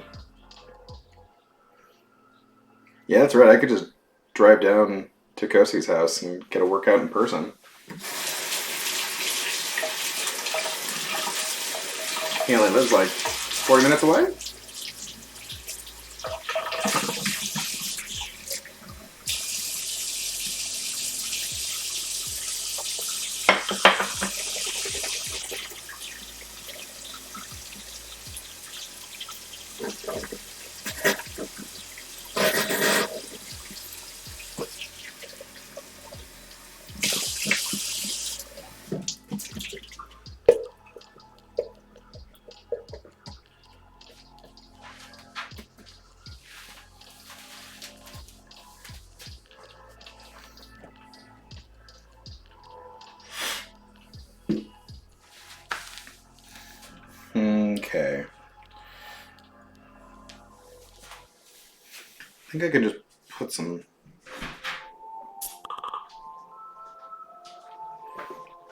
[SPEAKER 1] that's right. I could just drive down to Kosie's house and get a workout in person. He only lives like 40 minutes away. Okay. I think I could just put some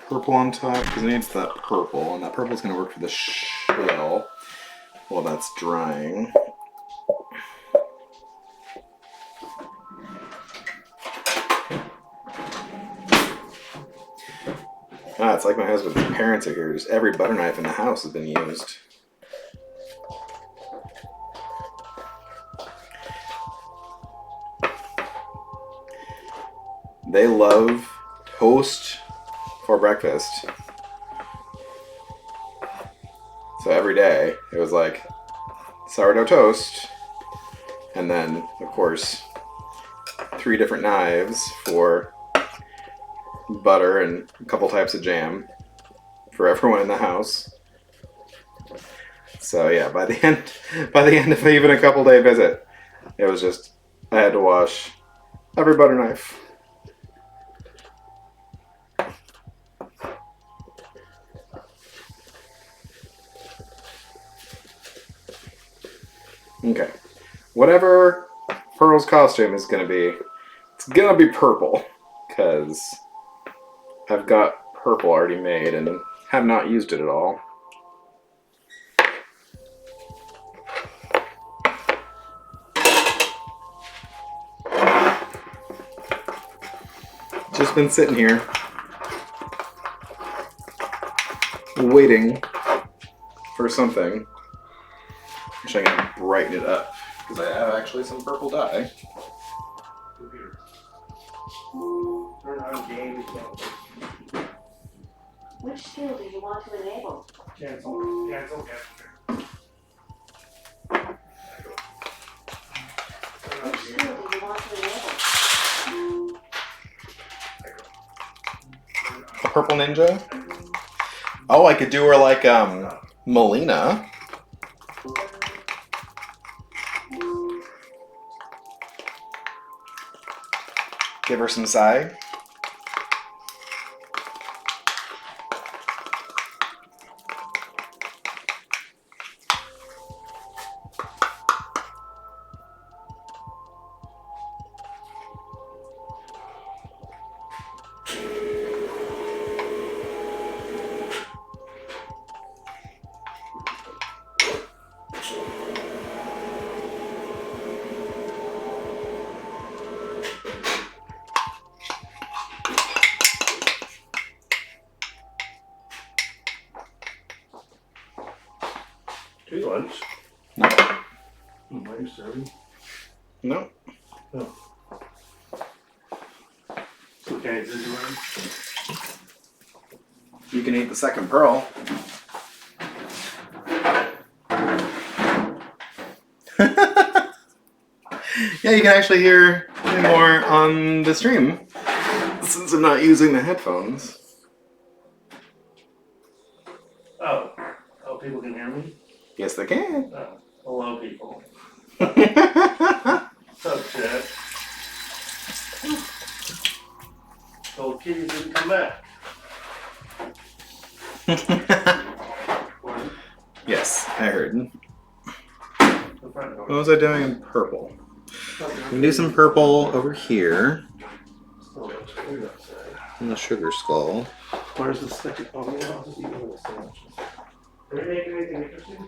[SPEAKER 1] purple on top because I need that purple, and that purple is going to work for the shell while that's drying. Ah, it's like my husband's parents are here. Just every butter knife in the house has been used. They love toast for breakfast. So every day it was like sourdough toast, and then of course 3 different knives for butter and a couple types of jam for everyone in the house. So yeah, by the end of even a couple day visit, it was just I had to wash every butter knife. Okay. Whatever Pearl's costume is gonna be, it's gonna be purple. Because I've got purple already made and have not used it at all. Just been sitting here waiting for something. Wish I could brighten it up because I have actually some purple dye.
[SPEAKER 3] Which skill do you want to enable?
[SPEAKER 2] Cancel.
[SPEAKER 3] Which skill do you want to enable?
[SPEAKER 1] A purple ninja? Oh, I could do her like Melina. Give her some side.
[SPEAKER 2] Two lunch.
[SPEAKER 1] No.
[SPEAKER 2] Why are you serving?
[SPEAKER 1] No.
[SPEAKER 2] No. So okay, this is one.
[SPEAKER 1] You can eat the second pearl. Yeah, you can actually hear me more on the stream since I'm not using the headphones.
[SPEAKER 2] Oh, people can hear me?
[SPEAKER 1] Yes, they can.
[SPEAKER 2] Oh, hello, people. What's up, Chad? Old kitties didn't come back.
[SPEAKER 1] Yes, I heard. What was I doing in purple? We can do some purple over here in the sugar skull.
[SPEAKER 2] Where's the second? Oh, yeah, I'll just eat one of the sandwiches. Are we making anything interesting?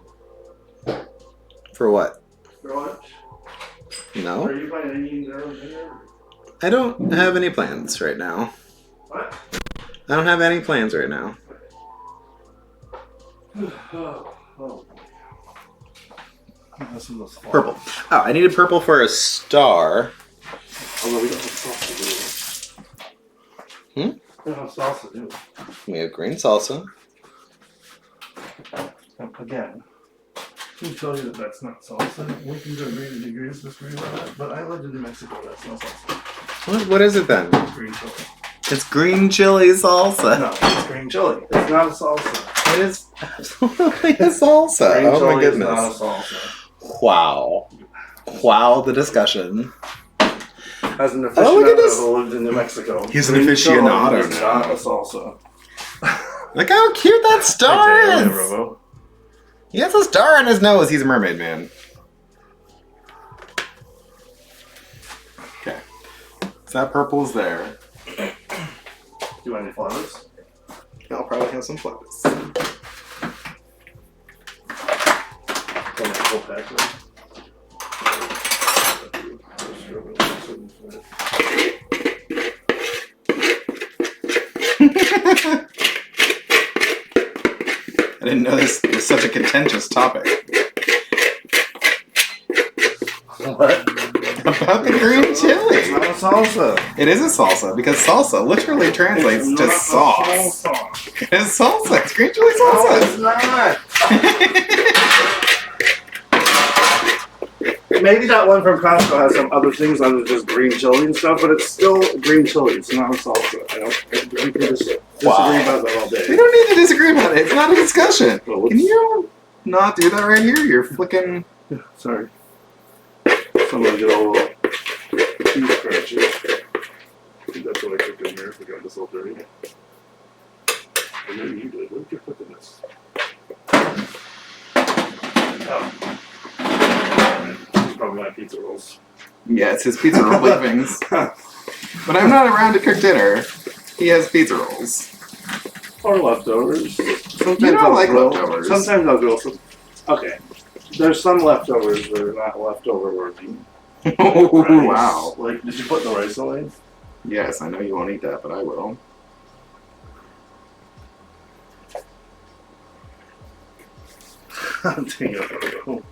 [SPEAKER 1] For what?
[SPEAKER 2] For lunch?
[SPEAKER 1] No?
[SPEAKER 2] Are you planning on eating your own dinner?
[SPEAKER 1] I don't have any plans right now.
[SPEAKER 2] What?
[SPEAKER 1] I don't have any plans right now.
[SPEAKER 2] Oh. This is the
[SPEAKER 1] Purple. Oh, I needed purple for a star.
[SPEAKER 2] Although we don't have salsa, do we?
[SPEAKER 1] Hmm?
[SPEAKER 2] We don't have salsa, do we?
[SPEAKER 1] We have green salsa.
[SPEAKER 2] Again, who told you that that's not salsa? We can agree to degrees, disagree about that. But I lived in New Mexico, that's not salsa.
[SPEAKER 1] What is it then?
[SPEAKER 2] It's green chili.
[SPEAKER 1] It's green chili salsa.
[SPEAKER 2] No, it's green chili. It's not a salsa.
[SPEAKER 1] It is absolutely a salsa.
[SPEAKER 2] Green
[SPEAKER 1] Oh my
[SPEAKER 2] chili is
[SPEAKER 1] goodness.
[SPEAKER 2] not a salsa.
[SPEAKER 1] Wow. Wow, the discussion.
[SPEAKER 2] As an
[SPEAKER 1] look at
[SPEAKER 2] aficionado
[SPEAKER 1] this.
[SPEAKER 2] who lived in New Mexico,
[SPEAKER 1] He's an
[SPEAKER 2] green
[SPEAKER 1] aficionado
[SPEAKER 2] chili is
[SPEAKER 1] now.
[SPEAKER 2] not a salsa.
[SPEAKER 1] Look how cute that star
[SPEAKER 2] Hey,
[SPEAKER 1] is.
[SPEAKER 2] Robo.
[SPEAKER 1] He has a star on his nose. He's a mermaid man. Okay. So that purple's there.
[SPEAKER 2] Do you want any flowers?
[SPEAKER 1] I'll probably have some flowers.
[SPEAKER 2] Full pack, right?
[SPEAKER 1] I didn't know this was such a contentious topic.
[SPEAKER 2] What?
[SPEAKER 1] About the green
[SPEAKER 2] It's
[SPEAKER 1] chili.
[SPEAKER 2] not a salsa.
[SPEAKER 1] It is a salsa because salsa literally translates
[SPEAKER 2] It's
[SPEAKER 1] to
[SPEAKER 2] not a
[SPEAKER 1] sauce.
[SPEAKER 2] salsa.
[SPEAKER 1] It is salsa. It's green chili
[SPEAKER 2] No,
[SPEAKER 1] salsa.
[SPEAKER 2] it's not. Maybe that one from Costco has some other things other than just green chili and stuff, but it's still green chili. It's not a salsa. We can just disagree about that all
[SPEAKER 1] We
[SPEAKER 2] day.
[SPEAKER 1] don't need to disagree about it. It's not a discussion.
[SPEAKER 2] Well,
[SPEAKER 1] Can you not do that right here? You're flicking.
[SPEAKER 2] Sorry. Someone get a little cheese crunchy. I think that's what I cooked in here. We got this all dirty. Or maybe you did. What did you put in this? Oh. These are probably my pizza rolls.
[SPEAKER 1] Yeah, it's his pizza roll leavings. But I'm not around to cook dinner. He has pizza rolls.
[SPEAKER 2] Or leftovers. Sometimes
[SPEAKER 1] You don't
[SPEAKER 2] I'll
[SPEAKER 1] like
[SPEAKER 2] grill.
[SPEAKER 1] leftovers.
[SPEAKER 2] Sometimes I'll grill some. Okay. There's some leftovers that are not leftover worthy.
[SPEAKER 1] Oh,
[SPEAKER 2] Rice.
[SPEAKER 1] wow.
[SPEAKER 2] Like, did you put the rice away?
[SPEAKER 1] Yes, I know you won't eat that, but I will.
[SPEAKER 2] Dang it.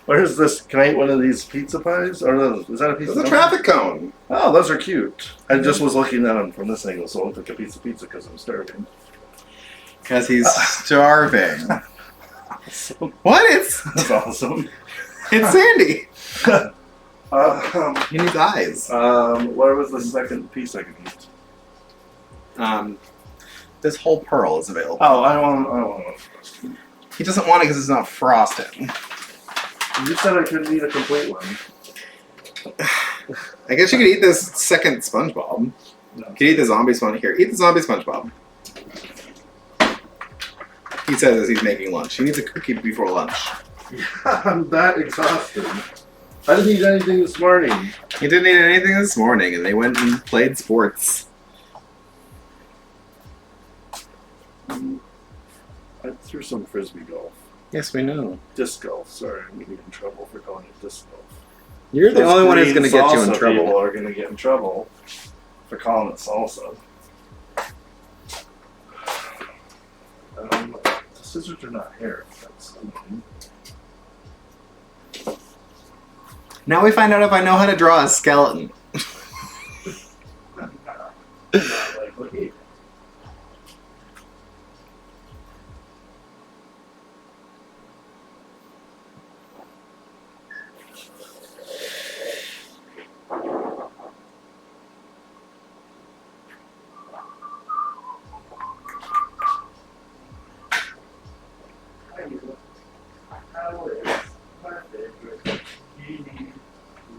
[SPEAKER 2] Where's this? Can I eat one of these pizza pies? Or is that a pizza
[SPEAKER 1] It's a
[SPEAKER 2] pie?
[SPEAKER 1] traffic cone.
[SPEAKER 2] Oh, those are cute. I just was looking at them from this angle, so I looked like a piece of pizza because I'm starving.
[SPEAKER 1] Because he's starving. What?
[SPEAKER 2] That's awesome.
[SPEAKER 1] It's Sandy.
[SPEAKER 2] Um,
[SPEAKER 1] He needs eyes.
[SPEAKER 2] where was the second piece I could eat?
[SPEAKER 1] This whole pearl is available.
[SPEAKER 2] Oh, I don't want one.
[SPEAKER 1] He doesn't want it because it's not frosted.
[SPEAKER 2] You said I couldn't eat a complete one.
[SPEAKER 1] I guess you could eat this second SpongeBob.
[SPEAKER 2] No.
[SPEAKER 1] You could eat the zombie sponge here. Eat the zombie SpongeBob. He says as he's making lunch. He needs a cookie before lunch.
[SPEAKER 2] I'm that exhausted. I didn't eat anything this morning.
[SPEAKER 1] He didn't eat anything this morning, and they went and played sports.
[SPEAKER 2] I threw some frisbee golf.
[SPEAKER 1] Yes, we know.
[SPEAKER 2] Disc golf. Sorry, I'm going to get in trouble for calling it disc golf.
[SPEAKER 1] You're the
[SPEAKER 2] Those
[SPEAKER 1] only one who's
[SPEAKER 2] green
[SPEAKER 1] going to get you in
[SPEAKER 2] salsa
[SPEAKER 1] trouble.
[SPEAKER 2] People are going to get in trouble for calling it salsa. The scissors are not hair. That's annoying.
[SPEAKER 1] Now we find out if I know how to draw a skeleton.
[SPEAKER 2] Not likely.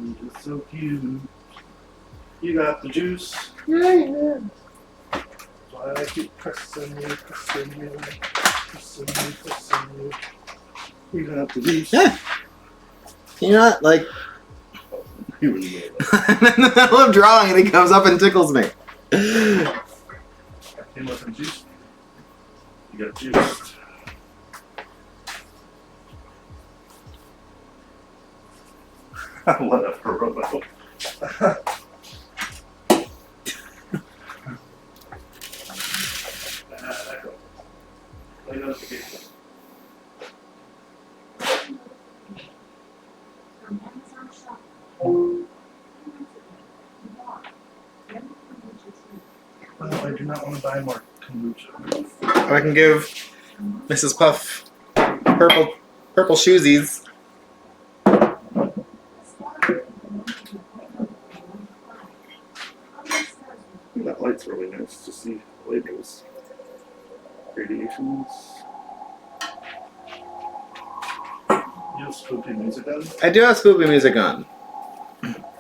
[SPEAKER 2] You're so cute. You got the juice.
[SPEAKER 1] Yeah.
[SPEAKER 2] Why I keep pressing you, pressing you, pressing you, pressing you. You got the juice.
[SPEAKER 1] Yeah. You're not like
[SPEAKER 2] You really know
[SPEAKER 1] I'm in the middle of drawing and he comes up and tickles me.
[SPEAKER 2] that. You want some juice? You got juice. Whatever, Robo. Well, I do not want to buy more kombucha.
[SPEAKER 1] I can give Mrs. Puff purple shoesies.
[SPEAKER 2] That light's really nice to see labels. Radiations. You have spooky music on?
[SPEAKER 1] I do have spoopy music on.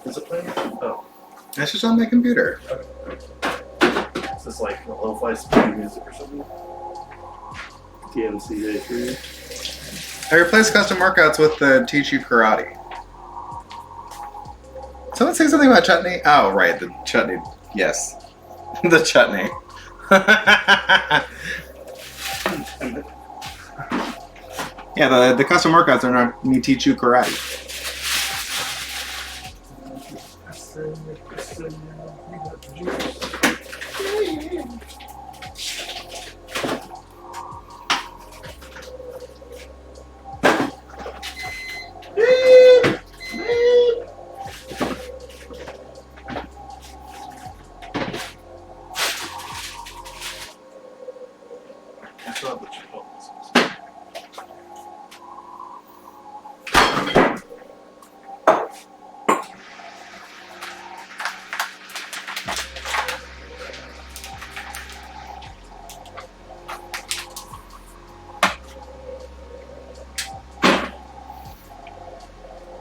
[SPEAKER 2] Is it playing? Oh.
[SPEAKER 1] That's just on my computer.
[SPEAKER 2] Is this like a lo-fi spooky music or something? TMCA3.
[SPEAKER 1] I replaced custom workouts with the Teach You Karate. Someone say something about chutney? Oh, right, the chutney. Yes. The chutney. Yeah, the custom workouts are not me teach you karate.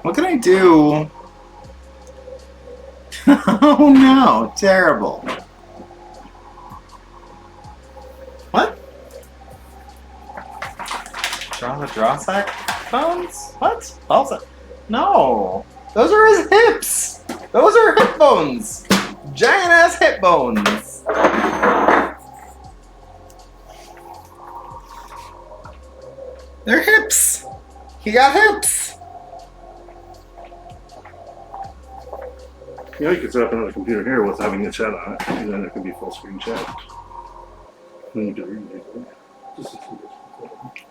[SPEAKER 1] What can I do? Oh no, terrible. What? Draw sack bones? What? Also, no. Those are his hips. Those are hip bones. Giant ass hip bones. They're hips. He got hips.
[SPEAKER 2] You know, you could set up another computer here with having a chat on it, and then it could be full screen chat. And you can read it. Just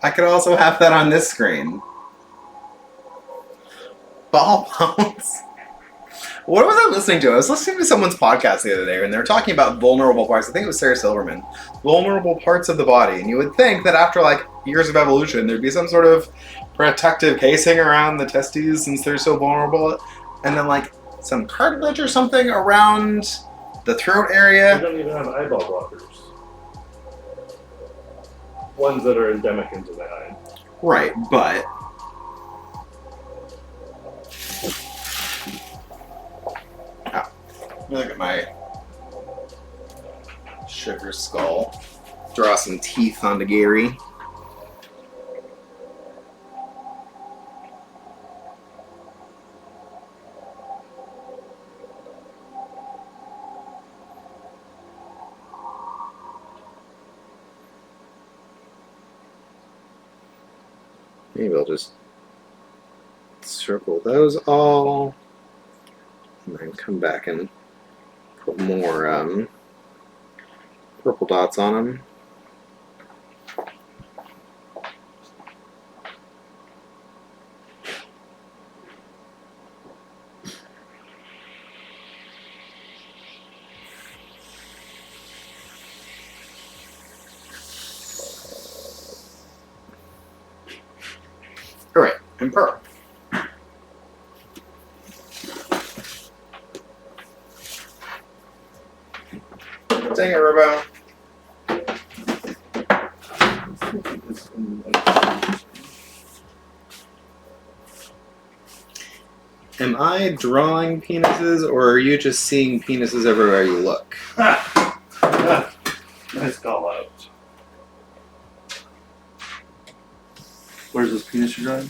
[SPEAKER 1] I could also have that on this screen. Ball bones. What was I listening to? I was listening to someone's podcast the other day, and they were talking about vulnerable parts. I think it was Sarah Silverman. Vulnerable parts of the body. And you would think that after like years of evolution, there'd be some sort of protective casing around the testes since they're so vulnerable. And then like some cartilage or something around the throat
[SPEAKER 2] They
[SPEAKER 1] area.
[SPEAKER 2] don't even have eyeball blockers. Ones that are endemic into the eye.
[SPEAKER 1] Right, but... Oh, let me look at my sugar skull. Draw some teeth onto Gary. Maybe I'll just circle those all, and then come back and put more purple dots on them. All right, and pearl. Dang it, Robo. Am I drawing penises, or are you just seeing penises everywhere you look?
[SPEAKER 2] Nice call out. Where's this penis you're drawing?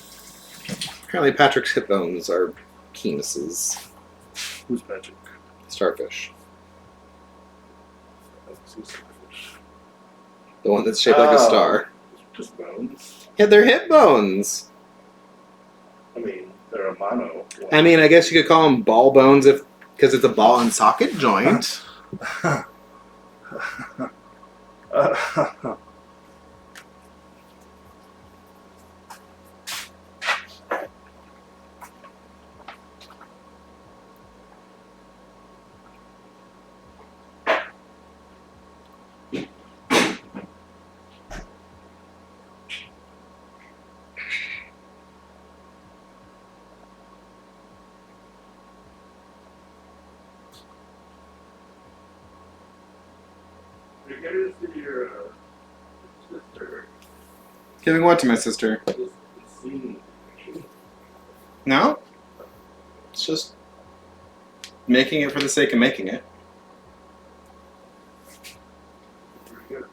[SPEAKER 1] Apparently Patrick's hip bones are penises.
[SPEAKER 2] Who's Patrick?
[SPEAKER 1] Starfish.
[SPEAKER 2] I don't see starfish.
[SPEAKER 1] The one that's shaped like a star.
[SPEAKER 2] Just bones.
[SPEAKER 1] Yeah, they're hip bones.
[SPEAKER 2] I mean, they're a mono.
[SPEAKER 1] I mean, I guess you could call them ball bones because it's a ball and socket joint.
[SPEAKER 2] You're going to see your sister.
[SPEAKER 1] Giving what to my sister?
[SPEAKER 2] This scene.
[SPEAKER 1] No? It's just making it for the sake of making it.
[SPEAKER 2] Very good.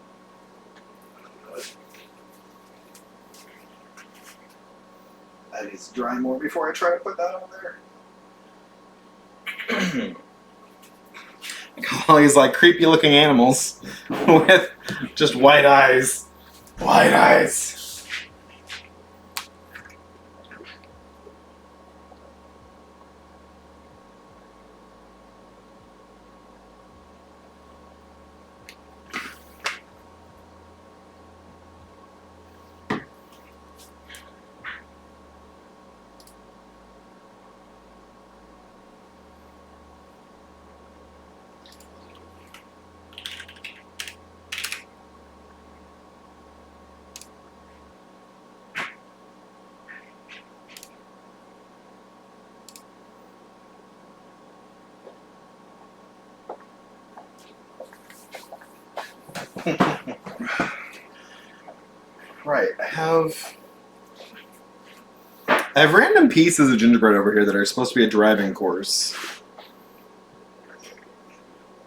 [SPEAKER 1] That needs to dry more before I try to put that over there. All these like creepy looking animals with just white eyes. White eyes. Right, I have random pieces of gingerbread over here that are supposed to be a driving course.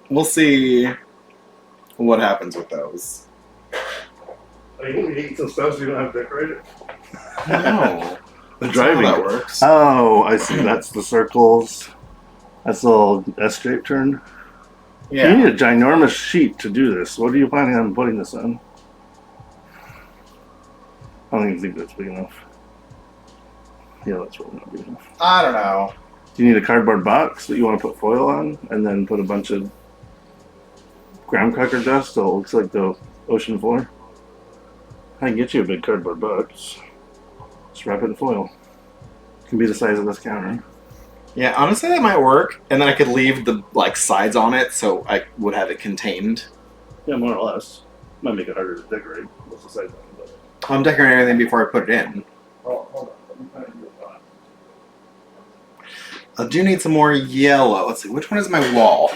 [SPEAKER 1] We'll see what happens with those.
[SPEAKER 2] Are you going to eat some stuff so you don't have to decorate it?
[SPEAKER 1] No.
[SPEAKER 2] The
[SPEAKER 1] That's
[SPEAKER 2] driving
[SPEAKER 1] not how that
[SPEAKER 2] course.
[SPEAKER 1] works.
[SPEAKER 2] Oh, I see. That's the circles. That's the little S-shaped turn. You need a ginormous sheet to do this. What are you planning on putting this on? I don't even think that's big enough. Yeah, that's really not big enough.
[SPEAKER 1] I don't know.
[SPEAKER 2] Do you need a cardboard box that you want to put foil on and then put a bunch of graham cracker dust so it looks like the ocean floor? I can get you a big cardboard box. Just wrap it in foil. It can be the size of this counter.
[SPEAKER 1] Yeah, honestly, that might work, and then I could leave the like sides on it, so I would have it contained.
[SPEAKER 2] Yeah, more or less. Might make it harder to decorate. What's the size on it?
[SPEAKER 1] I'm decorating everything before I put it in.
[SPEAKER 2] Oh, hold on. Let me find you a box.
[SPEAKER 1] I do need some more yellow. Let's see, which one is my wall?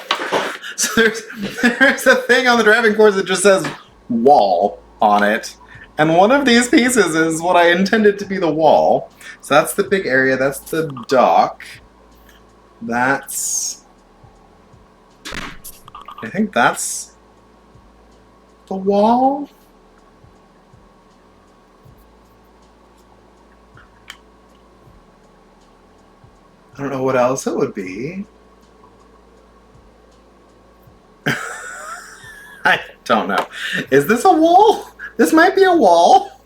[SPEAKER 1] So there's a thing on the driving course that just says wall on it. And one of these pieces is what I intended to be the wall. So that's the big area, that's the dock. That's... I think that's the wall? I don't know what else it would be. I don't know. Is this a wall? This might be a wall.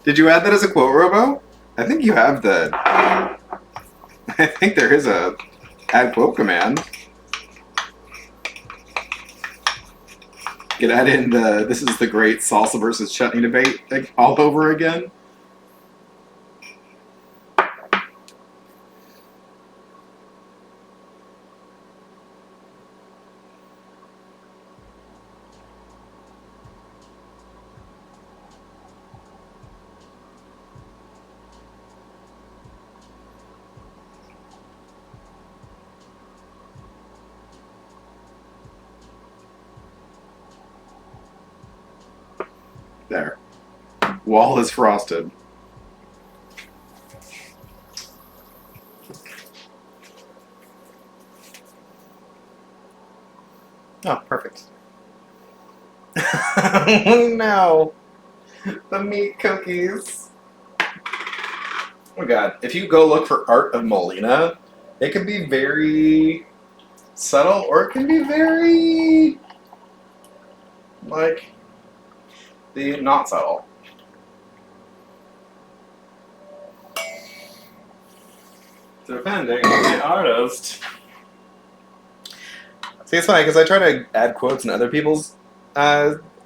[SPEAKER 1] Did you add that as a quote, Robo? I think you have the... I think there is a add quote command. You could add in the this is the great salsa versus chutney debate like, all over again. There. Wall is frosted. Oh, perfect. No. The meat cookies. Oh god. If you go look for Art of Molina, it can be very subtle or it can be very like the not subtle. Depending on the artist. See, it's funny because I try to add quotes in other people's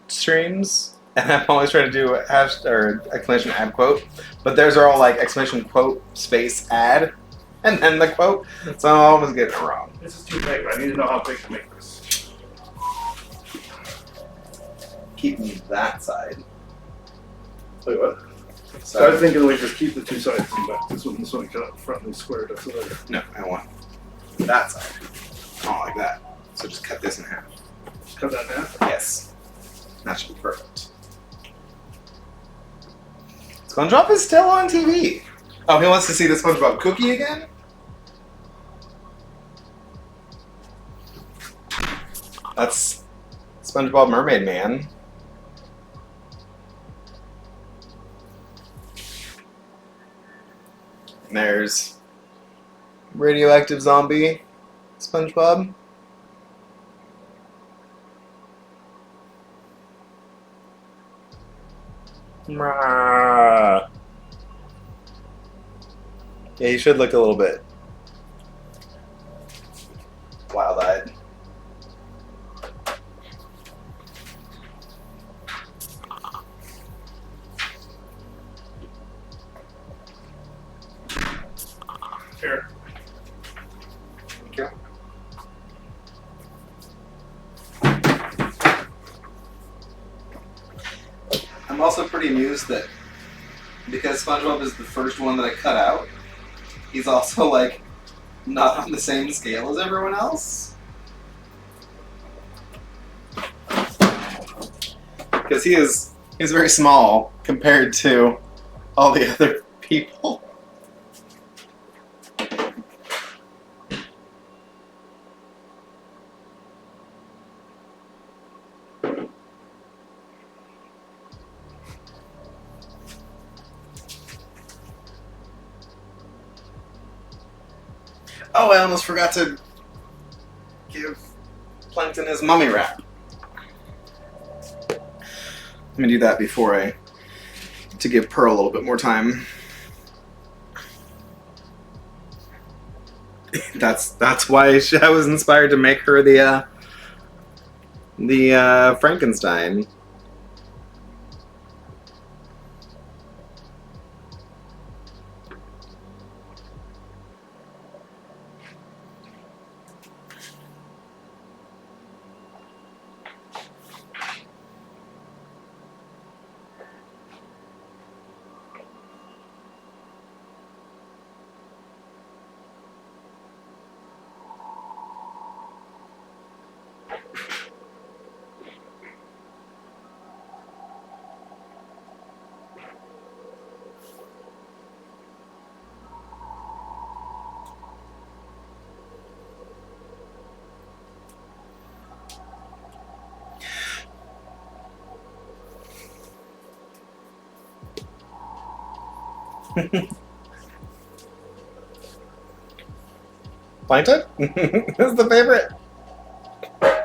[SPEAKER 1] streams, and I'm always trying to do hash or exclamation add quote, but theirs are all like exclamation quote space add, and then the quote, so I'm always getting it wrong.
[SPEAKER 2] This is too big. I need to know how big to make this.
[SPEAKER 1] Keep me that side.
[SPEAKER 2] Wait, what? So I
[SPEAKER 1] So
[SPEAKER 2] was thinking we just keep the two sides and back. This one cut out front and squared. That's what I
[SPEAKER 1] no, I want that side. I don't like that. So just cut this in half.
[SPEAKER 2] just cut that in half.
[SPEAKER 1] Yes, that should be perfect. SpongeBob is still on TV. Oh, he wants to see the SpongeBob cookie again? That's SpongeBob Mermaid Man. And there's radioactive zombie SpongeBob. Yeah, he should look a little bit wild-eyed.
[SPEAKER 2] Here.
[SPEAKER 1] Thank you. I'm also pretty amused that because SpongeBob is the first one that I cut out, he's also like not on the same scale as everyone else. Because he's very small compared to all the other people. Oh, I almost forgot to give Plankton his mummy wrap. Let me do that before to give Pearl a little bit more time. That's why I was inspired to make her the Frankenstein. Plankton? This is the favorite. I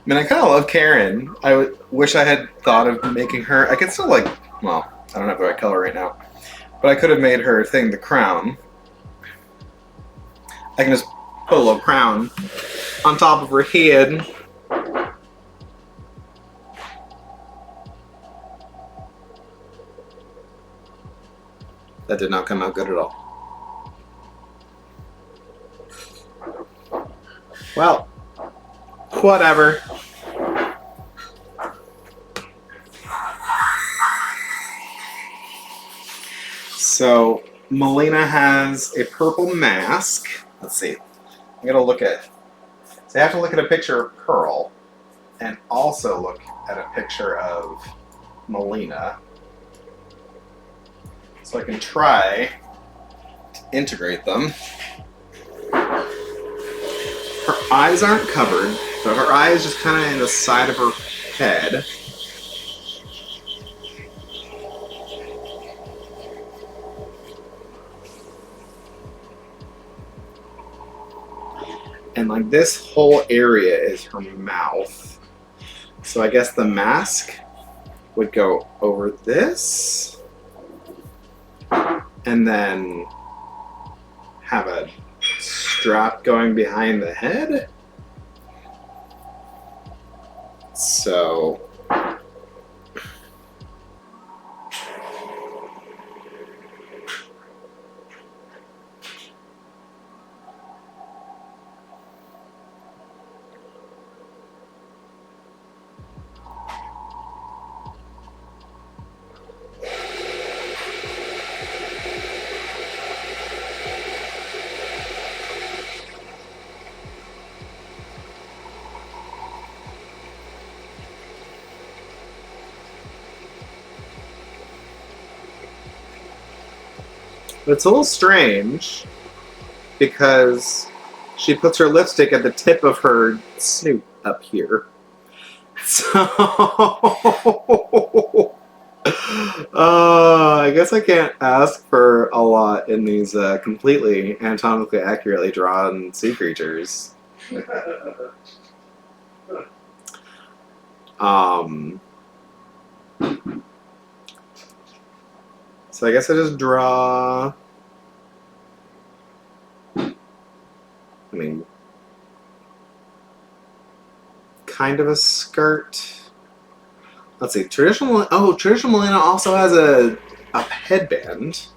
[SPEAKER 1] mean, I kind of love Karen. I wish I had thought of making her. I could still well, I don't have the right color right now, but I could have made her thing the crown. I can just put a little crown on top of her head. That did not come out good at all. Well, whatever. So, Melina has a purple mask. Let's see. I'm going to look at... So I have to look at a picture of Pearl and also look at a picture of Melina. So I can try to integrate them. Her eyes aren't covered, so her eye is just kind of in the side of her head. And like this whole area is her mouth. So I guess the mask would go over this. and then have a strap going behind the head. So it's a little strange because she puts her lipstick at the tip of her snoot up here. So, I guess I can't ask for a lot in these completely anatomically accurately drawn sea creatures. So I guess I just draw. I mean, kind of a skirt. Let's see. Traditional Melina also has a headband.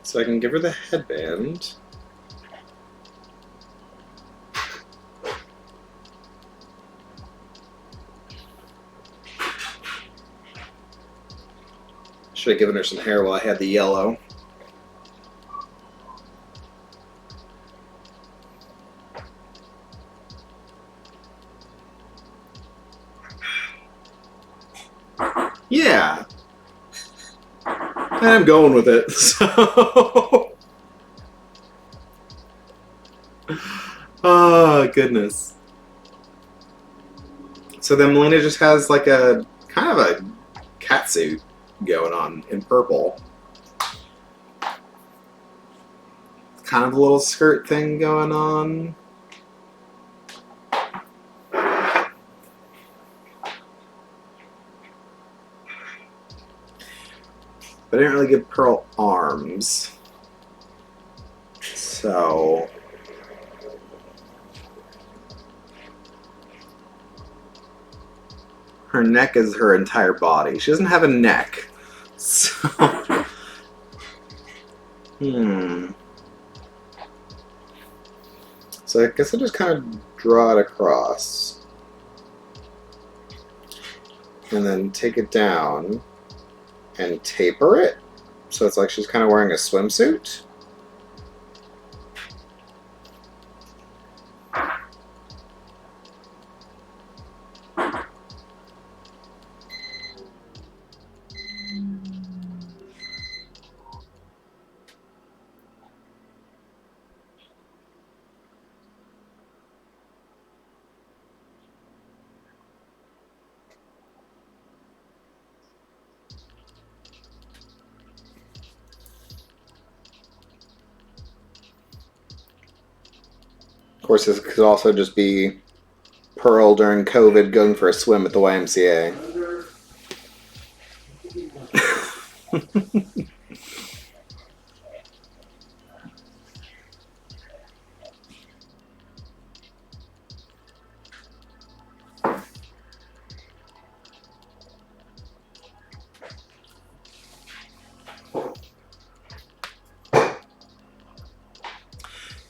[SPEAKER 1] So I can give her the headband. Should have given her some hair while I had the yellow. Yeah. And I'm going with it. So. Oh, goodness. So then Melina just has like a kind of a catsuit going on in purple. Kind of a little skirt thing going on. But I didn't really give Pearl arms. So her neck is her entire body. She doesn't have a neck. So So I guess I just kind of draw it across. And then take it down and taper it. So it's like she's kind of wearing a swimsuit. Of course, this could also just be Pearl during COVID going for a swim at the YMCA.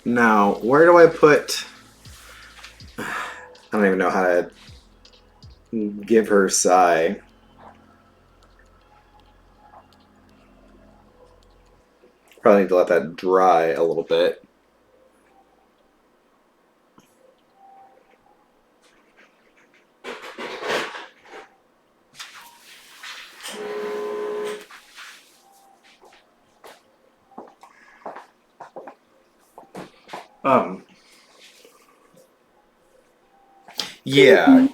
[SPEAKER 1] Now, where do I put... I don't even know how to give her sigh. Probably need to let that dry a little bit. Yeah.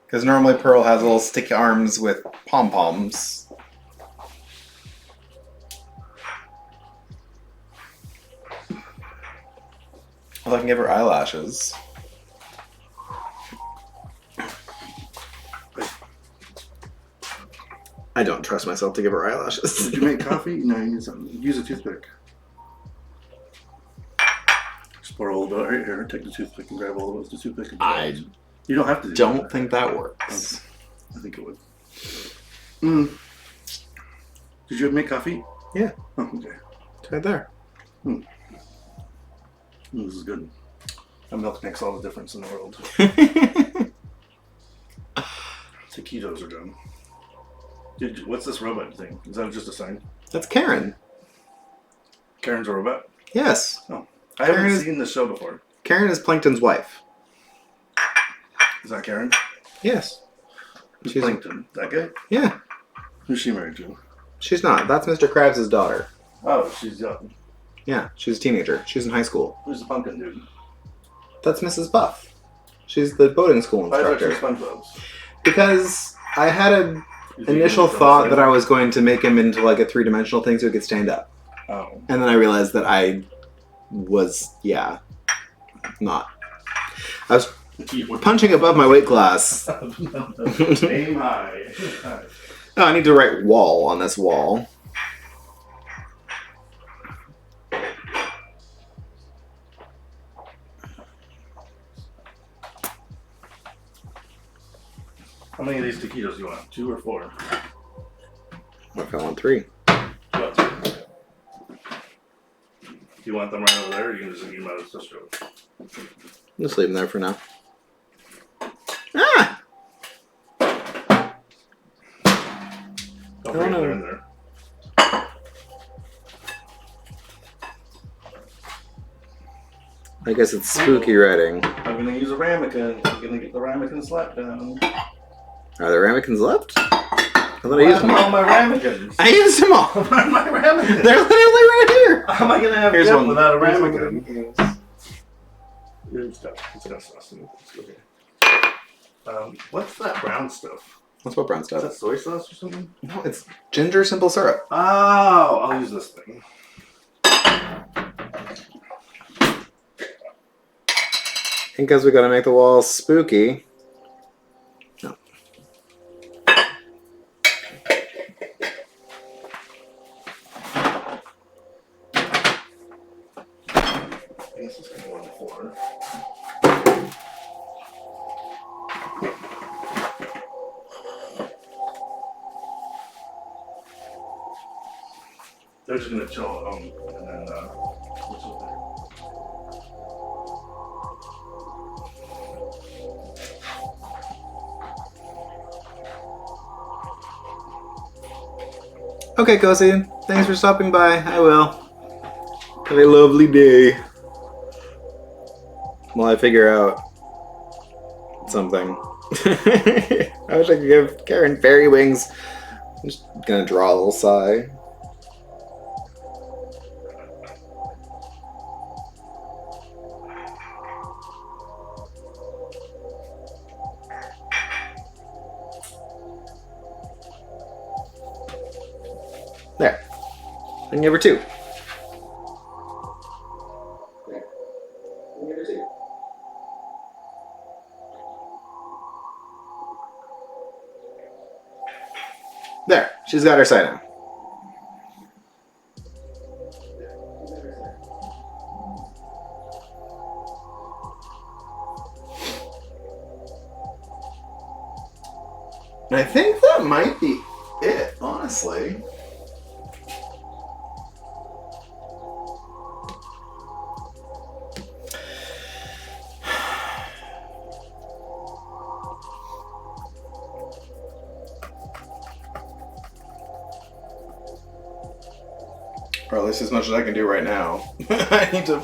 [SPEAKER 1] Because normally Pearl has little sticky arms with pom-poms. Well, I can give her eyelashes. I don't trust myself to give her eyelashes.
[SPEAKER 2] Did you make coffee? No, you need something. Use a toothpick. Just pour all of it right here. Take the toothpick and grab all of it with the toothpick. And you don't have to do
[SPEAKER 1] Don't
[SPEAKER 2] that.
[SPEAKER 1] think that works.
[SPEAKER 2] I think it would. Mm. Did you make coffee?
[SPEAKER 1] Yeah.
[SPEAKER 2] Oh, okay.
[SPEAKER 1] It's right there.
[SPEAKER 2] This is good. That milk makes all the difference in the world. Taquitos are done. What's this robot thing? Is that just a sign?
[SPEAKER 1] That's Karen.
[SPEAKER 2] Karen's a robot?
[SPEAKER 1] Yes.
[SPEAKER 2] Oh. I haven't
[SPEAKER 1] Karen is-
[SPEAKER 2] seen this show before.
[SPEAKER 1] Karen is Plankton's wife.
[SPEAKER 2] Is that Karen?
[SPEAKER 1] Yes.
[SPEAKER 2] Who's
[SPEAKER 1] She's-
[SPEAKER 2] Plankton? That guy?
[SPEAKER 1] Yeah.
[SPEAKER 2] Who's she married to?
[SPEAKER 1] She's not. That's Mr. Krabs' daughter.
[SPEAKER 2] Oh, she's young.
[SPEAKER 1] Yeah, she's a teenager. She's in high school.
[SPEAKER 2] Who's the pumpkin dude?
[SPEAKER 1] That's Mrs. Buff. She's the boating school
[SPEAKER 2] Why is that
[SPEAKER 1] instructor.
[SPEAKER 2] two SpongeBob's?
[SPEAKER 1] Because I had an
[SPEAKER 2] You think
[SPEAKER 1] initial
[SPEAKER 2] he's on the
[SPEAKER 1] thought
[SPEAKER 2] side?
[SPEAKER 1] that I was going to make him into like a three-dimensional thing so he could stand up.
[SPEAKER 2] Oh.
[SPEAKER 1] And then I realized that I was, not. I was punching above my weight class.
[SPEAKER 2] Aim high.
[SPEAKER 1] Oh, I need to write wall on this wall.
[SPEAKER 2] How many of these taquitos do you want? 2 or 4?
[SPEAKER 1] What if I want 3?
[SPEAKER 2] What? Do you want them right over there, or you can just leave them out of the stove?
[SPEAKER 1] Just leave them there for now. Ah!
[SPEAKER 2] Don't
[SPEAKER 1] No,
[SPEAKER 2] forget
[SPEAKER 1] no.
[SPEAKER 2] they're in there.
[SPEAKER 1] I guess it's spooky writing.
[SPEAKER 2] I'm gonna use a ramekin. I'm gonna get the ramekin slap down.
[SPEAKER 1] Are there ramekins left? I thought I used them all.
[SPEAKER 2] all my ramekins.
[SPEAKER 1] I used them all.
[SPEAKER 2] Where are my ramekins?
[SPEAKER 1] They're literally right here.
[SPEAKER 2] How am I gonna have
[SPEAKER 1] Here's
[SPEAKER 2] dip
[SPEAKER 1] one
[SPEAKER 2] without a
[SPEAKER 1] Here's one
[SPEAKER 2] ramekin?
[SPEAKER 1] that
[SPEAKER 2] It's got sauce in it. It's okay. What's that brown stuff?
[SPEAKER 1] What's what brown
[SPEAKER 2] Is that
[SPEAKER 1] stuff?
[SPEAKER 2] soy sauce or something?
[SPEAKER 1] No, it's ginger simple syrup.
[SPEAKER 2] Oh, I'll use this thing.
[SPEAKER 1] And because we gotta make the walls spooky. No.
[SPEAKER 2] I guess it's gonna go on the floor. They're just gonna chill at home and then what's over there?
[SPEAKER 1] Okay, Cozy. Thanks for stopping by. I will. Have a lovely day. While I figure out something. I wish I could give Karen fairy wings. I'm just gonna draw a little sigh. There. I can give her 2. There. I can give her 2. There. She's got her side now. And I think that might be it, honestly. Or at least as much as I can do right now. I need to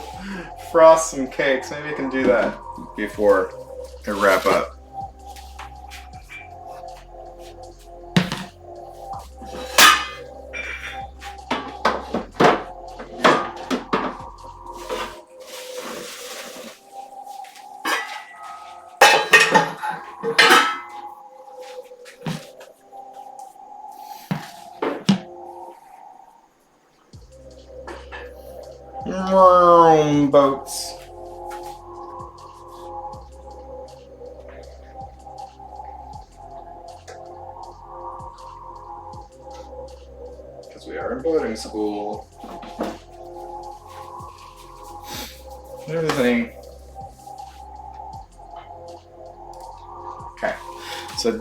[SPEAKER 1] frost some cakes. Maybe I can do that before I wrap up. Boats. school. Everything. Okay, so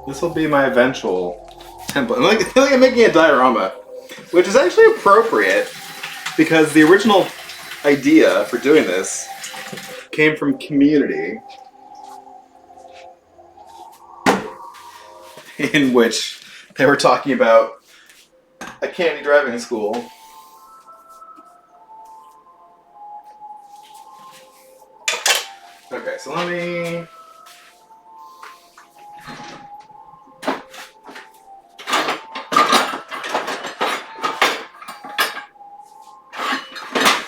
[SPEAKER 1] this will be my eventual template. Look, I'm making a diorama, which is actually appropriate because the original idea for doing this came from Community, in which they were talking about a candy driving school. Okay, so let me...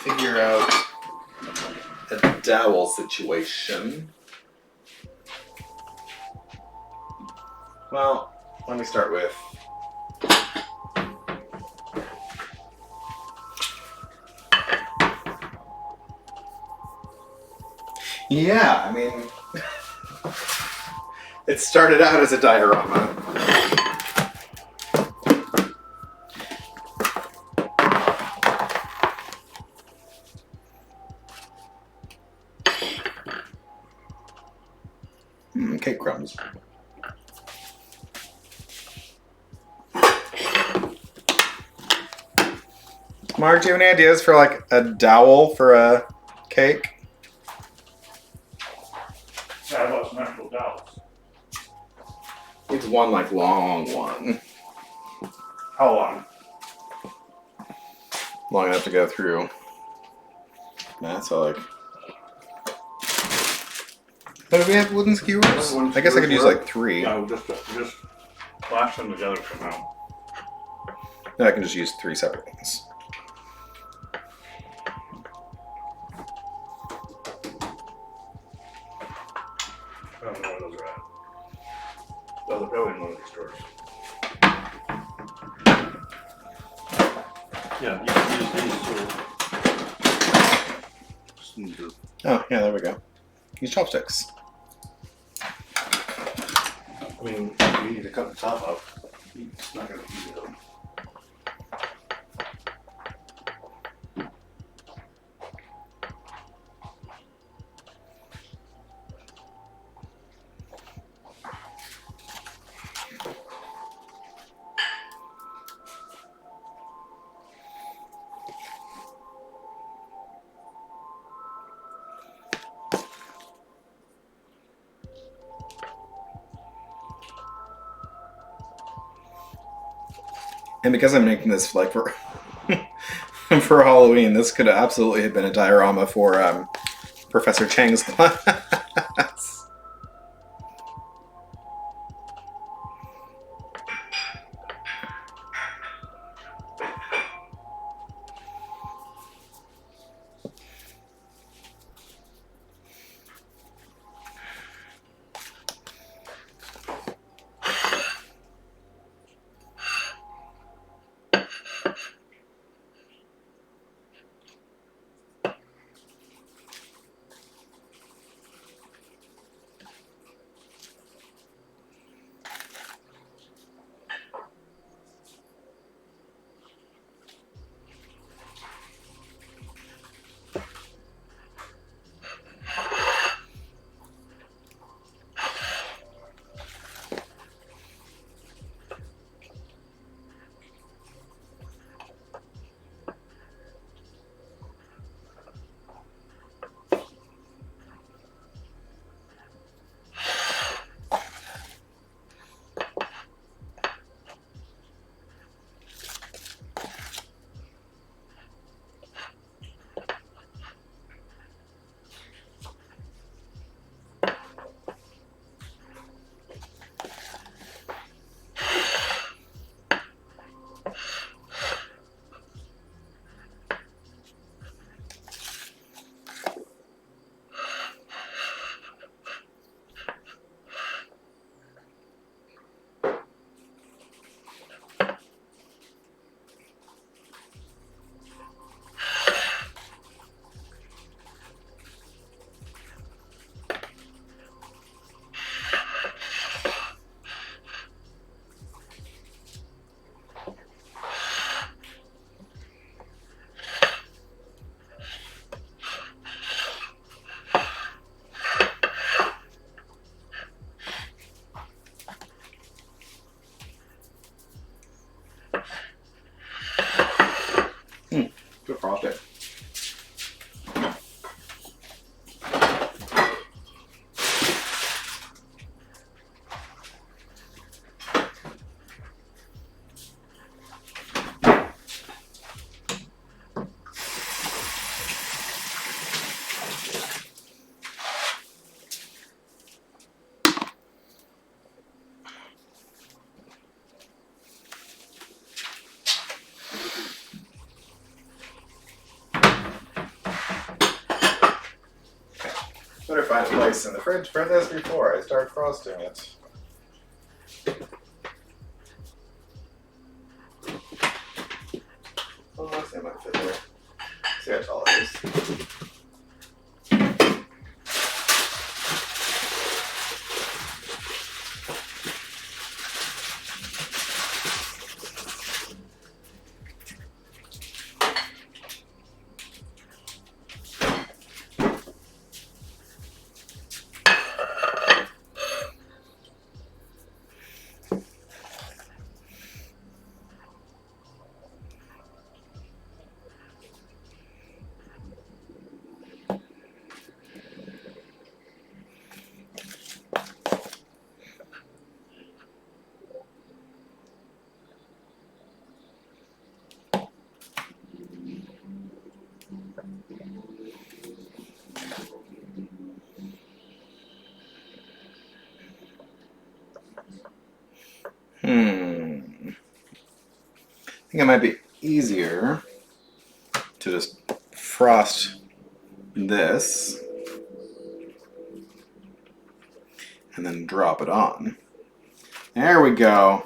[SPEAKER 1] figure out a dowel situation. Well, let me start with... Yeah, I mean... it started out as a diorama. Cake crumbs. Mark, do you have any ideas for like a dowel for a cake?
[SPEAKER 2] Yeah, I bought some actual dowels.
[SPEAKER 1] It's one like long one.
[SPEAKER 2] How long?
[SPEAKER 1] Long enough to go through. That's all like... Oh, do we have wooden skewers? I guess I could use like 3.
[SPEAKER 2] Yeah, we'll just flash them together for now.
[SPEAKER 1] Then I can just use 3 separate ones.
[SPEAKER 2] I don't know where those are at. Oh, they're probably in one of these stores. Yeah, you can use these too. Just need to...
[SPEAKER 1] Oh, yeah, there we go. Use chopsticks.
[SPEAKER 2] I mean, you need to cut the top up. It's not going to be easy though.
[SPEAKER 1] And because I'm making this like for for Halloween, this could absolutely have been a diorama for Professor Chang's class. find a place in the fridge for this before I start frosting it. Oh, let's see, I might fit there. See how tall it is. I think it might be easier to just frost this and then drop it on. There we go.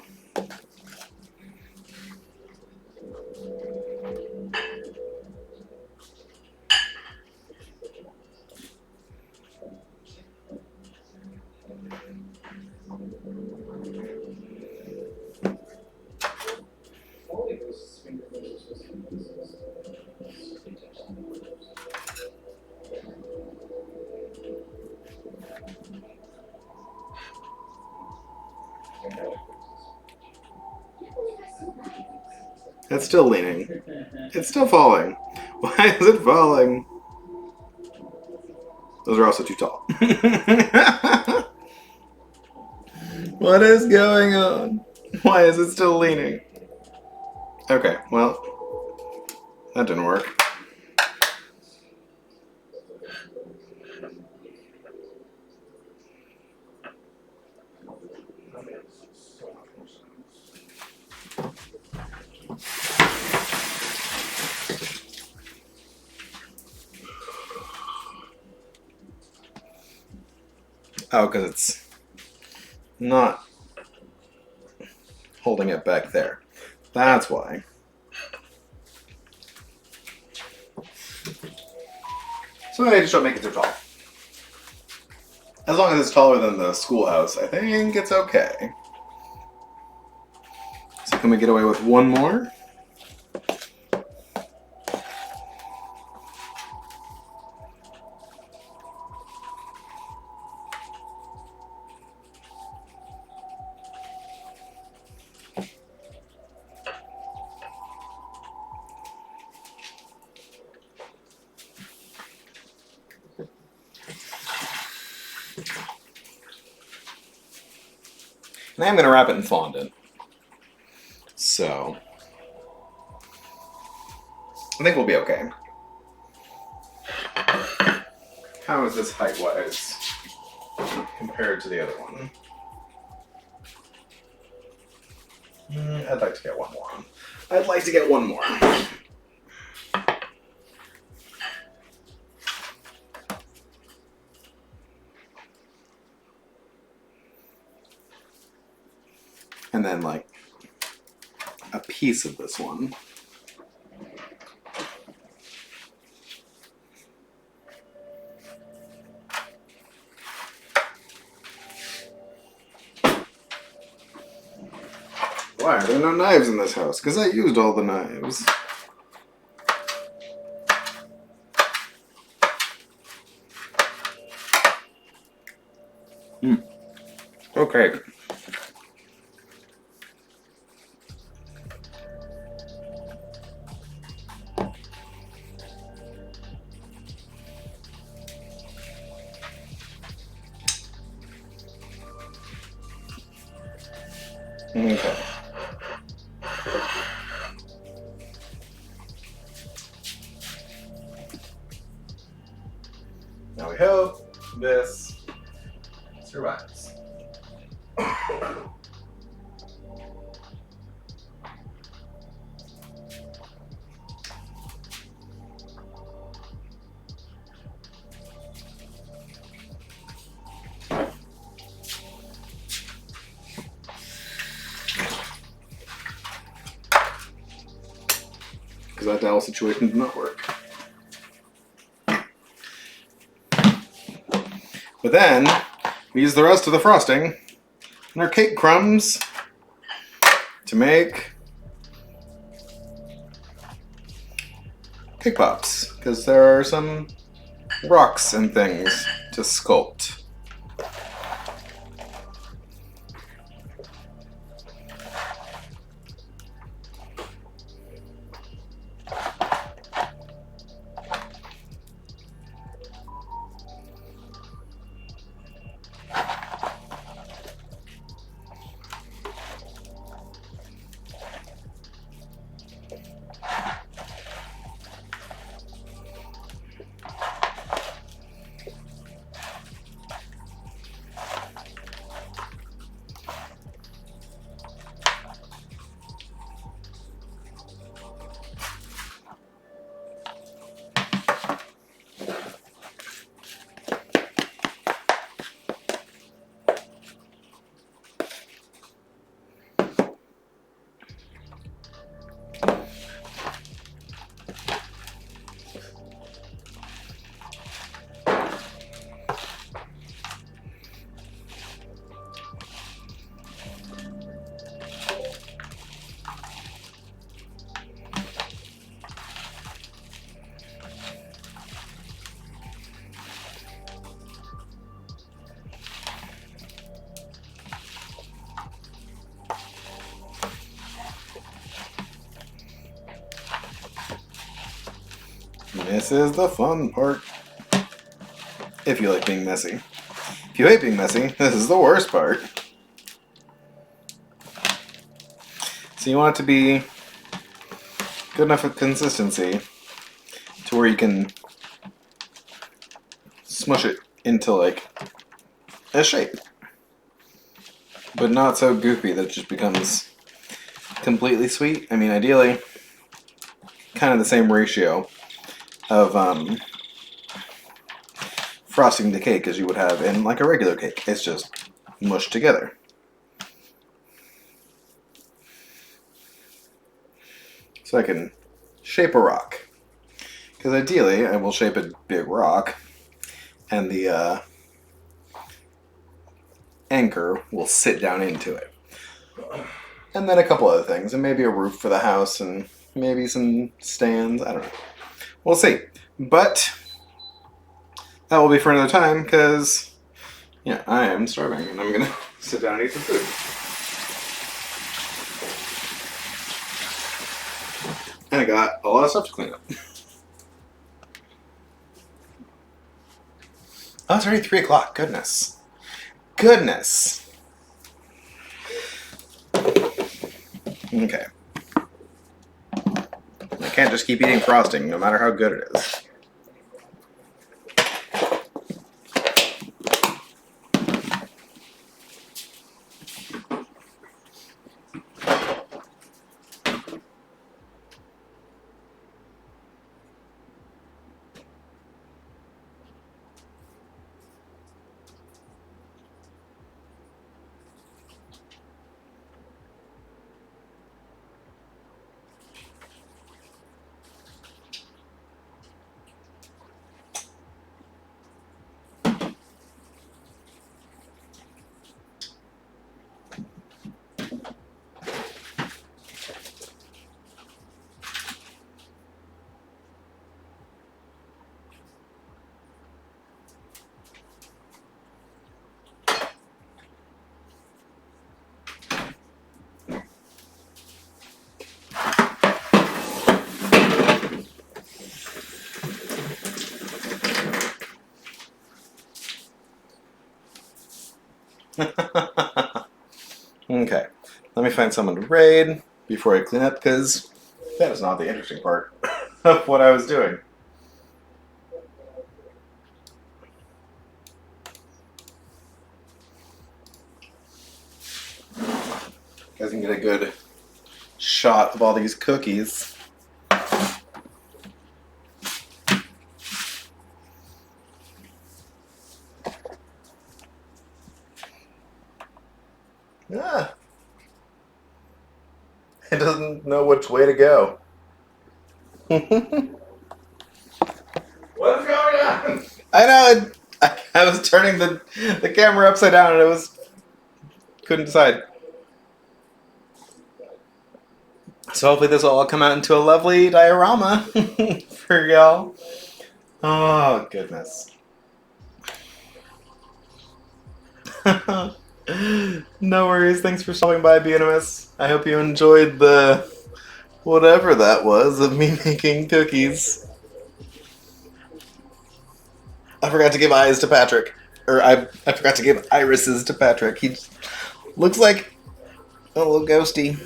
[SPEAKER 1] It's still leaning. It's still falling. Why is it falling? Those are also too tall. What is going on? Why is it still leaning? Okay, well, that didn't work. Oh, because it's not holding it back there. That's why. So I just don't make it too tall. As long as it's taller than the schoolhouse, I think it's okay. So can we get away with one more? And I'm going to wrap it in fondant. So, I think we'll be okay. How is this height-wise compared to the other one? I'd like to get one more on. I'd like to get one more. And then, like, a piece of this one. Why are there no knives in this house? Because I used all the knives. Okay. Okay. Now we hope this survives. because that dowel situation did not work. But then we use the rest of the frosting and our cake crumbs to make cake pops, because there are some rocks and things to sculpt. This is the fun part. If you like being messy. If you hate being messy, this is the worst part. So you want it to be good enough of consistency to where you can smush it into like a shape. But not so goopy that it just becomes completely sweet. I mean, ideally, kind of the same ratio of frosting the cake as you would have in like a regular cake. It's just mushed together. So I can shape a rock. Because ideally, I will shape a big rock, and the anchor will sit down into it. And then a couple other things, and maybe a roof for the house, and maybe some stands. I don't know. We'll see. But that will be for another time, because yeah, I am starving, and I'm gonna sit down and eat some food. And I got a lot of stuff to clean up. Oh, it's already 3 o'clock. Goodness. Goodness. Okay. I can't just keep eating frosting, no matter how good it is. Okay, let me find someone to raid before I clean up, because that is not the interesting part of what I was doing. You guys can get a good shot of all these cookies. Ah. It doesn't know which way to go. What's going on? I know. I was turning the camera upside down and couldn't decide. So hopefully this will all come out into a lovely diorama for y'all. Oh goodness. No worries. Thanks for stopping by, BNMS. I hope you enjoyed the whatever that was of me making cookies. I forgot to give eyes to Patrick. Or I forgot to give irises to Patrick. He looks like a little ghosty.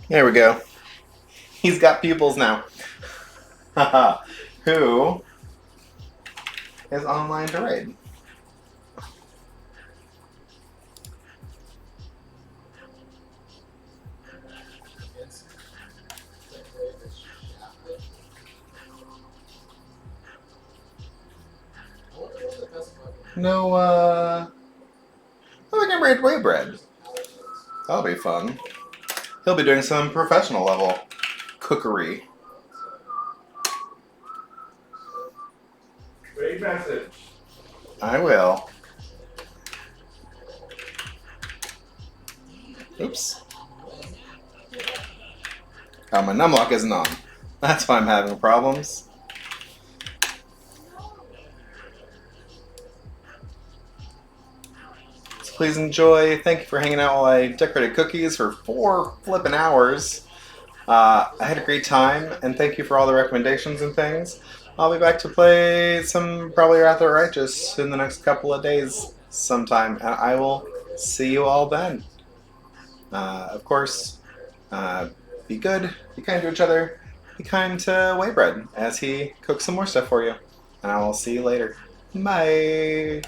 [SPEAKER 1] There we go. He's got pupils now. Haha. Who is online to raid? No, I think I'm raid way bread. That'll be fun. He'll be doing some professional level cookery.
[SPEAKER 2] Great message.
[SPEAKER 1] I will. Oops. Oh, my numlock isn't on. That's why I'm having problems. So please enjoy. Thank you for hanging out while I decorated cookies for 4 flippin' hours. I had a great time, and thank you for all the recommendations and things. I'll be back to play some probably Rather Righteous in the next couple of days sometime, and I will see you all then. Of course, be good, be kind to each other, be kind to Waybread as he cooks some more stuff for you. And I will see you later. Bye!